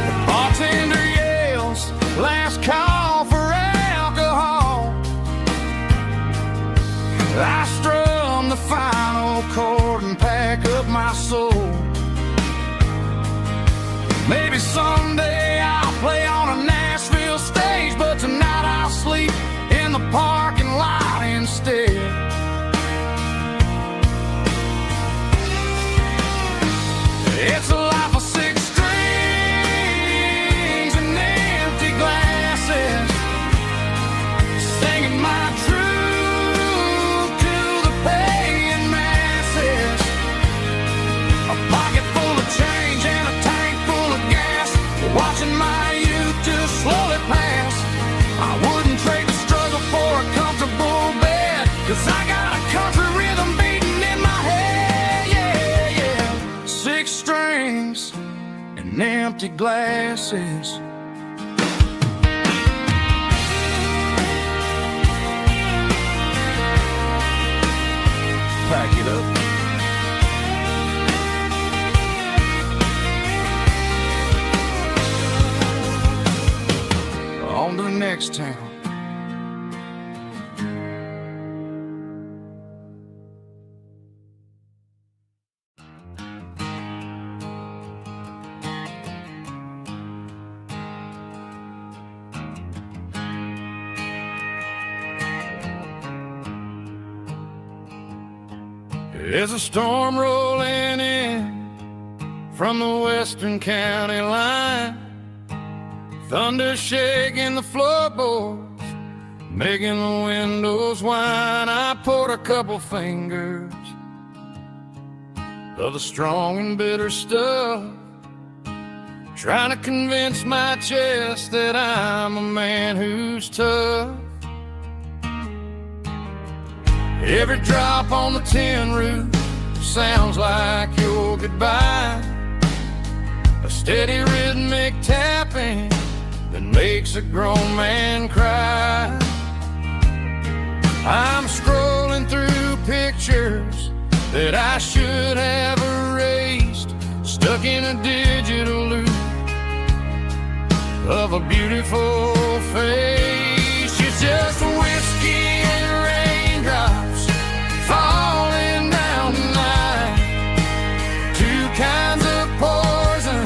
Speaker 2: The bartender yells, last call for alcohol. I strum the final chord and pack up my soul. Maybe someday I'll play on a Nashville stage, but tonight I'll sleep in the parking lot instead. It's a life of six strings and empty glasses, singing my truth to the paying masses. A pocket full of change and a tank full of gas, watching my youth just slowly pass. I wouldn't trade the struggle for a comfortable bed, 'cause I got a country rhythm beating in my head, yeah, yeah. Six strings and empty glasses. Pack it up. On to the next town. There's a storm rolling in from the western county line, thunder shaking the floorboards, making the windows whine. I poured a couple fingers of the strong and bitter stuff, trying to convince my chest that I'm a man who's tough. Every drop on the tin roof sounds like your goodbye, a steady rhythmic tapping that makes a grown man cry. I'm scrolling through pictures that I should have erased, stuck in a digital loop of a beautiful face. It's just whiskey and raindrops falling down tonight, two kinds of poison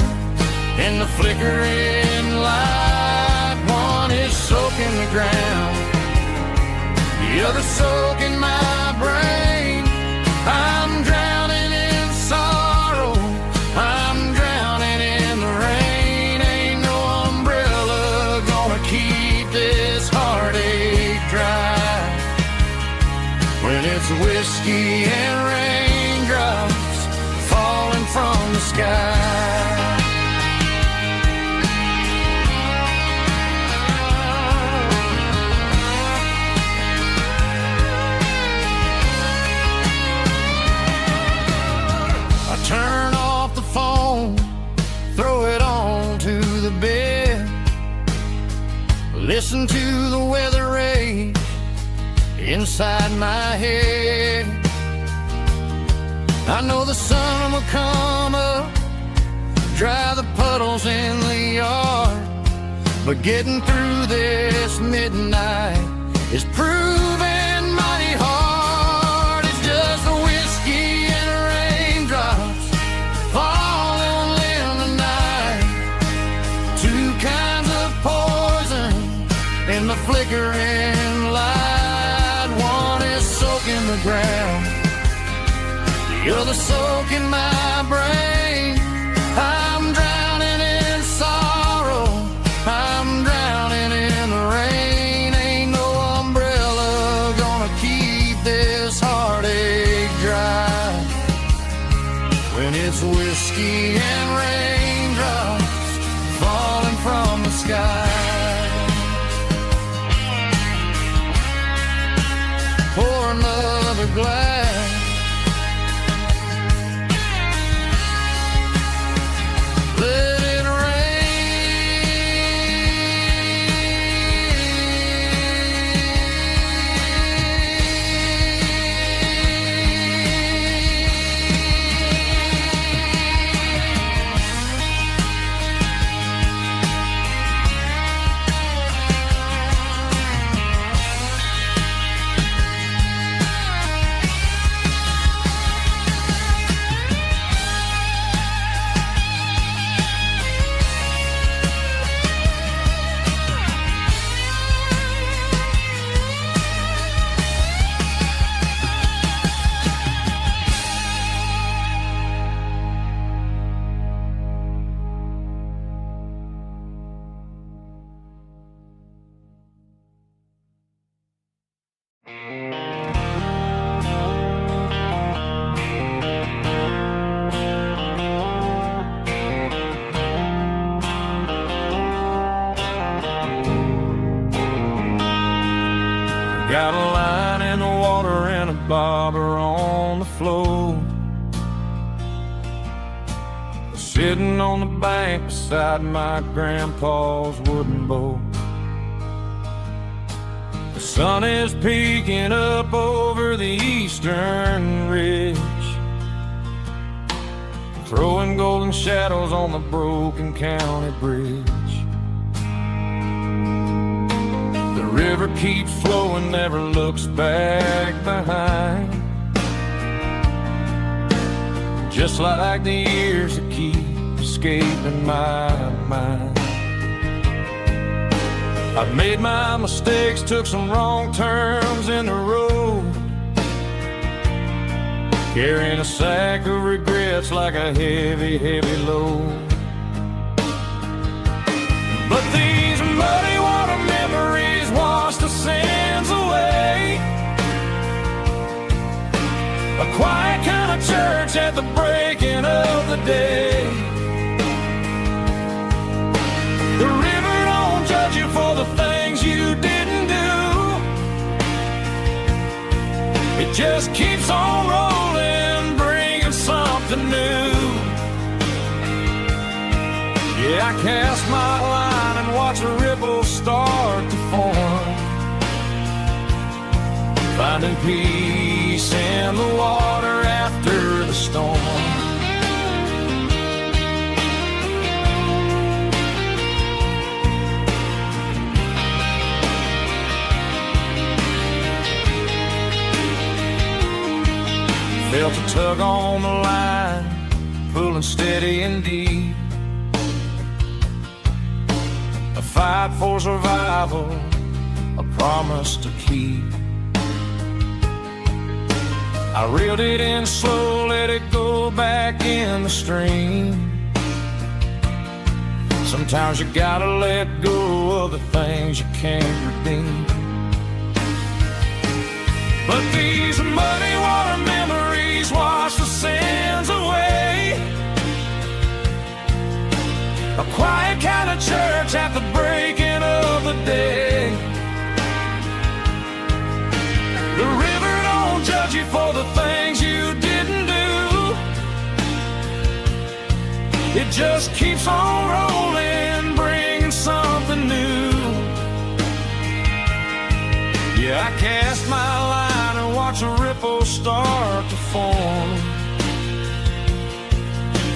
Speaker 2: in the flickering light. One is soaking the ground, the other soaking my brain. I'm drowning in sorrow, I'm drowning in the rain. Ain't no umbrella gonna keep this heartache dry when it's whiskey and raindrops falling from the sky. Turn off the phone, throw it on to the bed, listen to the weather rage inside my head. I know the sun will come up, dry the puddles in the yard, but getting through this midnight is proving mighty hard. It's just the whiskey and raindrops falling in the night, two kinds of poison in the flickering light. One is soaking the ground, the other soaking my brain. I'm drowning in sorrow, I'm drowning in the rain. Ain't no umbrella gonna keep this heartache dry when it's whiskey and raindrops falling from the sky. Pour another glass, let it rain.
Speaker 1: Got a line in the water and a bobber on the floor, sitting on the bank beside my grandpa's wooden boat. The sun is peeking up over the eastern ridge, throwing golden shadows on the broken county bridge. The river keeps flowing, never looks back behind, just like the years that keep escaping my mind. I've made my mistakes, took some wrong turns in the road, carrying a sack of regrets like a heavy, heavy load. But these muddy water memories wash the sins away. A quiet kind of church at the breaking of the day. The river don't judge you for the things you didn't do. It just keeps on rolling, bringing something new. Yeah, I cast my line and watch a ripple start to form, finding peace in the water after the storm. Felt a tug on the line, pulling steady and deep. A fight for survival, a promise to keep. I reeled it in slow, let it go back in the stream. Sometimes you gotta let go of the things you can't redeem. But these muddy water memories wash the sins away. A quiet kind of church at the breaking of the day. The river don't judge you for the things you didn't do. It just keeps on rolling, bringing something new. Yeah, I cast my line and watch a ripple start to form,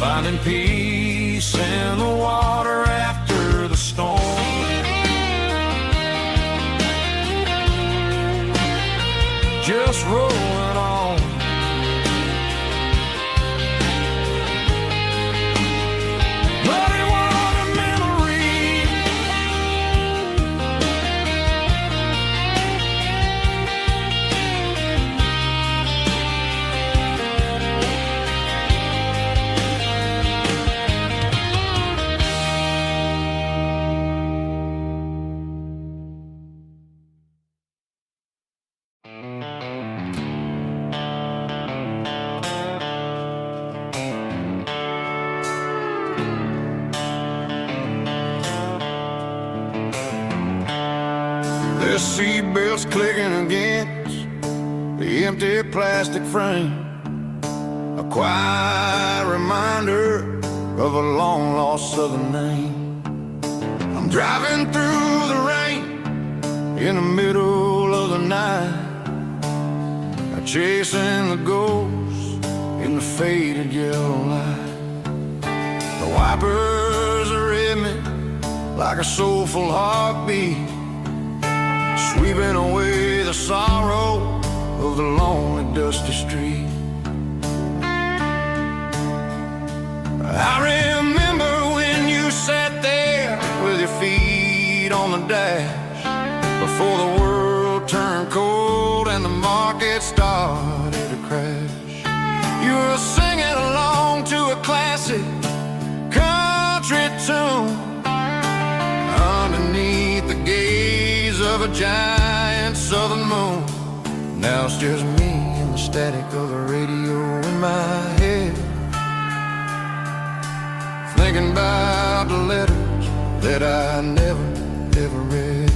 Speaker 1: finding peace in the water after the storm. Just rolling on. Muddy water memory.
Speaker 2: The seatbelt's clicking against the empty plastic frame, a quiet reminder of a long-lost southern name. I'm driving through the rain in the middle of the night, chasing the ghosts in the faded yellow light. The wipers are in me like a soulful heartbeat, sweeping away the sorrow of the lonely, dusty street. I remember when you sat there with your feet on the dash, before the world turned cold and the market started to crash. You were singing along to a classic country tune underneath the gaze of a giant southern moon. Now it's just me and the static of the radio in my head, thinking about the letters that I never, ever read.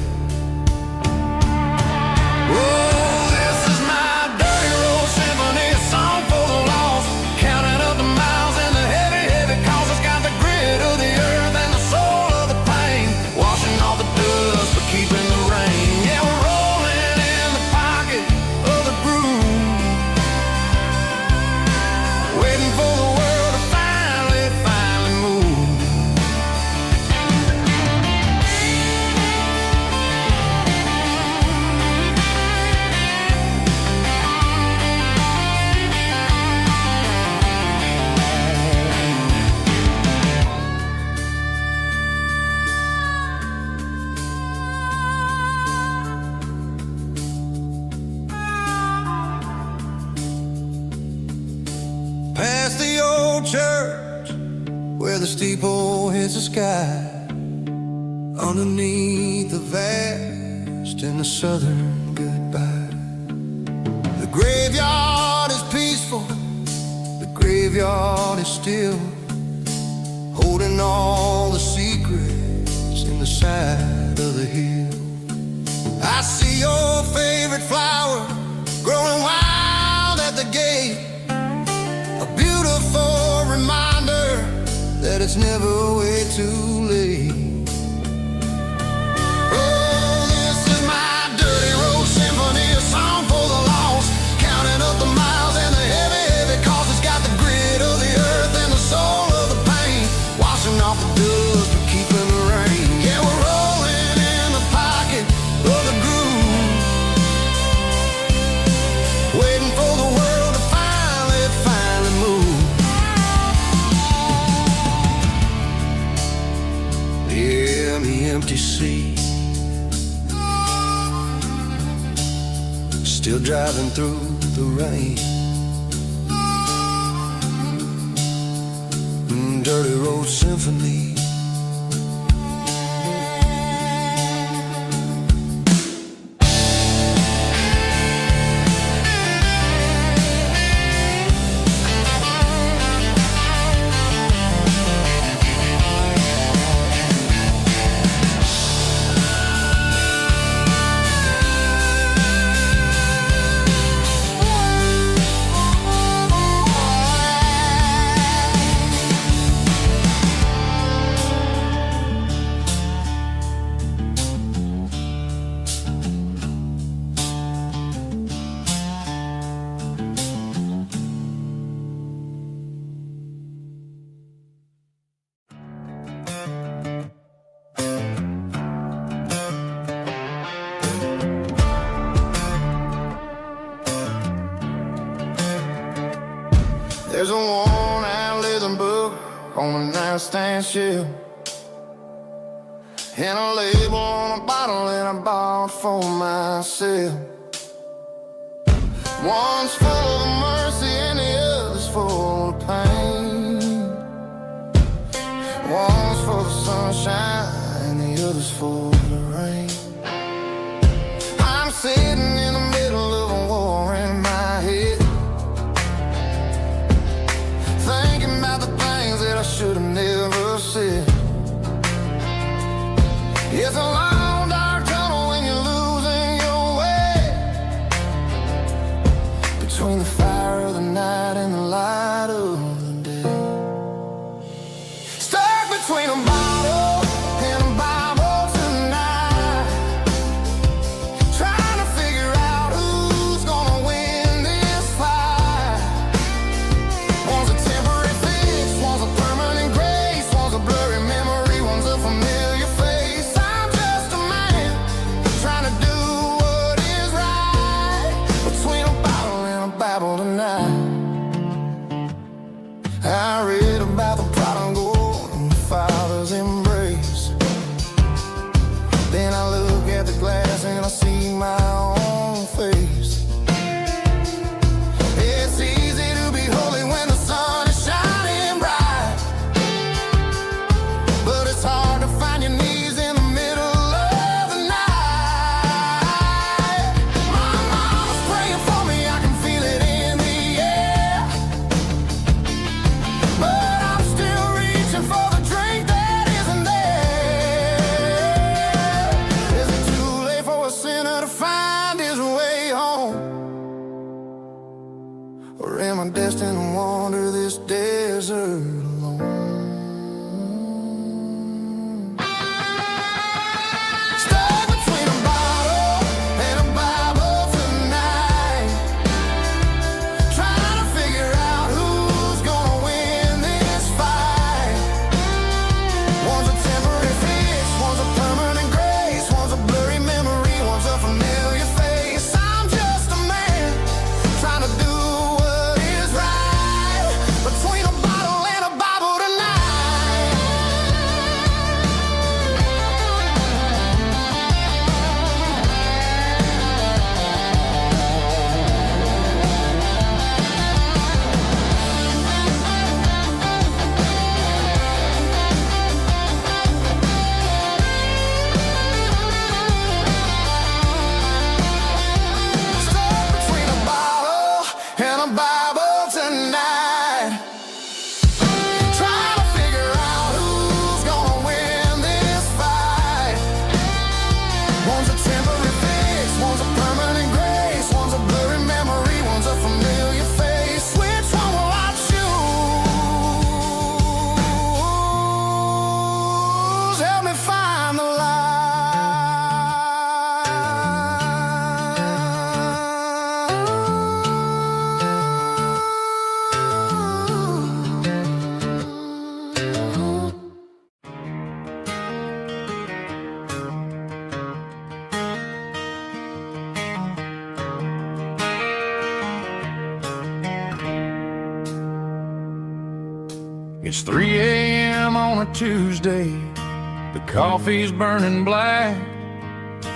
Speaker 2: Oh, Oh, this is my dirty road symphony, a song for the lost, counting up the miles and the heavy, heavy calls. It's got the grit of the earth and the soul of the pain, washing off the dust but keeping the rain. Yeah, we're rolling in the pocket of the groove, waiting for the world to finally move. Past the old church where the steeple hits the sky, underneath the vast in the southern goodbye. The graveyard is peaceful, the graveyard is still, holding all the secrets in the side of the hill. I see your favorite flower growing wild at the gate, a beautiful reminder that it's never way too late. Oh, this is my dirty road symphony, a song for the lost, counting up the miles and the heavy, heavy calls. It's got the grit of the earth and the soul of the pain, washing off the dust but keeping the rain. Yeah, we're rolling in the pocket of the groove, waiting for the world to finally move. Yeah, the empty sea, still driving through the rain. Dirty road symphony. There's a worn-out leather book on the nightstand shelf, and a label on a bottle that I bought for myself. One's full of mercy and the other's full of pain. One's full of sunshine and the other's full of rain. I'm sitting in the middle of a war in my head, thinking about the things that I should have never said. It's a long dark tunnel when you're losing your way, between the fire of the night and the light of the day. Stuck between a bottle and a Bible tonight, trying to figure It's 3 a.m. on a Tuesday. The coffee's burning black.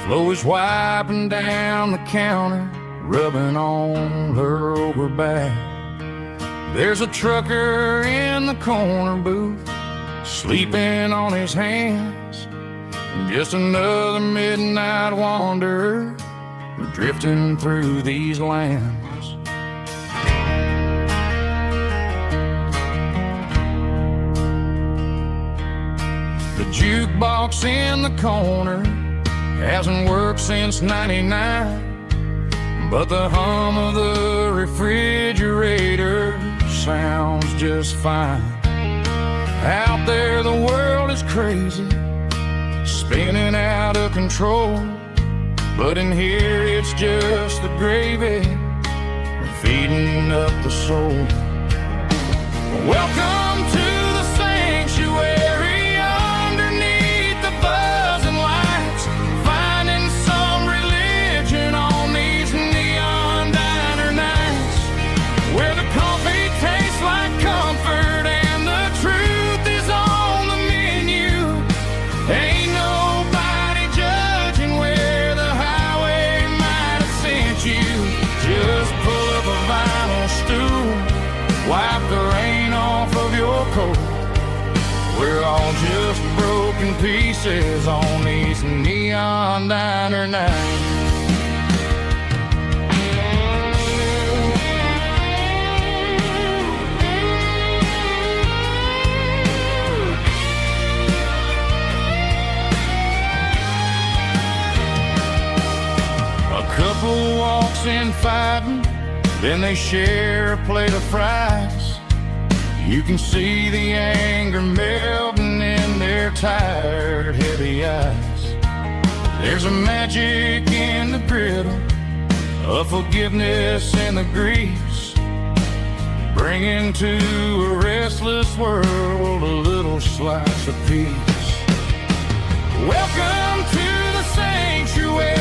Speaker 2: Flo is wiping down the counter, rubbing on her over back. There's a trucker in the corner booth, sleeping on his hands. Just another midnight wanderer, drifting through these lands. The jukebox in the corner hasn't worked since '99, but the hum of the refrigerator sounds just fine. Out there the world is crazy, spinning out of control, but in here it's just the gravy feeding up the soul. Welcome to the sanctuary underneath the buzzing lights, finding some religion on these neon diner nights, where the coffee tastes like comfort and the truth is on the menu. Ain't nobody judging where the highway might have sent you. Just pull up a vinyl stool, wipe the rain off of your coat. We're all just broken pieces on these neon diner nights. A couple walks in fighting, then they share a plate of fries. You can see the anger melting in their tired, heavy eyes. There's a magic in the griddle, a forgiveness in the grease, bringing to a restless world a little slice of peace. Welcome to the sanctuary.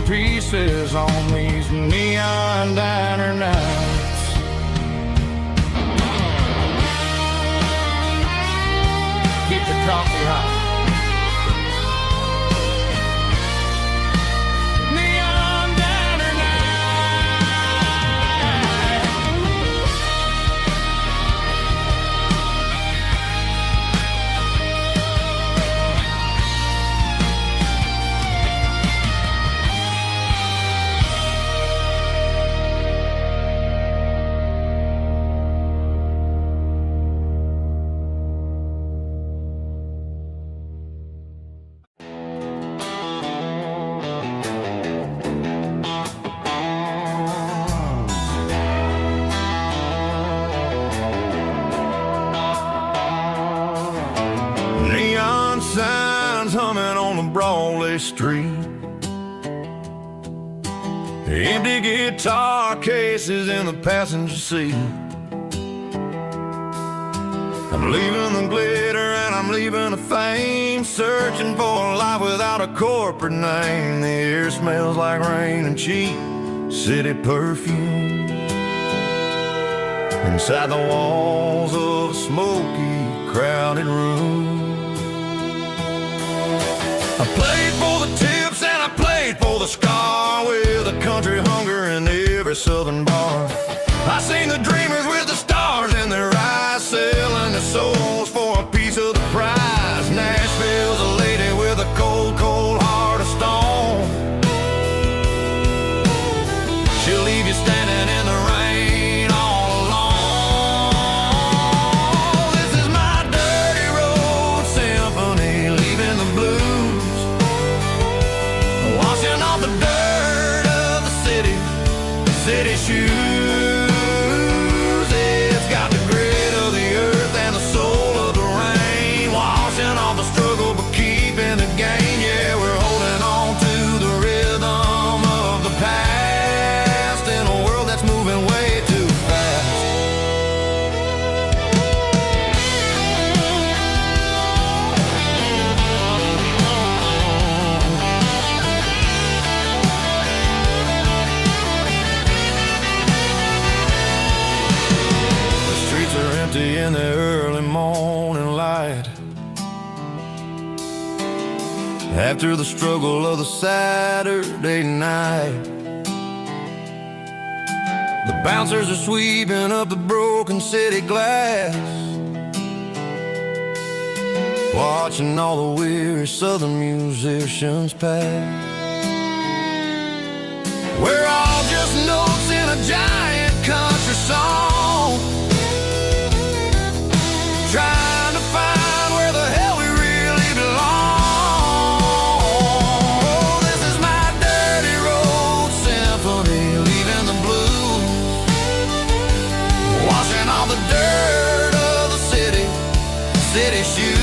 Speaker 2: Pieces on these neon diner nights. Keep the coffee hot. Neon diner signs humming on the Broadway street, empty guitar cases in the passenger seat. I'm leaving the glitter and I'm leaving the fame, searching for a life without a corporate name. The air smells like rain and cheap city perfume inside the walls of a smoky, crowded room. I played for the tips and I played for the scar, with a country hunger in every southern bar. I seen the dreamers with the stars in their eyes, selling their souls for a piece of the prize. Nashville's a lady with a cold, cold heart of stone. She'll leave you standing in the rain all alone. This is my dirty road symphony, leaving the blues, washing off the dirt of the city shoes. after the struggle of the Saturday night. The bouncers are sweeping up the broken city glass, watching all the weary southern musicians pass. We're all just notes in a giant country song, trying to find where the hell we really belong. Oh, this is my dirty road symphony, leaving the blues, washing all the dirt of the city shoes.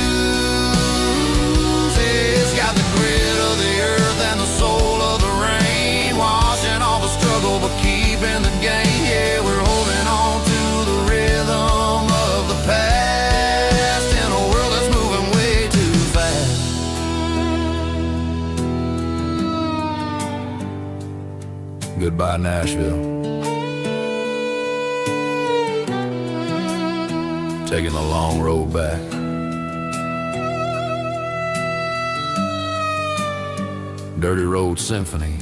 Speaker 2: It's got the grit of the earth and the soul of the rain, washing all the struggle but keeping the game. Yeah, we're holding on to the rhythm of the past in a world that's moving way too fast. Goodbye, Nashville. Taking the long road back. Dirty Road Symphony.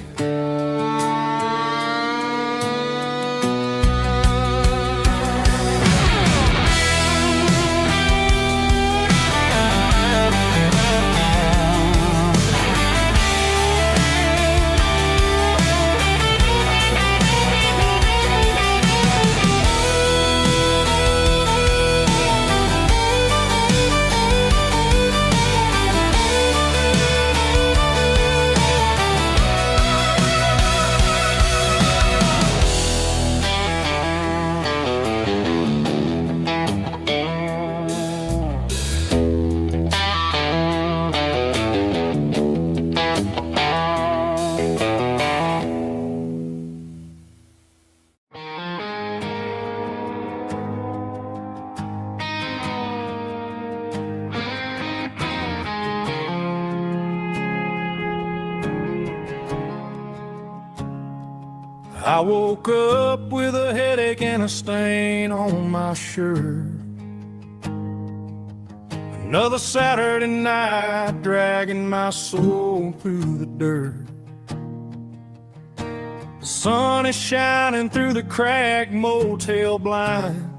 Speaker 2: I woke up with a headache and a stain on my shirt. Another Saturday night, dragging my soul through the dirt. The sun is shining through the cracked motel blind,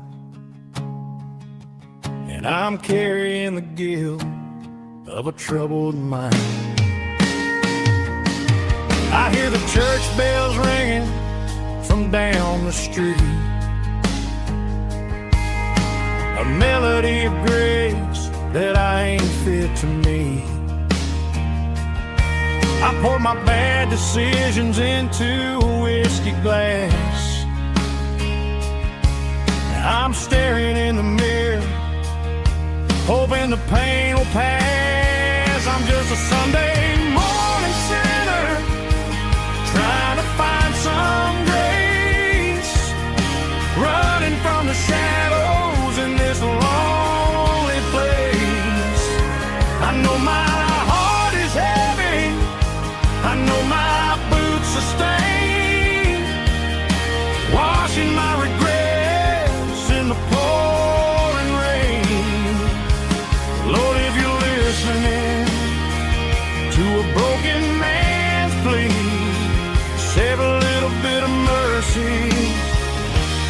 Speaker 2: and I'm carrying the guilt of a troubled mind. I hear the church bells ringing from down the street, a melody of grace that I ain't fit to meet. I pour my bad decisions into a whiskey glass. I'm staring in the mirror, hoping the pain will pass. I'm just a Sunday morning sinner, trying to find some grace, running from the shadows in this lonely place. I know my heart is heavy, I know my boots are stained, washing my regrets in the pouring rain. Lord, if you're listening to a broken man's plea, save a little bit of mercy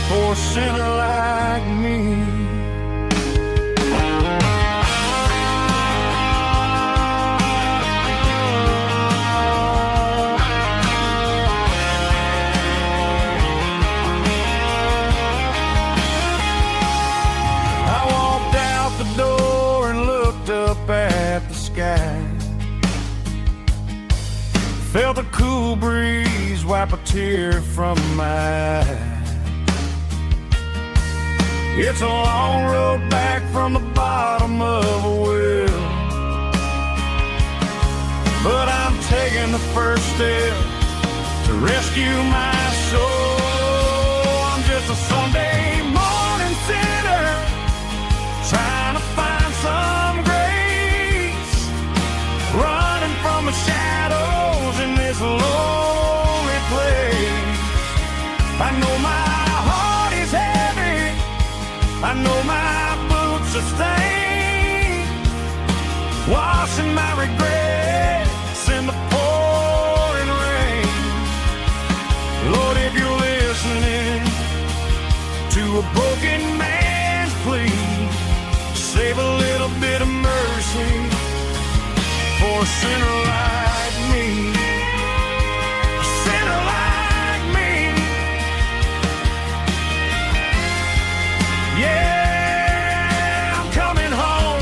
Speaker 2: for a sinner like me. I walked out the door and looked up at the sky, felt a cool breeze wipe a tear from my eye. It's a long road back from the bottom of a well, but I'm taking the first step to rescue my soul. I'm just a Sunday morning sinner, trying to find some grace, running from the shadows in this lonely place. I know my heart is heavy, I know my boots are stained, washing my regrets
Speaker 1: a broken man's plea. Save a little bit of mercy for a sinner like me. A sinner like me. Yeah, I'm coming home.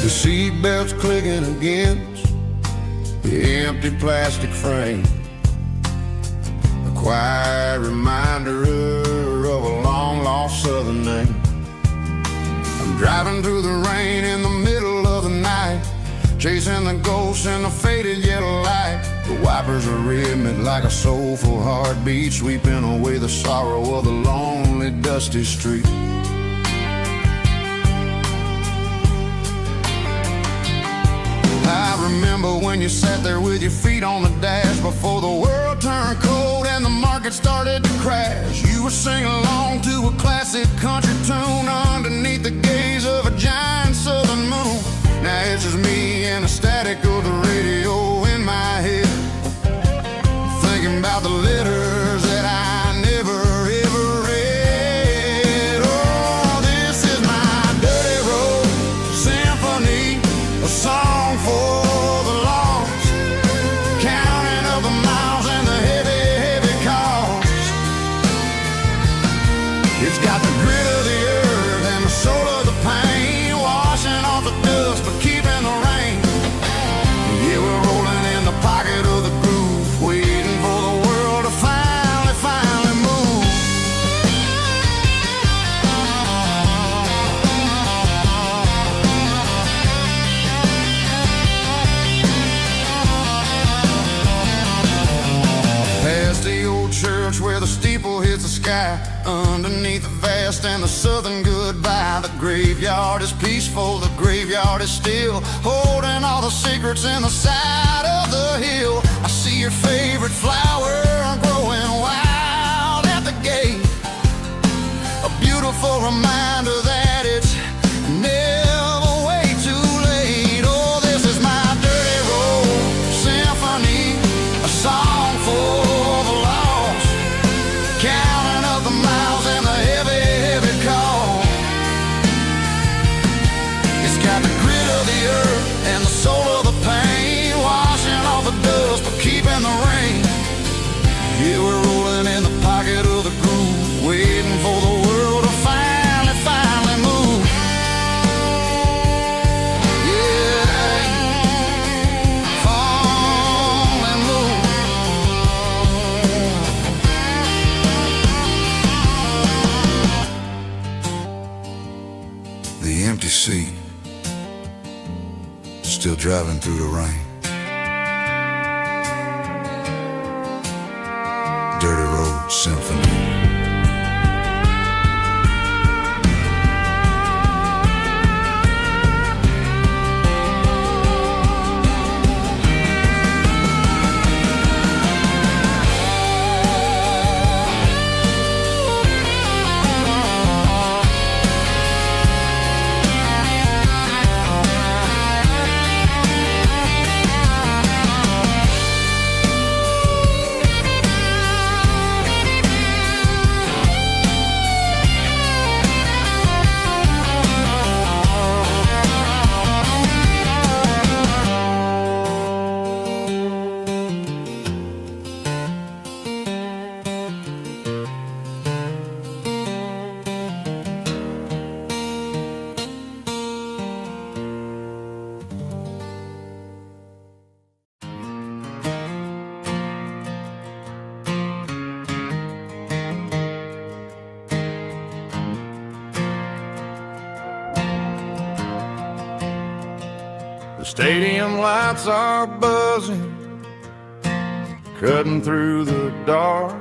Speaker 2: The seatbelt's clicking against the empty plastic frame, a quiet reminder of a long-lost southern name. I'm driving through the rain in the middle of the night, chasing the ghosts in the faded yellow light. The wipers are rhythmic like a soulful heartbeat, sweeping away the sorrow of the lonely, dusty street. I remember when you sat there with your feet on the dash before the world turned cold and the market started to crash. You were singing along to a classic country tune underneath the gaze of a giant southern moon. Now it's just me and the static of the radio in my head, thinking about the letters that I never ever read. Oh, this is my dirty road symphony, a song for the lost, counting up the miles and the heavy, heavy cost. It's got the grit of the earth and the soul of the pain, washing off the dust but keeping the rain. Yeah, we're rolling in the pocket of the groove, waiting for the world to finally move. Past the old church where the steeple hits the sky, underneath the vast and the southern goodbye. The graveyard is peaceful, the graveyard is still, holding all the secrets in the side of the hill. I see your favorite flower growing wild at the gate, a beautiful reminder that it's never way too late. Oh, this is my dirty road symphony, a song for the lost, counting up the miles and the heavy, heavy call. It's got the grit of the earth and the soul of the pain, washing off the dust but keeping the rain. Yeah, we're rolling in the pocket of the groove, waiting for the world to finally move. Yeah, finally move. The empty seat, still driving through the rain. Dirty Road Symphony. Stadium lights are buzzing, cutting through the dark.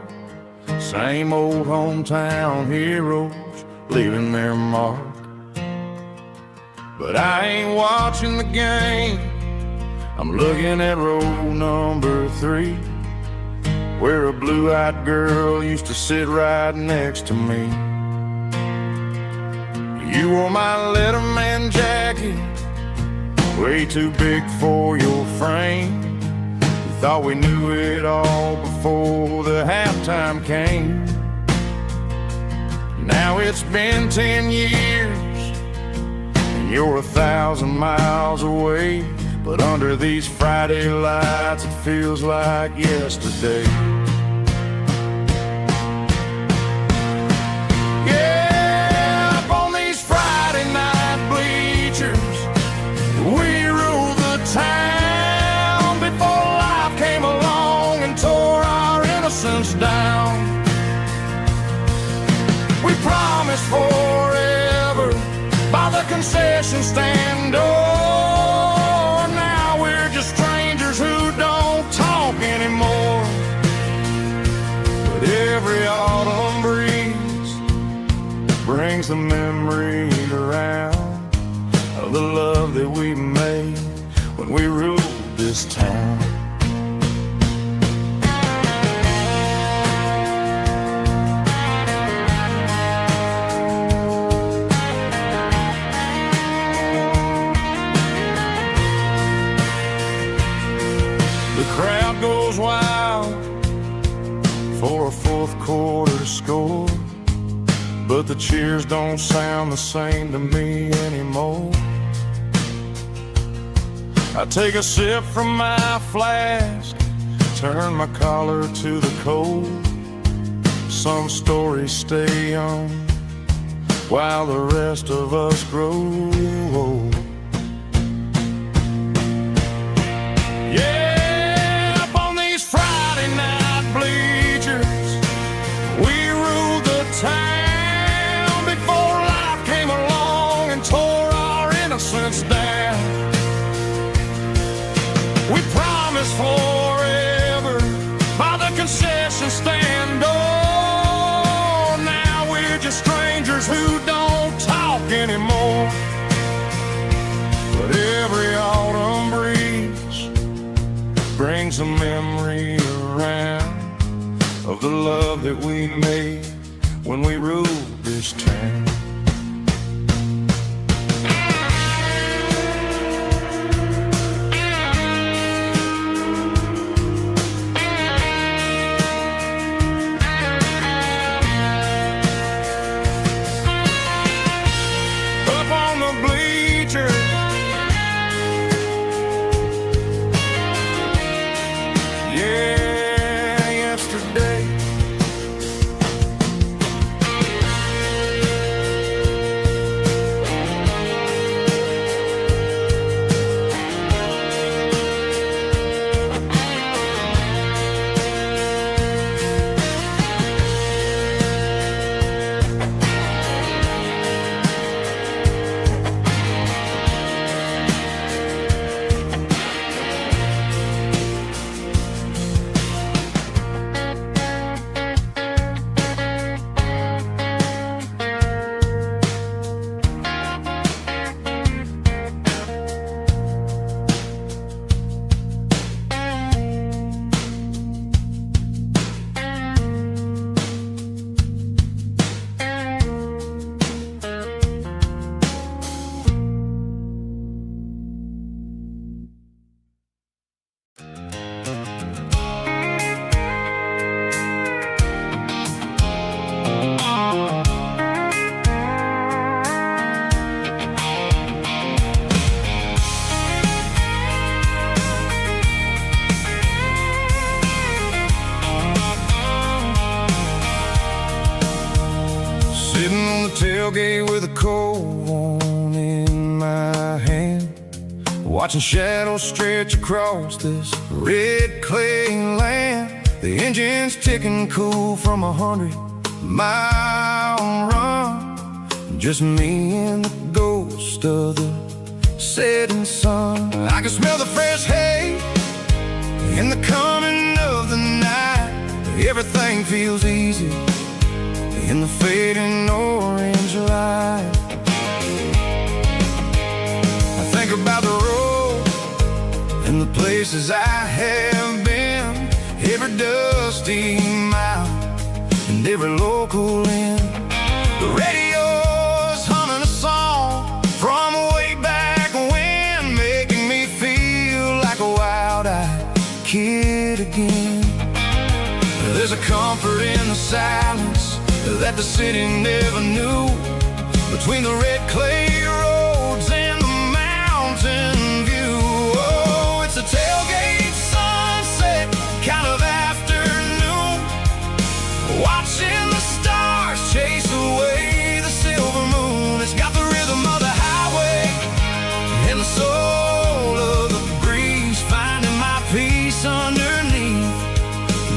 Speaker 2: Same old hometown heroes leaving their mark. But I ain't watching the game, I'm looking at row number 3, where a blue-eyed girl used to sit right next to me. You wore my Letterman jacket, way too big for your frame. We thought we knew it all before the halftime came. Now it's been 10 years, and you're 1,000 miles away. But under these Friday lights, it feels like yesterday. Yeah, up on these Friday night bleachers, we rule the town before life came along and tore our innocence down. We promised forever by the concession stand door. Now we're just strangers who don't talk anymore. But every autumn breeze brings the memory around of the love that we made when we ruled this town. The crowd goes wild for a fourth quarter score, but the cheers don't sound the same to me anymore. I take a sip from my flask, turn my collar to the cold. Some stories stay young while the rest of us grow old. Yeah, up on these Friday night bleachers, we ruled the town before life came along and tore our innocence down. We promised forever by the concession stand door. Now we're just strangers who don't talk anymore. But every autumn breeze brings a memory around of the love that we made when we ruled this town. Up on the bleachers, yeah, yesterday. Sitting on the tailgate with a cold one in my hand, watching shadows stretch across this red clay land. The engine's ticking cool from 100-mile run. Just me and the ghost of the setting sun. I can smell the fresh hay in the coming of the night. Everything feels easy in the fading orange light. I think about the road and the places I have been, every dusty mile and every local inn. The radio's humming a song from way back when, making me feel like a wild-eyed kid again. There's a comfort in the silence that the city never knew, between the red clay roads and the mountain view. Oh, it's a tailgate sunset kind of afternoon, watching the stars chase away the silver moon. It's got the rhythm of the highway and the soul of the breeze, finding my peace underneath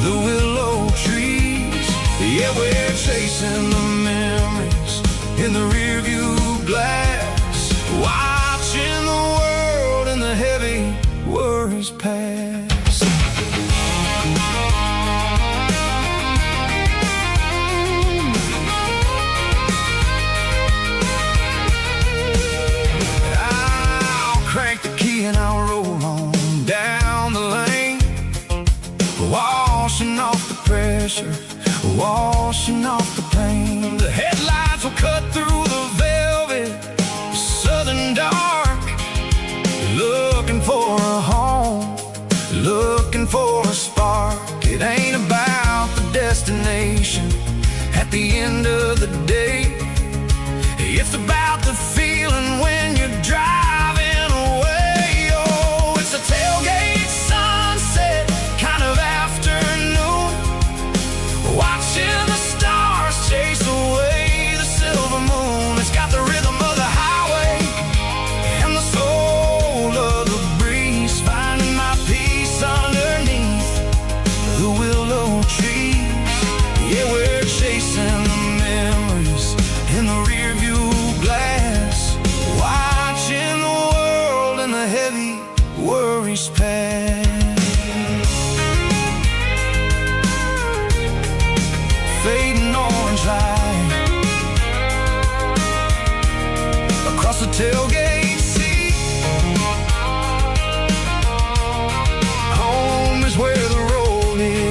Speaker 2: the willow trees. Yeah, we're chasing the memories in the rearview glass, watching the world and the heavy worries pass. I'll crank the key and I'll roll on down the lane, washing off the pressure, washing off the pain. The headlights will cut through the velvet southern dark, looking for a home, looking for a spark. It ain't about the destination at the end of the day, it's about the feeling when you're driving away. Oh, it's a tailgate sunset kind of afternoon, watching the stars chase away the silver moon. It's got the rhythm of the highway and the soul of the breeze, finding my peace underneath the willow trees. Yeah, we're chasing the memories in the rearview glass, watching the world and the heavy worries pass. Fading orange light across the tailgate seat. Home is where the road is.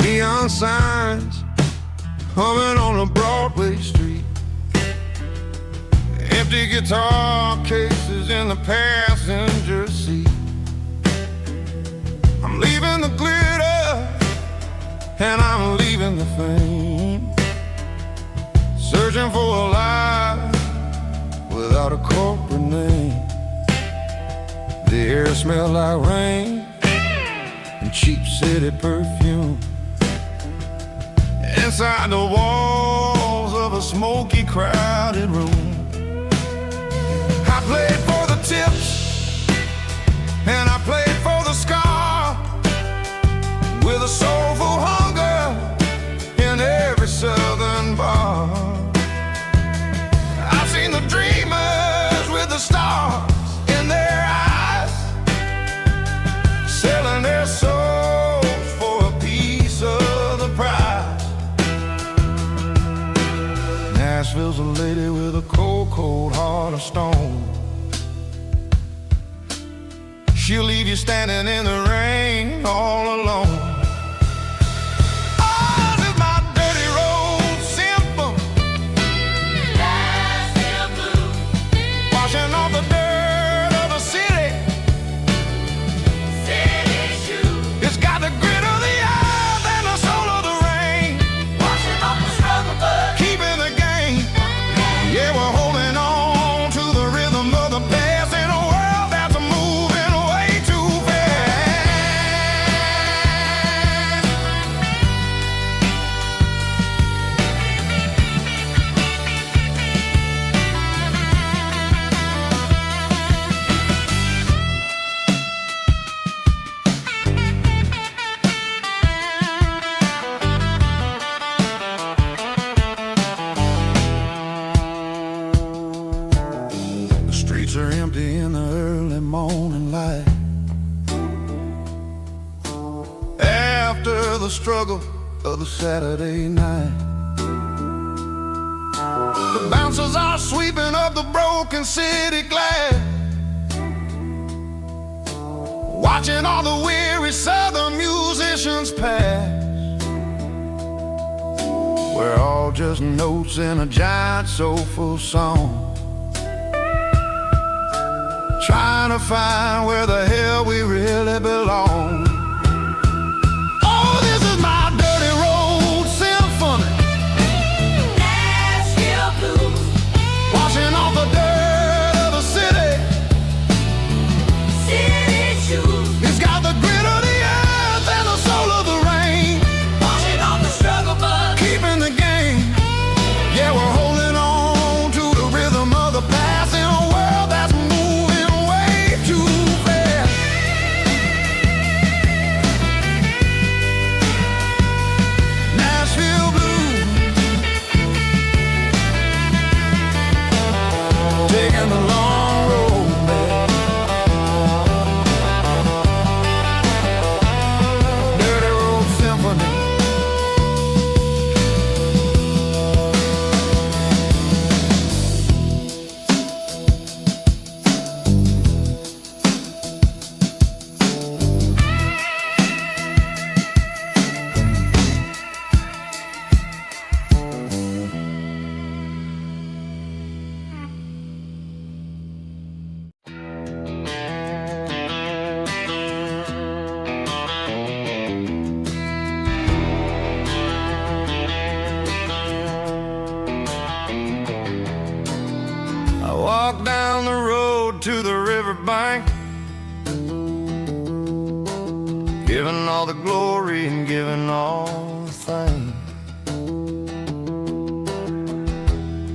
Speaker 2: Neon signs humming on a Broadway street, empty guitar cases in the passenger seat. I'm leaving the glitter and I'm leaving the fame, searching for a life without a corporate name. The air smells like rain and cheap city perfume. Inside the walls of a smoky, crowded room, I played for the tips and I played for the scar, with a soulful hunger in every southern bar. I've seen the dreamers with the stars in their eyes, selling their souls for a piece of the prize. Nashville's a lady with a cold, cold heart of stone. She'll leave you standing in the rain all alone. Oh, this is my dirty road simple. Nashville blues. struggle of the Saturday night. The bouncers are sweeping up the broken city glass, watching all the weary southern musicians pass. We're all just notes in a giant soulful song, trying to find where the hell we really belong. Oh, this is my dirty road symphony,
Speaker 3: Nashville blues,
Speaker 2: washing off the dirt of the city.
Speaker 3: city shoes,
Speaker 2: It's got the grit of the earth and the soul of the rain,
Speaker 3: washing off the struggle bug.
Speaker 2: keeping the game. Yeah, we're holding on to the rhythm of the past in a world that's moving way too fast. Nashville blues, taking the long road back. Dirty road symphony. I walk down the road to the riverbank, giving all the glory and giving all the thanks.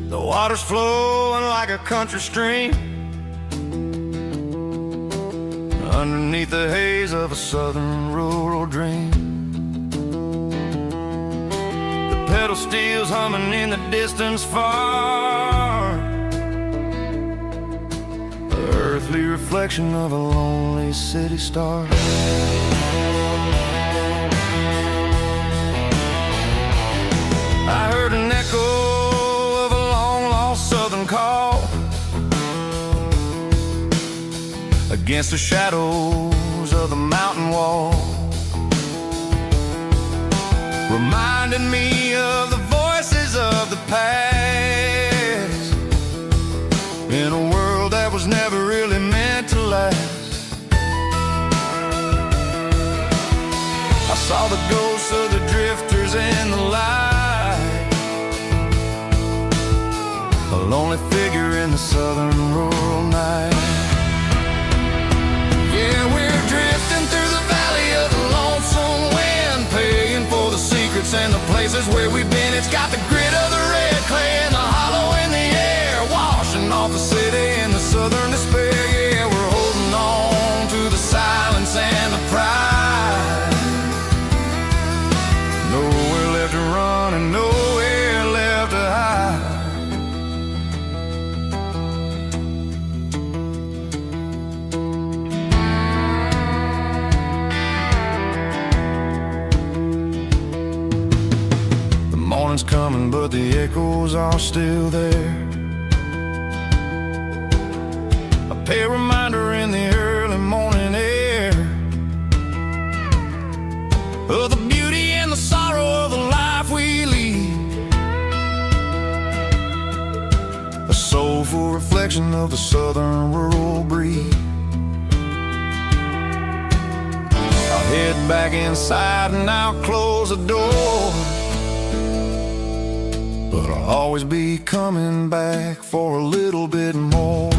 Speaker 2: The water's flowing like a country stream, underneath the haze of a southern rural dream. The pedal steel's humming in the distance far, earthly reflection of a lonely city star. I heard an echo of a long-lost southern call against the shadows of the mountain wall, reminding me of the voices of the past in a world that was never really meant to last. I saw the ghosts of the drifters in the light, a lonely figure in the southern rural night. Yeah, we're drifting through the valley of the lonesome wind, paying for the secrets and the places where we've been. It's got the grit of the red clay and the hollow in the air, washing off the city in the southern despair. Yeah, we're holding on to the silence and the pride. Nowhere left to run and nowhere left to hide. The morning's coming, but the echoes are still there. A pale reminder in the early morning air of the beauty and the sorrow of the life we lead, a soulful reflection of the southern rural breed. I'll head back inside and I'll close the door, but I'll always be coming back for a little bit more.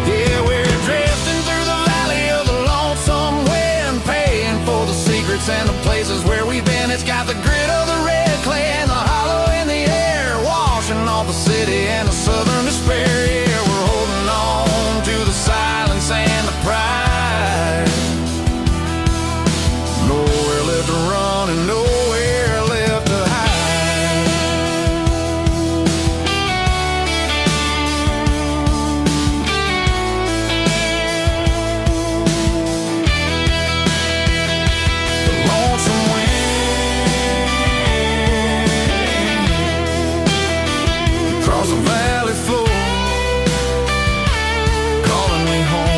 Speaker 2: Yeah, we're drifting through the valley of the lonesome wind, paying for the secrets and the places where we've been. It's got the grit of the red clay and the hollow in the air, washing off the city and the southern despair. Yeah, we're holding on to the silence and the pride. Nowhere left to run and nowhere left to hide. The lonesome across the valley floor, calling me home.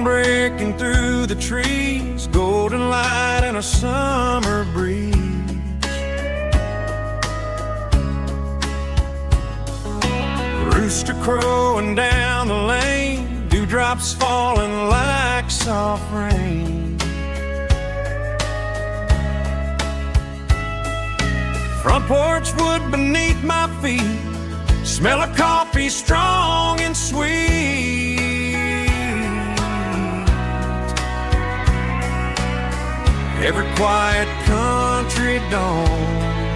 Speaker 2: Breaking through the trees, golden light and a summer breeze. Rooster crowing down the lane, dewdrops falling like soft rain. Front porch wood beneath my feet, smell of coffee strong and sweet. Every quiet country dawn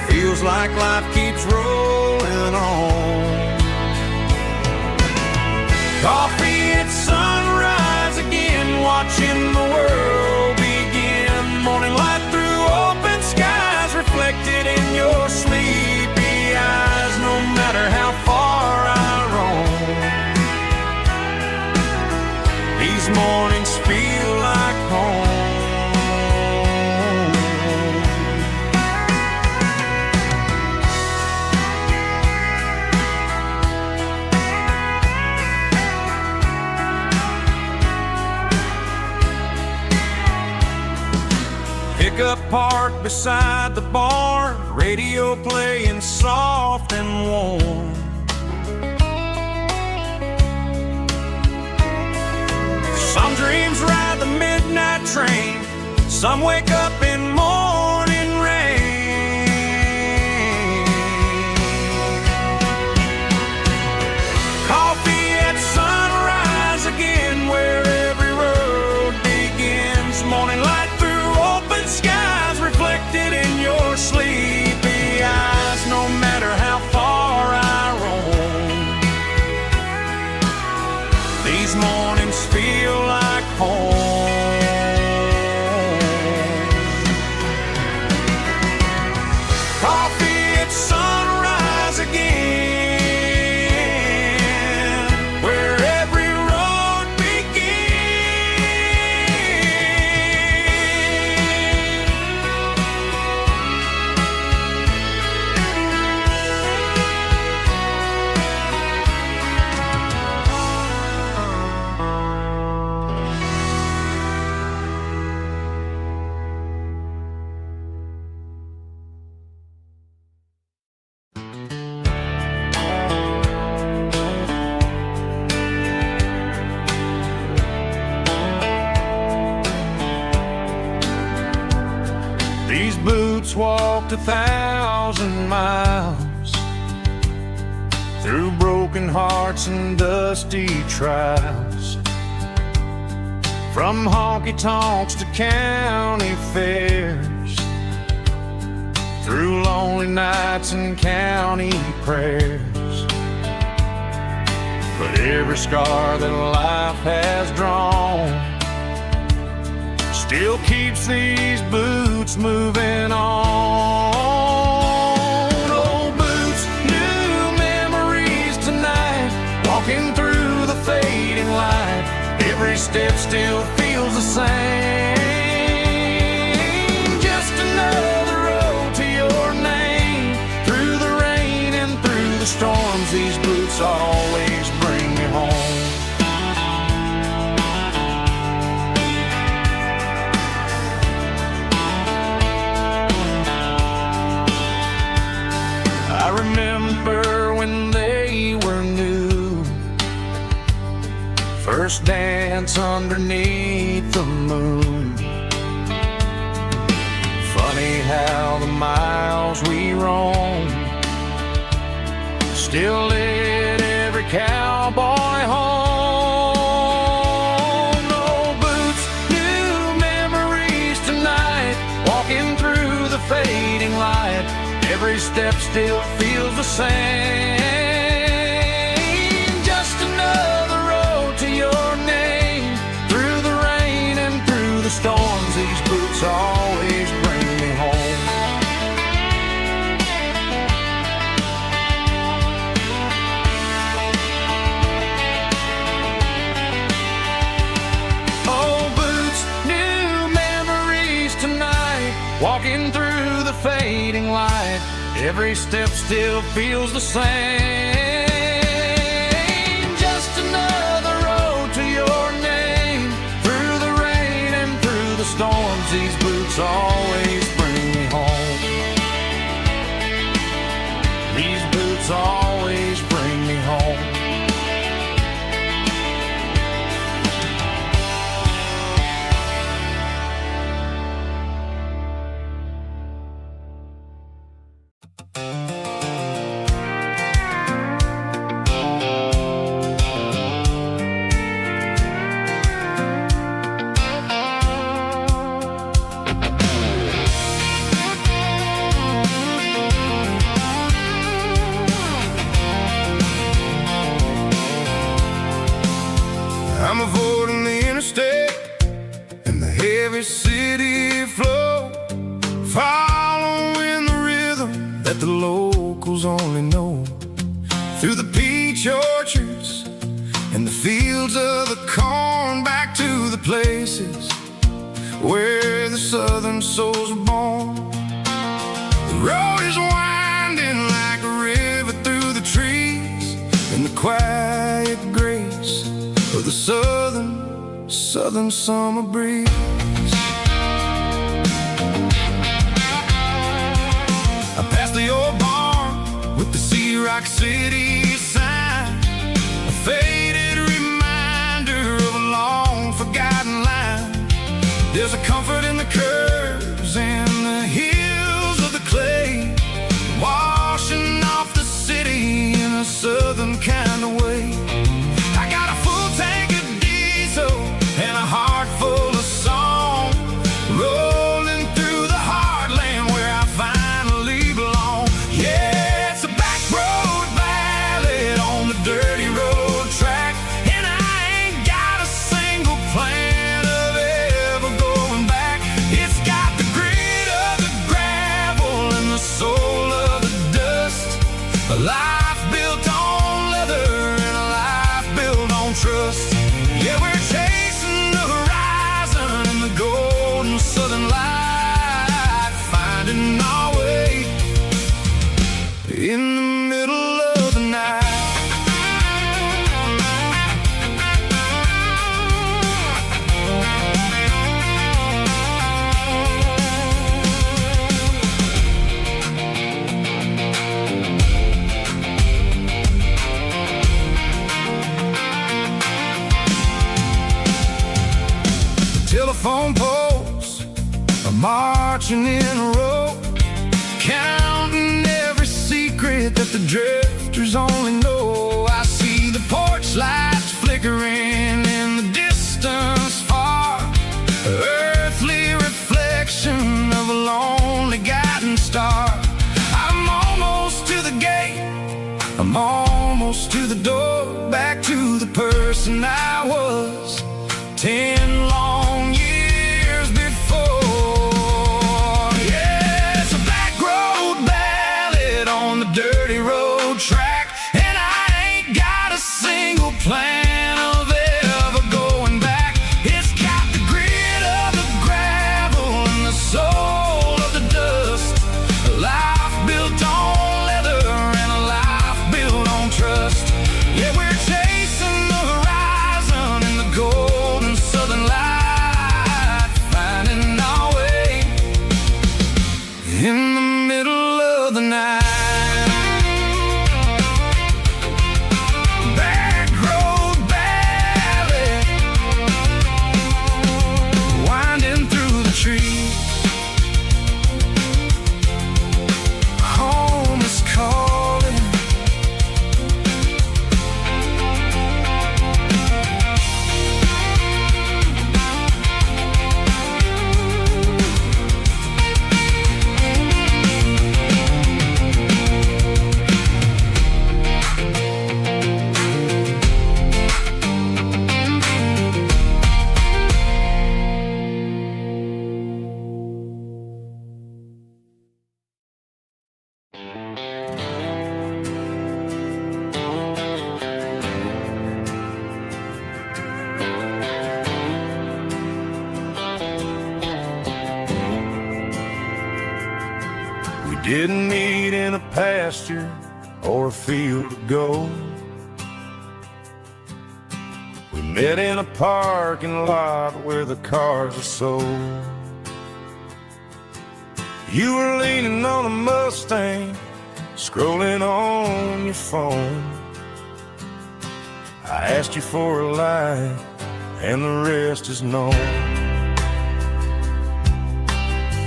Speaker 2: feels like life keeps rolling on. Coffee at sunrise again, watching the world begin. Morning light through open skies, reflected in your sleepy eyes. No matter how far I roam, these mornings feel like home. Pickup parked beside the barn, radio playing soft and warm. Some dreams ride the midnight train, some wake up in morning rain. Coffee at sunrise again, where every road begins. Morning light through open skies, reflected in your sleepy eyes. No matter how far I roam, these mornings feel like home. Coffee at sunrise again, where every road These boots walked 1,000 miles through broken hearts and dusty trials, from honky-tonks to county fairs, through lonely nights and county prayers. But every scar that life has drawn still keeps these boots moving on. Old boots, new memories tonight, walking through the fading light. Every step still feels the same. Just another road to your name. Through the rain and through the storms, these boots always bring me home. I remember when they were new, first dance underneath the moon. Funny how the miles we roam still lit every cowboy home. No boots, new memories tonight, walking through the fading light. Every
Speaker 1: step still feels the same. Just another road to your name. Through the rain and through the storms, these boots always bring me home. Old boots, new memories tonight. Walking through the fading light, every step still feels the same. Just another road to your name. Through the rain and through the storms, these boots always bring me home. These boots always bring me home.
Speaker 2: I'm avoiding the interstate and the heavy city flow, following the rhythm that the locals only know. Through the peach orchards and the fields of the corn, back to the places where the southern souls were born. The road is winding like a river through the trees, in the quiet grace of the southern summer breeze. I passed the old barn with the Sea Rock City sign, a faded reminder of a long forgotten line. There's a comfort in the curves and the hills of the clay, washing off the city in a southern kind of way. I got a full tank of diesel and a heart full of song, rolling through the heartland where I finally belong. Yeah, it's a back road ballad on the dirty road track, and I ain't got a single plan of ever going back. It's got the grit of the gravel and the soul of the dust, a life built on leather and a life built on trust. Yeah, we're chasing the horizon and the golden southern light, finding our way in the middle of the night. Telephone poles are marching in a row, counting every secret that the drifters only know. I see the porch lights flickering in the distance far, earthly reflection of a lonely guiding star. I'm almost to the gate, I'm almost to the door, back to the person I was 10 long years before. Yeah, it's a back road ballad on the dirty road track, and I ain't got a single plan of ever going back. It's got the grit of the gravel and the soul of the dust, a life built on leather and a life built on trust. Yeah, we're chasing the horizon in the golden southern light, didn't meet in a pasture or a field of gold. We met in a parking lot where the cars are sold. You were leaning on a Mustang, scrolling on your phone. I asked you for a light, and the rest is known.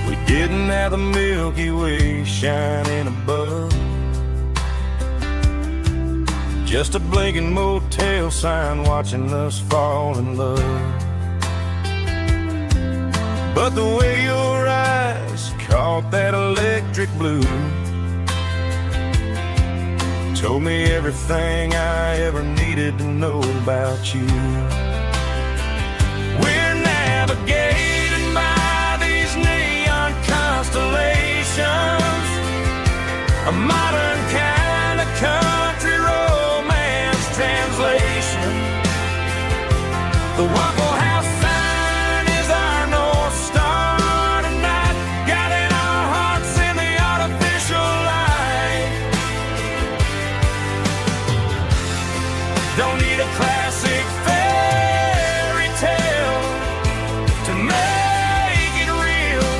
Speaker 2: We didn't have the Milky Way shining above, just a blinking motel sign watching us fall in love. But the way your eyes caught that electric blue told me everything I ever needed to know about you. We're navigating by these neon constellations, a modern kind of country romance translation. The Waffle House sign is our North Star tonight, guiding our hearts in the artificial light. Don't need a classic fairy tale to make it real,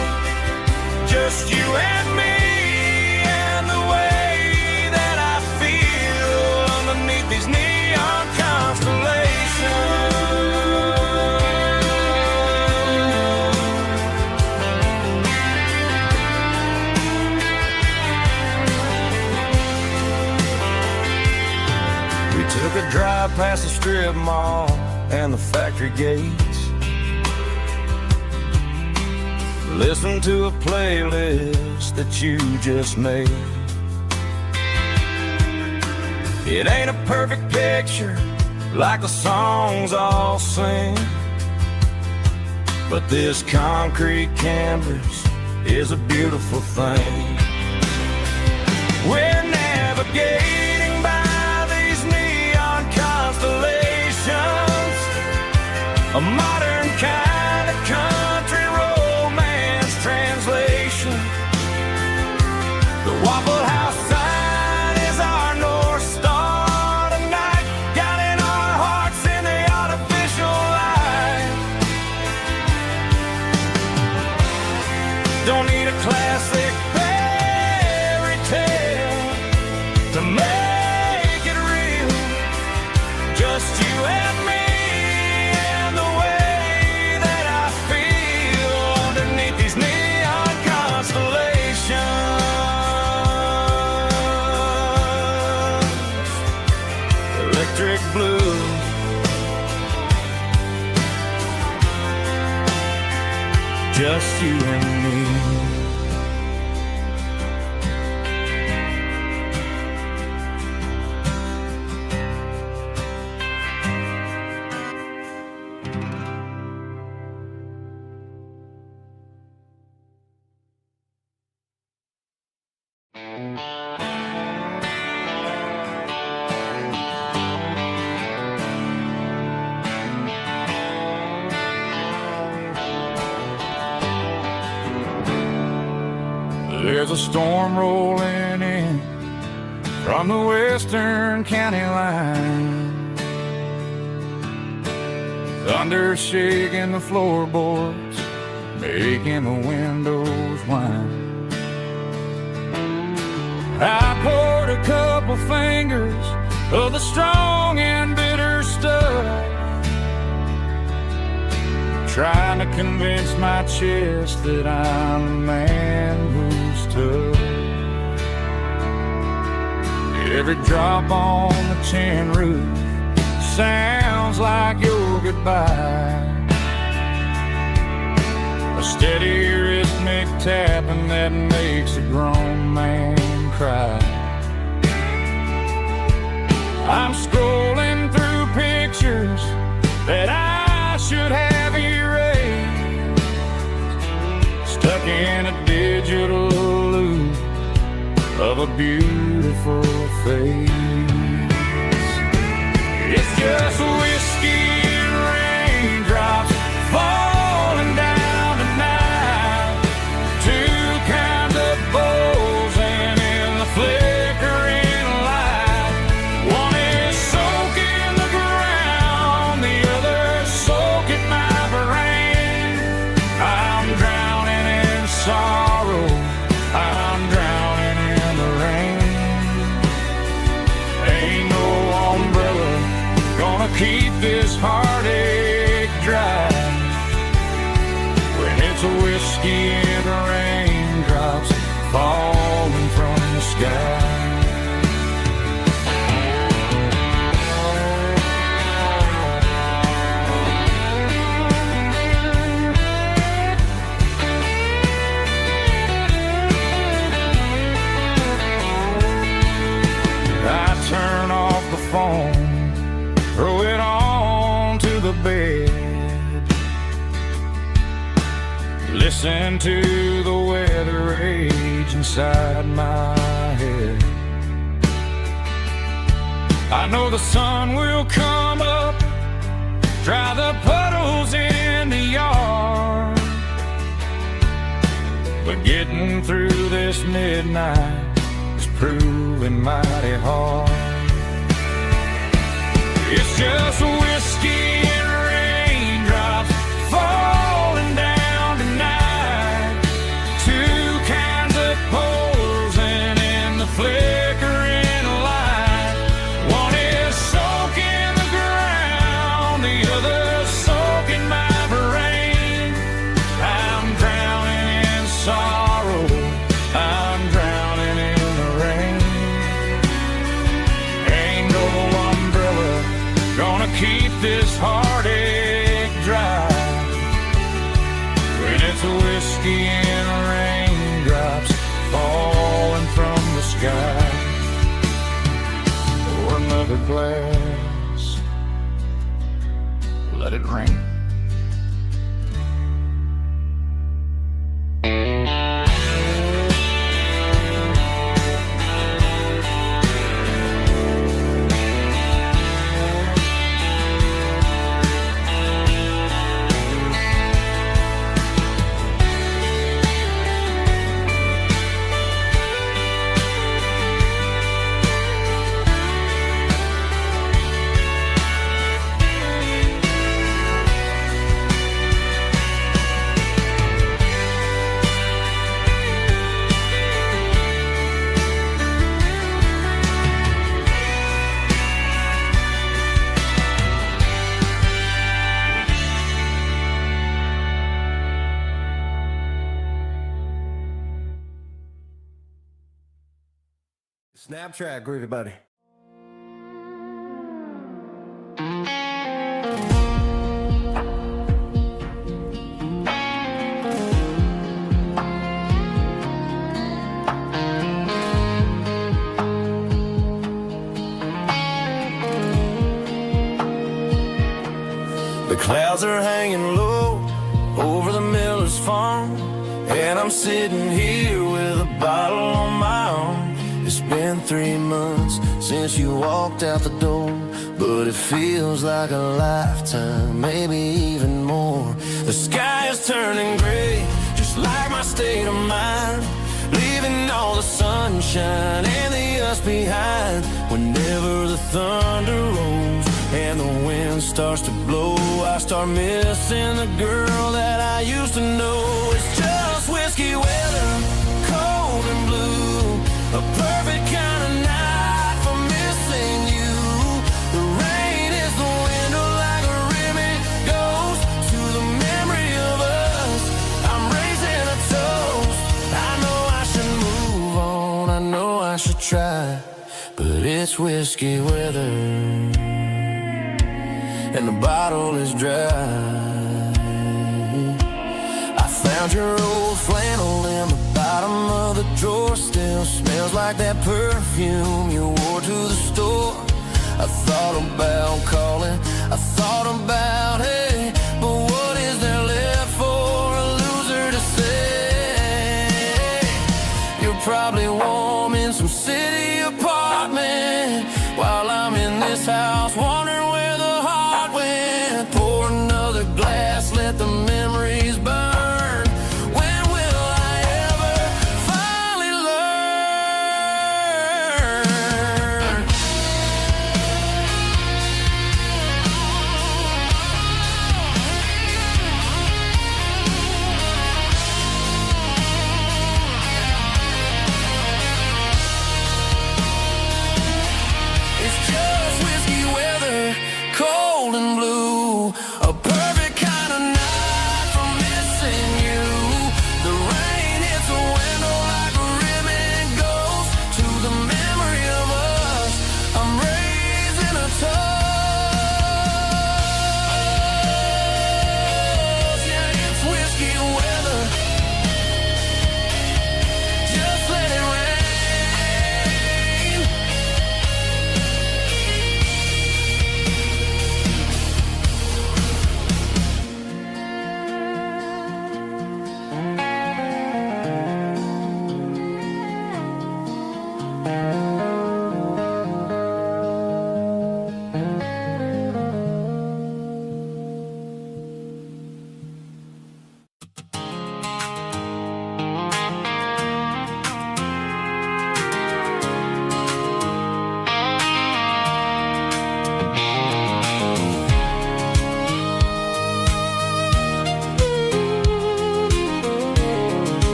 Speaker 2: just you and me and the way that I feel underneath these neon constellations. We took a drive past the strip mall and the factory gates, listened to a playlist that you just made. It ain't a perfect picture like the songs all sing, but this concrete canvas is a beautiful thing. We're navigating by these neon constellations, a modern kind of country romance translation. The Waffle House sign is our North Star tonight, guiding our hearts in the artificial light. Don't need a classic fairy tale to make it real, just you and me and the way that I feel underneath these neon constellations. Electric blue, just you and me. There's a storm rolling in from the western county line, thunder shaking the floorboards, making the windows whine. I poured a couple fingers of the strong and bitter stuff, trying to convince my chest that I'm a man who's tough. Every drop on the tin roof sounds like your goodbye, a steady rhythmic tapping that makes a grown man cry. I'm scrolling through pictures that I should have erased, stuck in a digital loop of a beautiful face. It's just whiskey and raindrops falling down tonight, two kinds of bowls
Speaker 1: this heartache dry. When it's a whiskey and raindrops falling from the sky. Turn off the phone, throw it on to the bed, listen to the weather rage inside my head. I know the sun will come up, dry the puddles in the yard, but getting through this midnight is proving mighty hard. It's just whiskey and raindrops falling down tonight. Two kinds of posing in the flickering light. One is soaking the ground, the other soaking my brain. I'm drowning in sorrow, I'm drowning in the rain. Ain't no umbrella gonna keep this heartache dry. When it's a whiskey and raindrops falling from the sky. Pour another glass, let it rain.
Speaker 4: Snap track, groovy buddy.
Speaker 2: The clouds are hanging low over the miller's farm, and I'm sitting here with a bottle on my arm. It's been 3 months since you walked out the door, but it feels like a lifetime, maybe even more. The sky is turning gray, just like my state of mind, leaving all the sunshine and the us behind. Whenever the thunder rolls and the wind starts to blow, I start missing the girl that I used to know. It's just whiskey weather, cold and blue, a perfect kind of night for missing you. The rain is the window like a ribbon goes to the memory of us. I'm raising a toast. I know I should move on, I know I should try, but it's whiskey weather and the bottle is dry. I found your old flannel in the bottom of the drawer, still smells like that perfume you wore to the store. I thought about calling, I thought about, hey, but what is there left for a loser to say? You're probably warm in some city apartment while I'm in this house wondering where the heart went. Pour another glass, let the memories burn.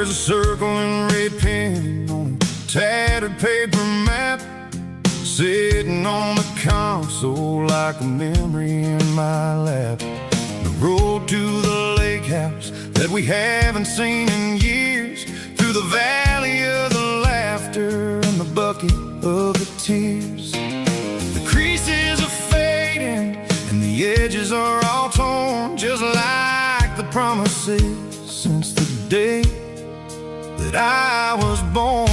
Speaker 2: There's a circle and red pen on a tattered paper map, sitting on the console like a memory in my lap. The road to the lake house that we haven't seen in years, through the valley of the laughter and the bucket of the tears. The creases are fading and the edges are all torn, just like the promises since the day that I was born.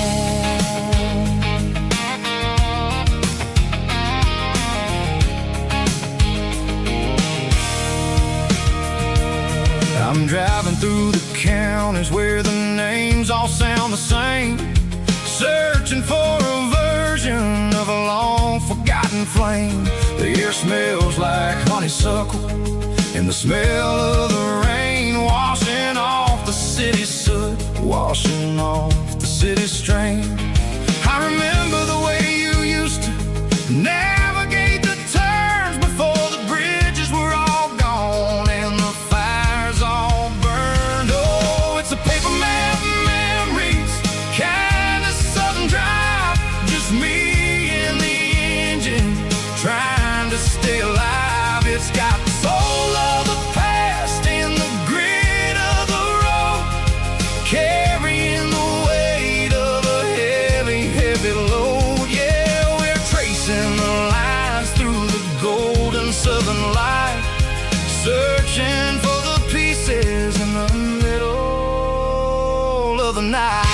Speaker 2: I'm driving through the counties where the names all sound the same, searching for a version of a long forgotten flame. The air smells like honeysuckle and the smell of the rain, washing off the city's soot, washing off the city's strain. I remember the way you used to navigate the turns before the bridges were all gone and the fires all burned. Oh, it's a paper map memories, kind of southern drive, just me and the engine trying to stay alive. It's got the soul of the past and the grit of the road, carrying the weight of a heavy, heavy load. Yeah, we're tracing the lines through the golden southern light, searching for the pieces in the middle of the night.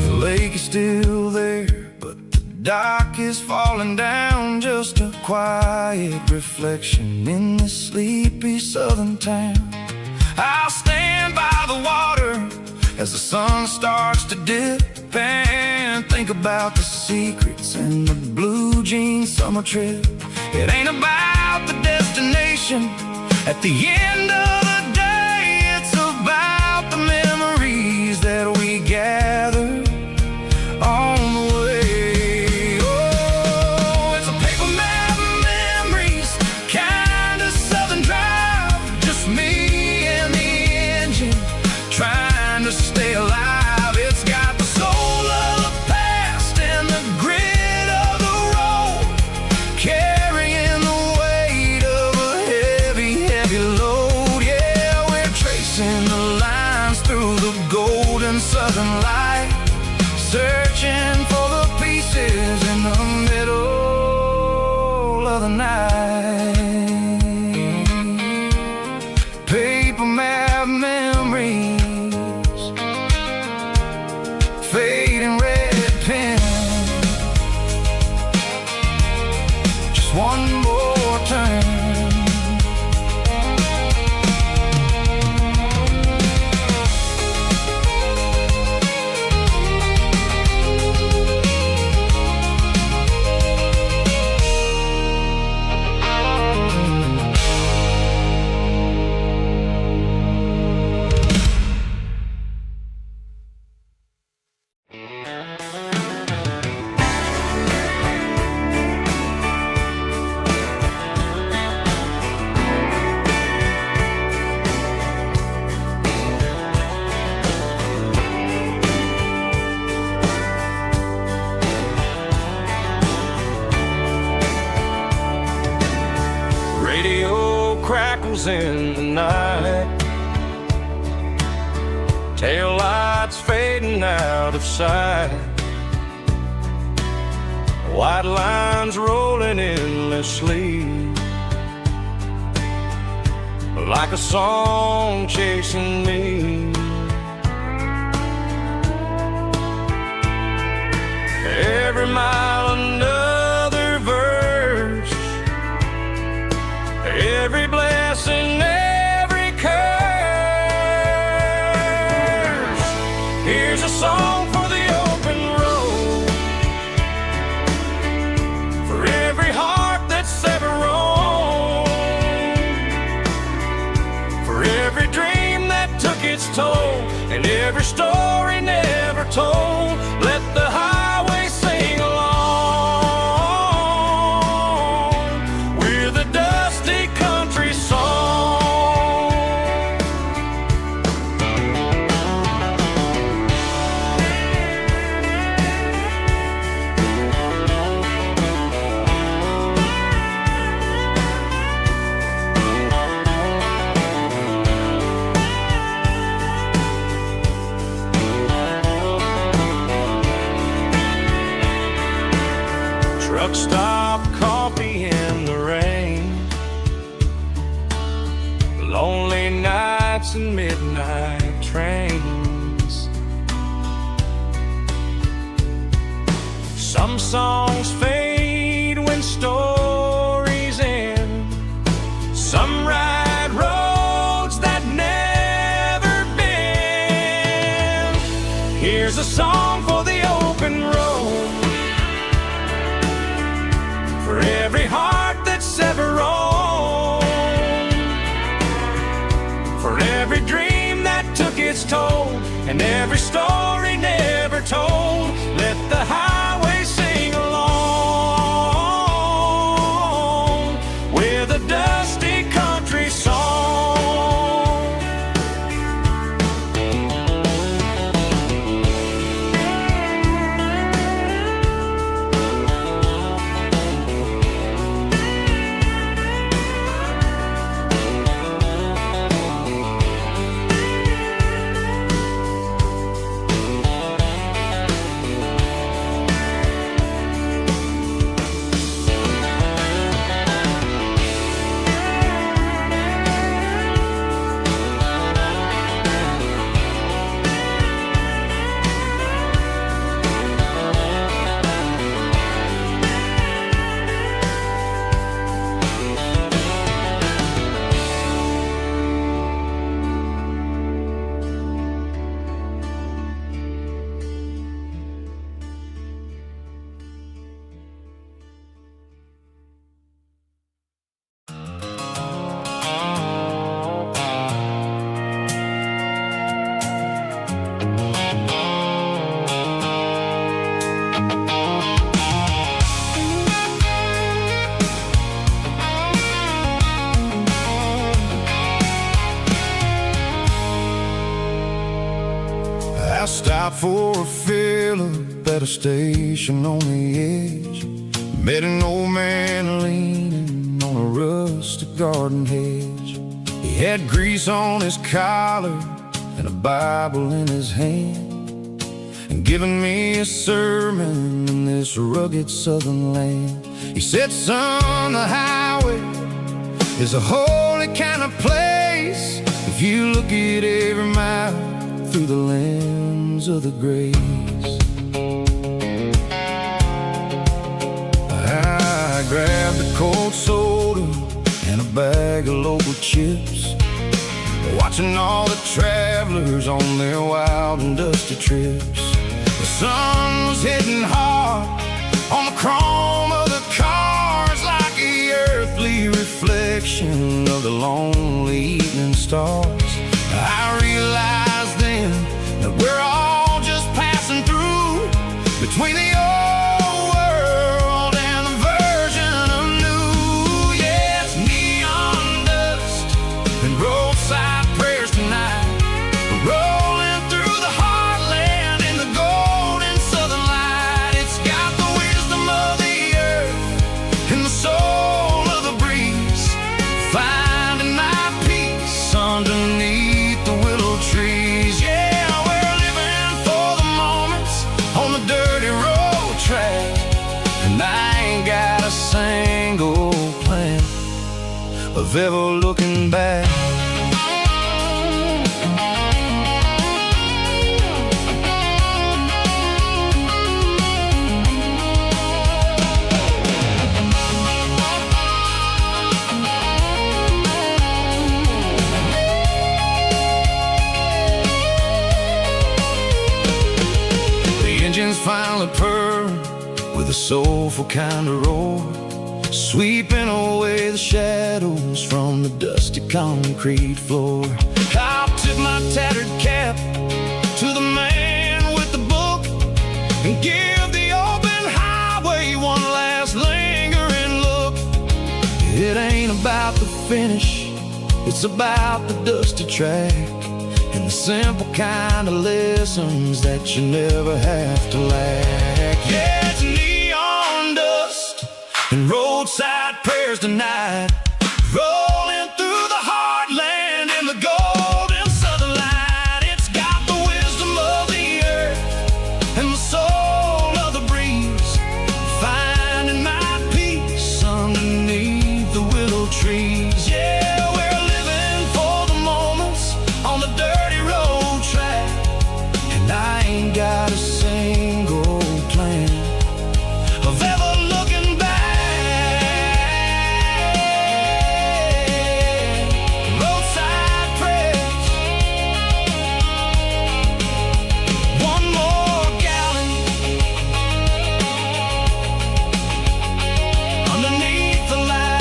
Speaker 2: The lake is still there, but the dock is falling down, just a quiet reflection in this sleepy southern town. I'll stand by the water as the sun starts to dip and think about the secrets and the blue jean summer trip. It ain't about the destination at the end of the day, it's about the memories that we gather on the way. Oh, it's a paper map memories, kind of southern drive, just me and the engine trying to stay alive. It's got the soul of the past and the grit of the road, carrying the weight of a heavy, heavy load. Yeah, we're tracing the lines through the golden southern light, searching for the pieces in the middle of the night. Paper map memories, fading red pen, just one more turn.
Speaker 1: Radio crackles in the night, tail lights fading out of sight, white lines rolling endlessly, like a song chasing me. Every mile another verse, every blessing, every curse. Here's a song for the open road, for every heart that's ever roamed. every story never told. Let the highway sing along with a dusty country song. Truck stop, coffee in the rain, lonely nights and midnight trains. Some songs fade when stories end. Some ride roads that never bend. Here's a song for the open road, for every heart that's ever roamed, for every dream that took its toll, and every story never told. Let the highway sing along with a dusty country song.
Speaker 2: I stopped for a fill-up at a station on the edge. Met an old man leaning on a rustic garden hedge. He had grease on his collar and a Bible in his hand, and giving me a sermon in this rugged southern land. He said, son, the highway is a holy kind of place if you look at every mile through the lens of the grace. I grabbed a cold soda and a bag of local chips, watching all the travelers on their wild and dusty trips. The sun was hitting hard on the chrome of the cars, like the earthly reflection of the lonely evening stars. I realized then that we're all just passing through between the old world and the version of new. Yes, neon dust and roadside prayers tonight, rolling through the heartland in the golden southern light. It's got the wisdom of the earth and the soul of the breeze, finding my peace underneath the willow trees. Yeah, we're living for the moments on the dirty road track, and I ain't got a single plan of ever looking back. Engines finally purr with a soulful kind of roar, sweeping away the shadows from the dusty concrete floor. I took my tattered cap and give the open highway one last lingering look. It ain't about the finish, it's about the dusty track and the simple kind of lessons that you never have to lack. Yeah, it's neon dust and roadside prayers tonight, rolling through the heartland in the golden southern light. It's got the wisdom of the earth and the soul of the breeze, finding my peace underneath the willow trees. Yeah, we're living for the moments on the dirty road track, and I ain't got a single plan of ever looking back. Roadside prayers, one more gallon underneath the light.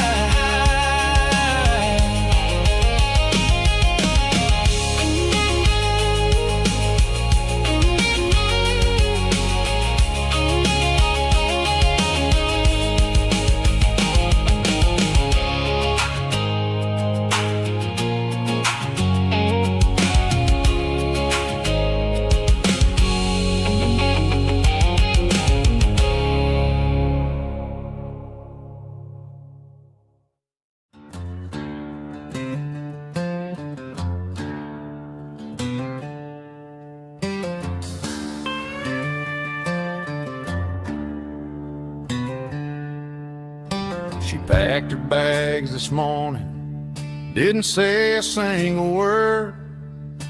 Speaker 1: She packed her bags this morning, didn't say a single word,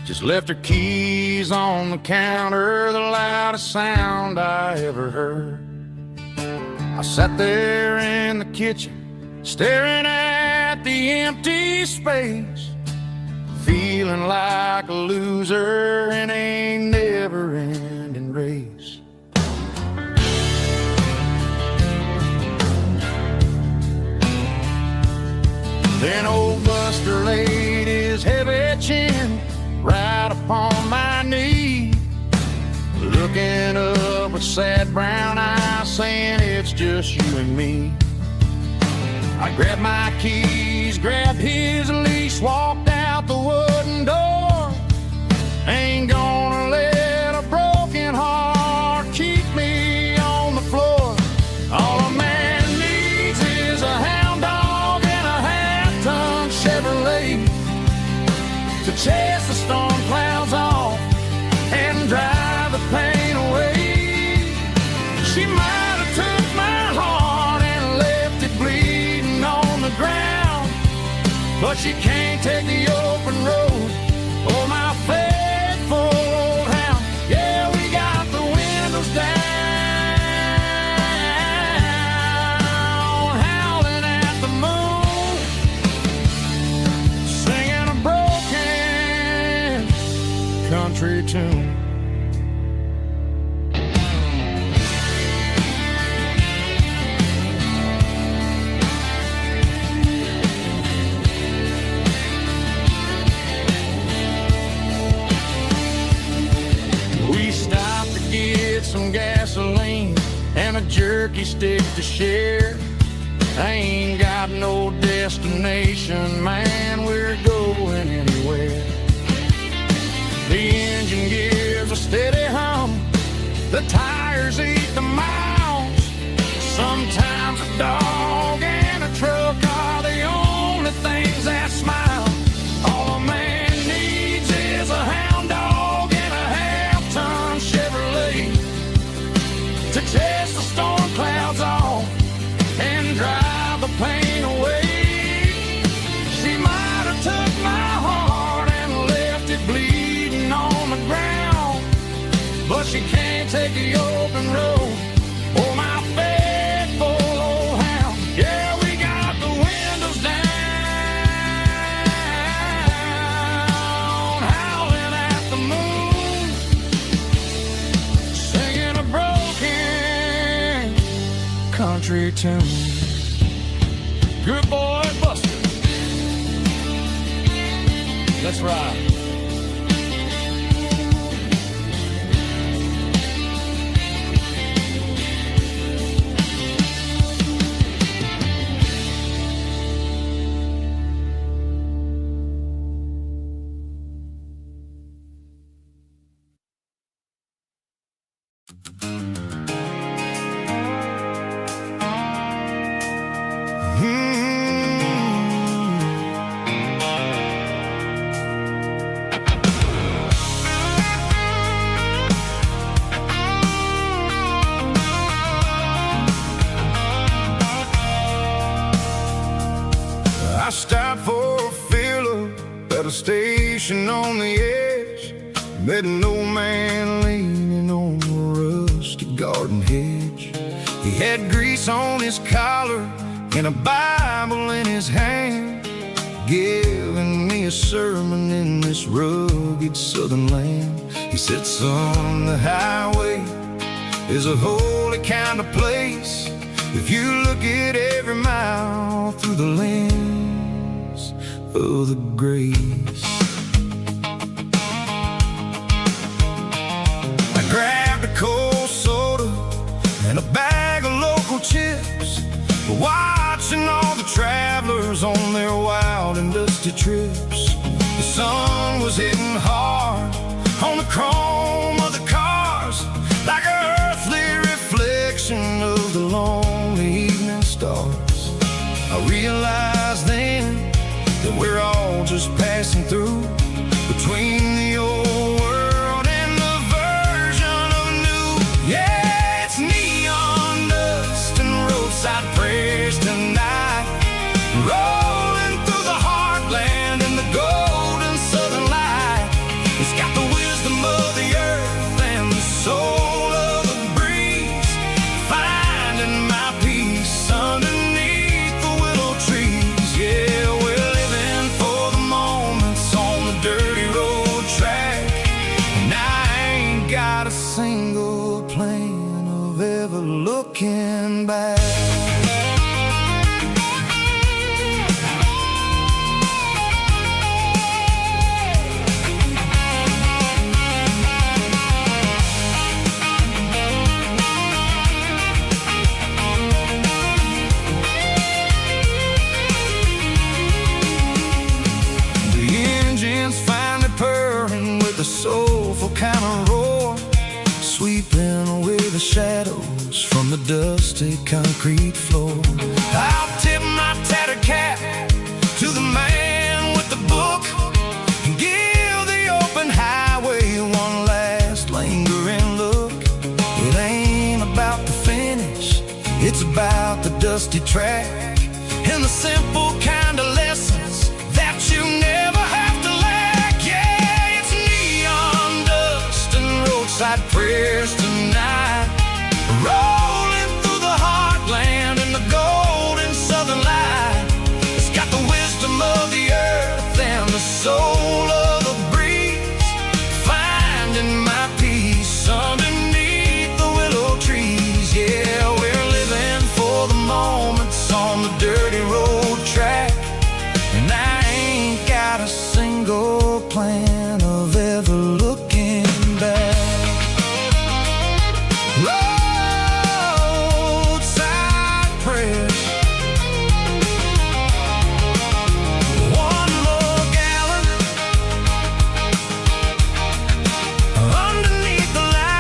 Speaker 1: just left her keys on the counter, the loudest sound I ever heard. I sat there in the kitchen, staring at the empty space, feeling like a loser in a never-ending race. Then old Buster laid his heavy chin right upon my knee, looking up with sad brown eyes, saying it's just you and me. I grabbed my keys, grabbed his leash, walked out the wooden door. Ain't gonna let a broken heart keep me on the floor. All a man needs is a hound dog and a half-ton Chevrolet to chase the storm clouds off and drive the pain away. She might have took my heart and left it bleeding on the ground, but she can't take the open road. Oh, my faithful old hound. Yeah, we got the windows down, howling at the moon, singing a broken country tune. We stopped to get some gasoline and a jerky stick to share. I ain't got no destination, man, we're going anywhere. The engine gives a steady hum, the tires eat the miles. Sometimes a dog and a truck are the only things that smile. All a man needs is a hound dog and a half-ton Chevrolet to chase the storm clouds off and drive the pain away. She might have took my heart and left it bleeding on the ground, but she can't take the open road. Oh, my faithful old hound. Yeah, we got the windows down, howling at the moon, singing a broken country tune. Good boy, Buster. Let's ride.
Speaker 2: a station on the edge, met an old man leaning on a rusty garden hedge. He had grease on his collar and a Bible in his hand, giving me a sermon in this rugged southern land. He said, son, the highway is a holy kind of place if you look at every mile through the lens of the grace. I grabbed a cold soda and a bag of local chips, watching all the travelers on their wild and dusty trips. The sun was hitting hard on the chrome of the cars, like an earthly reflection of the lonely evening stars. I realized then that we're all just passing through, between the old world and the version of new. Yeah, it's neon dust and roadside prayers tonight, rolling through the heartland in the golden southern light. It's got the wisdom of the earth and the soul of the breeze, finding my peace underneath the willow trees. Yeah, we're living for the moments on the dirty road track, and I ain't got a single plan of ever looking back. The soulful kind of roar, sweeping away the shadows from the dusty concrete floor. I'll tip my tattered cap to the man with the book and give the open highway one last lingering look. It ain't about the finish, it's about the dusty track and the simple kind of lessons that you never have to lack. Yeah, it's neon dust and roadside prayers tonight, rolling through the heartland in the golden southern light. It's got the wisdom of the earth and the soul of the breeze, finding my peace underneath the willow trees. Yeah, we're living for the moments on the dirty road track, and I ain't got a single plan of ever looking back. Roadside prayers, one more gallon underneath the light.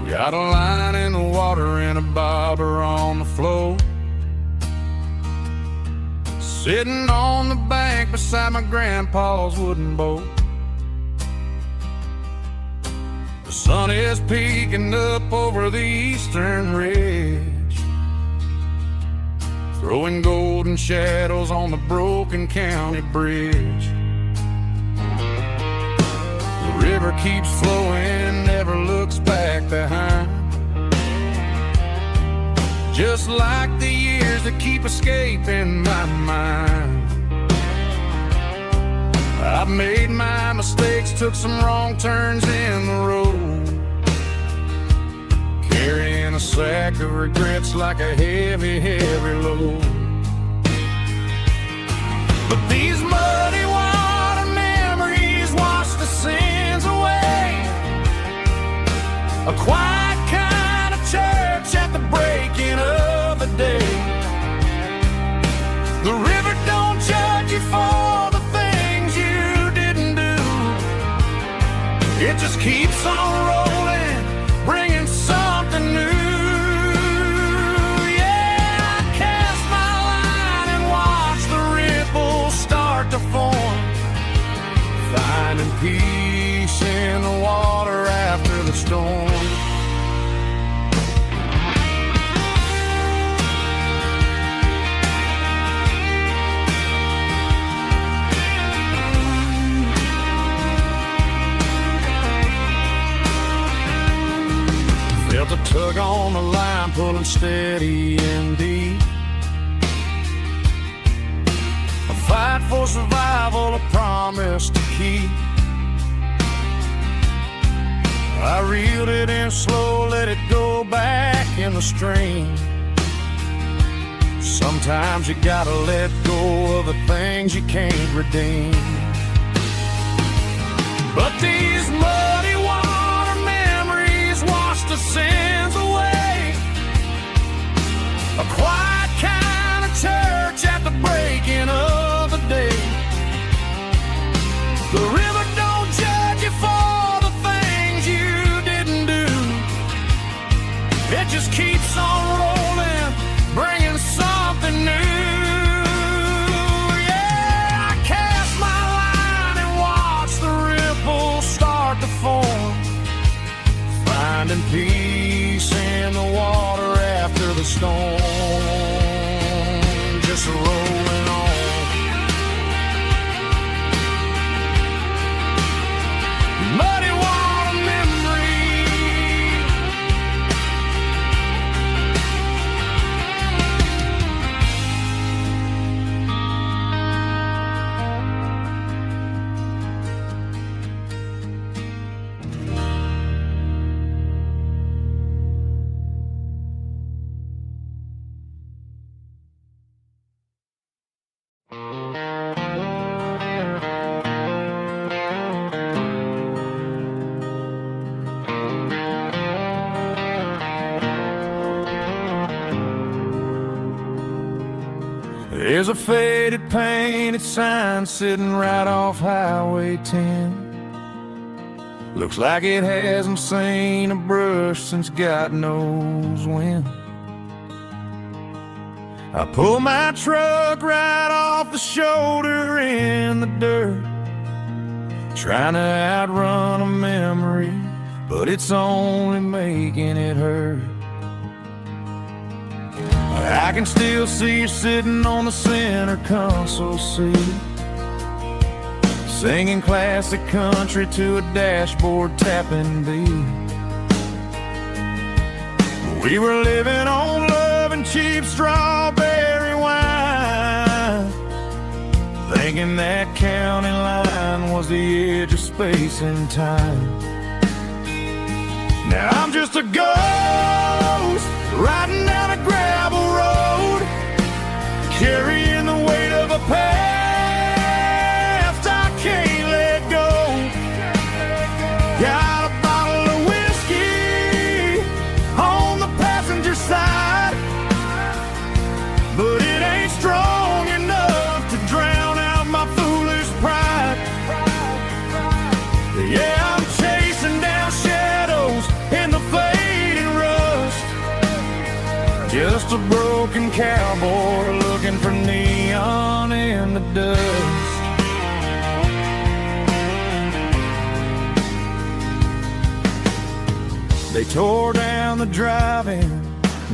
Speaker 2: Got a line in the water and a bobber on the floor, sitting on the bank beside my grandpa's wooden boat. The sun is peeking up over the eastern ridge, throwing golden shadows on the broken county bridge. The river keeps flowing, never looks back behind, just like the years that keep escaping my mind. I've made my mistakes, took some wrong turns in the road, carrying a sack of regrets like a heavy, heavy load. But these muddy
Speaker 1: A quiet kind of church at the breaking of the day. The river don't judge you for the things you didn't do. It just keeps on rolling, bringing something new. Yeah, I cast my line and watch the ripples start to form, finding peace in the water after the storm. Felt a tug on the line, pulling steady and deep. A fight for survival, a promise to keep. I reeled it in slow, let it go back in the stream. Sometimes you gotta let go of the things you can't redeem. But these muddy water memories wash the sins away. A quiet kind of church at the breaking of the day. The river don't judge you for the things you didn't do. It just keeps on rolling, bringing something new. Yeah, I cast my line and watch the ripples start to form, finding peace in the water after the storm. Just rolling on. Muddy water memory. There's a faded painted sign sitting right off Highway 10. Looks like it hasn't seen a brush since God knows when. I pull my truck right off the shoulder in the dirt, trying to outrun a memory, but it's only making it hurt. I can still see you sitting on the center console seat, singing classic country to a dashboard tapping beat. We were living on love and cheap strawberry wine, thinking that county line was the edge of space and time. Now I'm just a ghost riding down a gravel road, carrying the weight of a past I can't let go. Got a bottle of whiskey on the passenger side, but it ain't strong enough to drown out my foolish pride. Yeah, I'm chasing down shadows in the fading rust, just a broken cowboy looking for neon in the dust. They tore down the drive-in,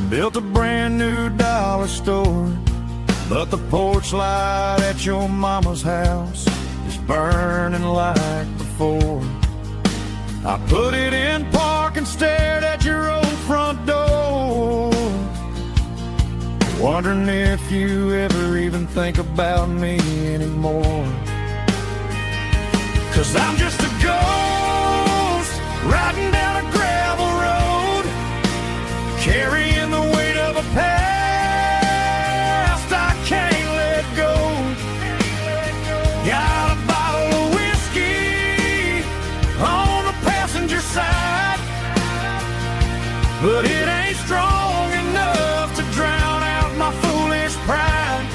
Speaker 1: built a brand new dollar store, but the porch light at your mama's house is burning like before. I put it in park and stared at your old front door, wondering if you ever even think about me anymore. 'Cause I'm just a ghost riding down a gravel road, carrying the weight of a past I can't let go. Got a bottle of whiskey on the passenger side, but it ain't strong enough to drown out my foolish pride.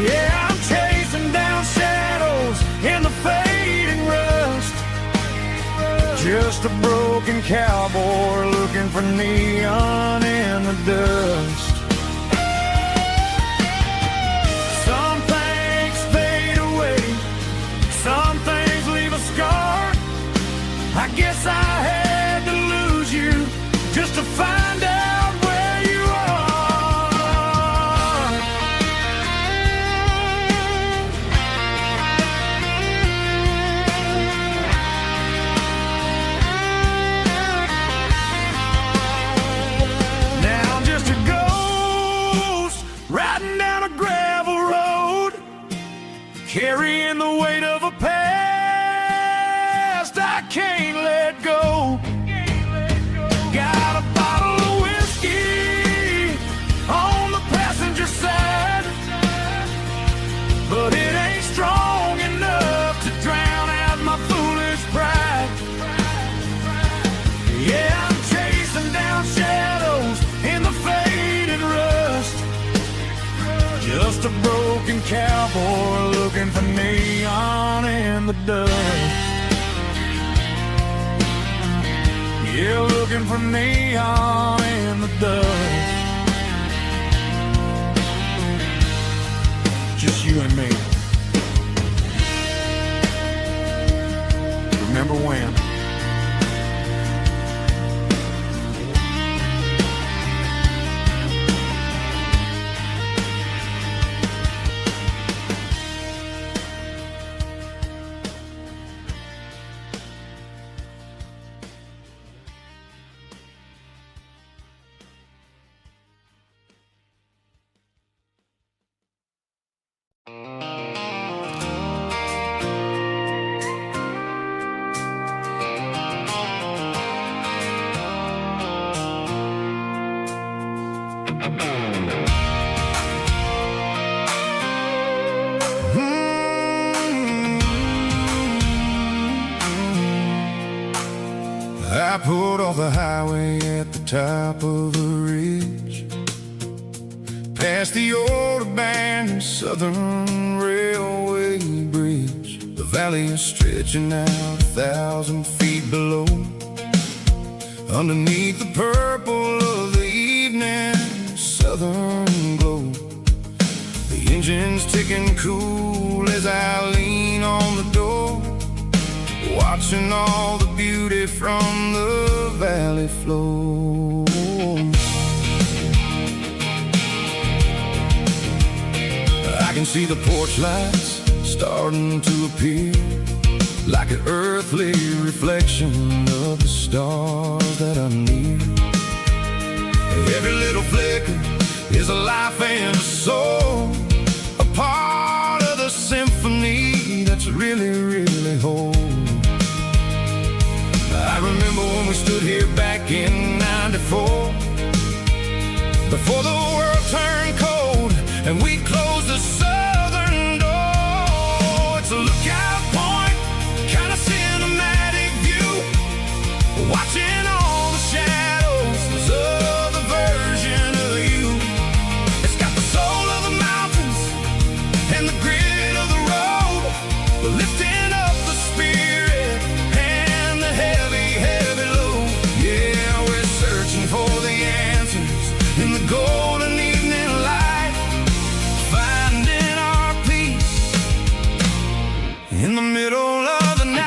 Speaker 1: Yeah, I'm chasing down shadows in the fading rust, just a broken cowboy looking for neon in the dust. Some things fade away, some things leave a scar. I guess I had to lose you just to find out where you are. Now I'm just a ghost riding down a gravel road, carrying the weight of a past I can't let go. Got a bottle of whiskey on the passenger side, but it ain't strong enough to drown out my foolish pride. Yeah, I'm chasing down shadows in the faded rust, just a broken cowboy looking for neon in the dust. Yeah, looking for neon in the dust. Just you and me. Remember when?
Speaker 2: I pulled off the highway at the top of a ridge, past the old abandoned Southern Railway bridge. The valley is stretching out 1,000 feet below, underneath the purple of the evening southern glow. The engine's ticking cool as I lean on the door, watching all the beauty from the valley flow. I can see the porch lights starting to appear, like an earthly reflection of the stars that are near. Every little flicker is a life and a soul, a part of the symphony that's really, really whole. I remember when we stood here back in '94, before the world turned cold and we closed the southern door. It's a lookout point, kind of cinematic view, watching all the shadows of the version of you. It's got the soul of the mountains and the grit of the road, lifting up the spirit and the heavy, heavy load. Yeah, we're searching for the answers in the golden evening light, finding our peace in the middle of the night.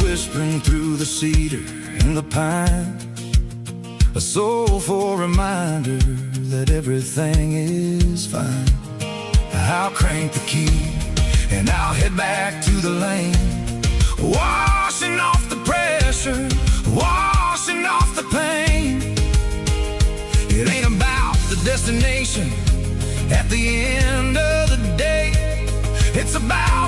Speaker 2: Whispering through the cedar and the pine, a soulful reminder that everything is fine. I'll crank the key and I'll head back to the lane, washing off the pressure, washing off the pain. It ain't about the destination at the end of the day, it's about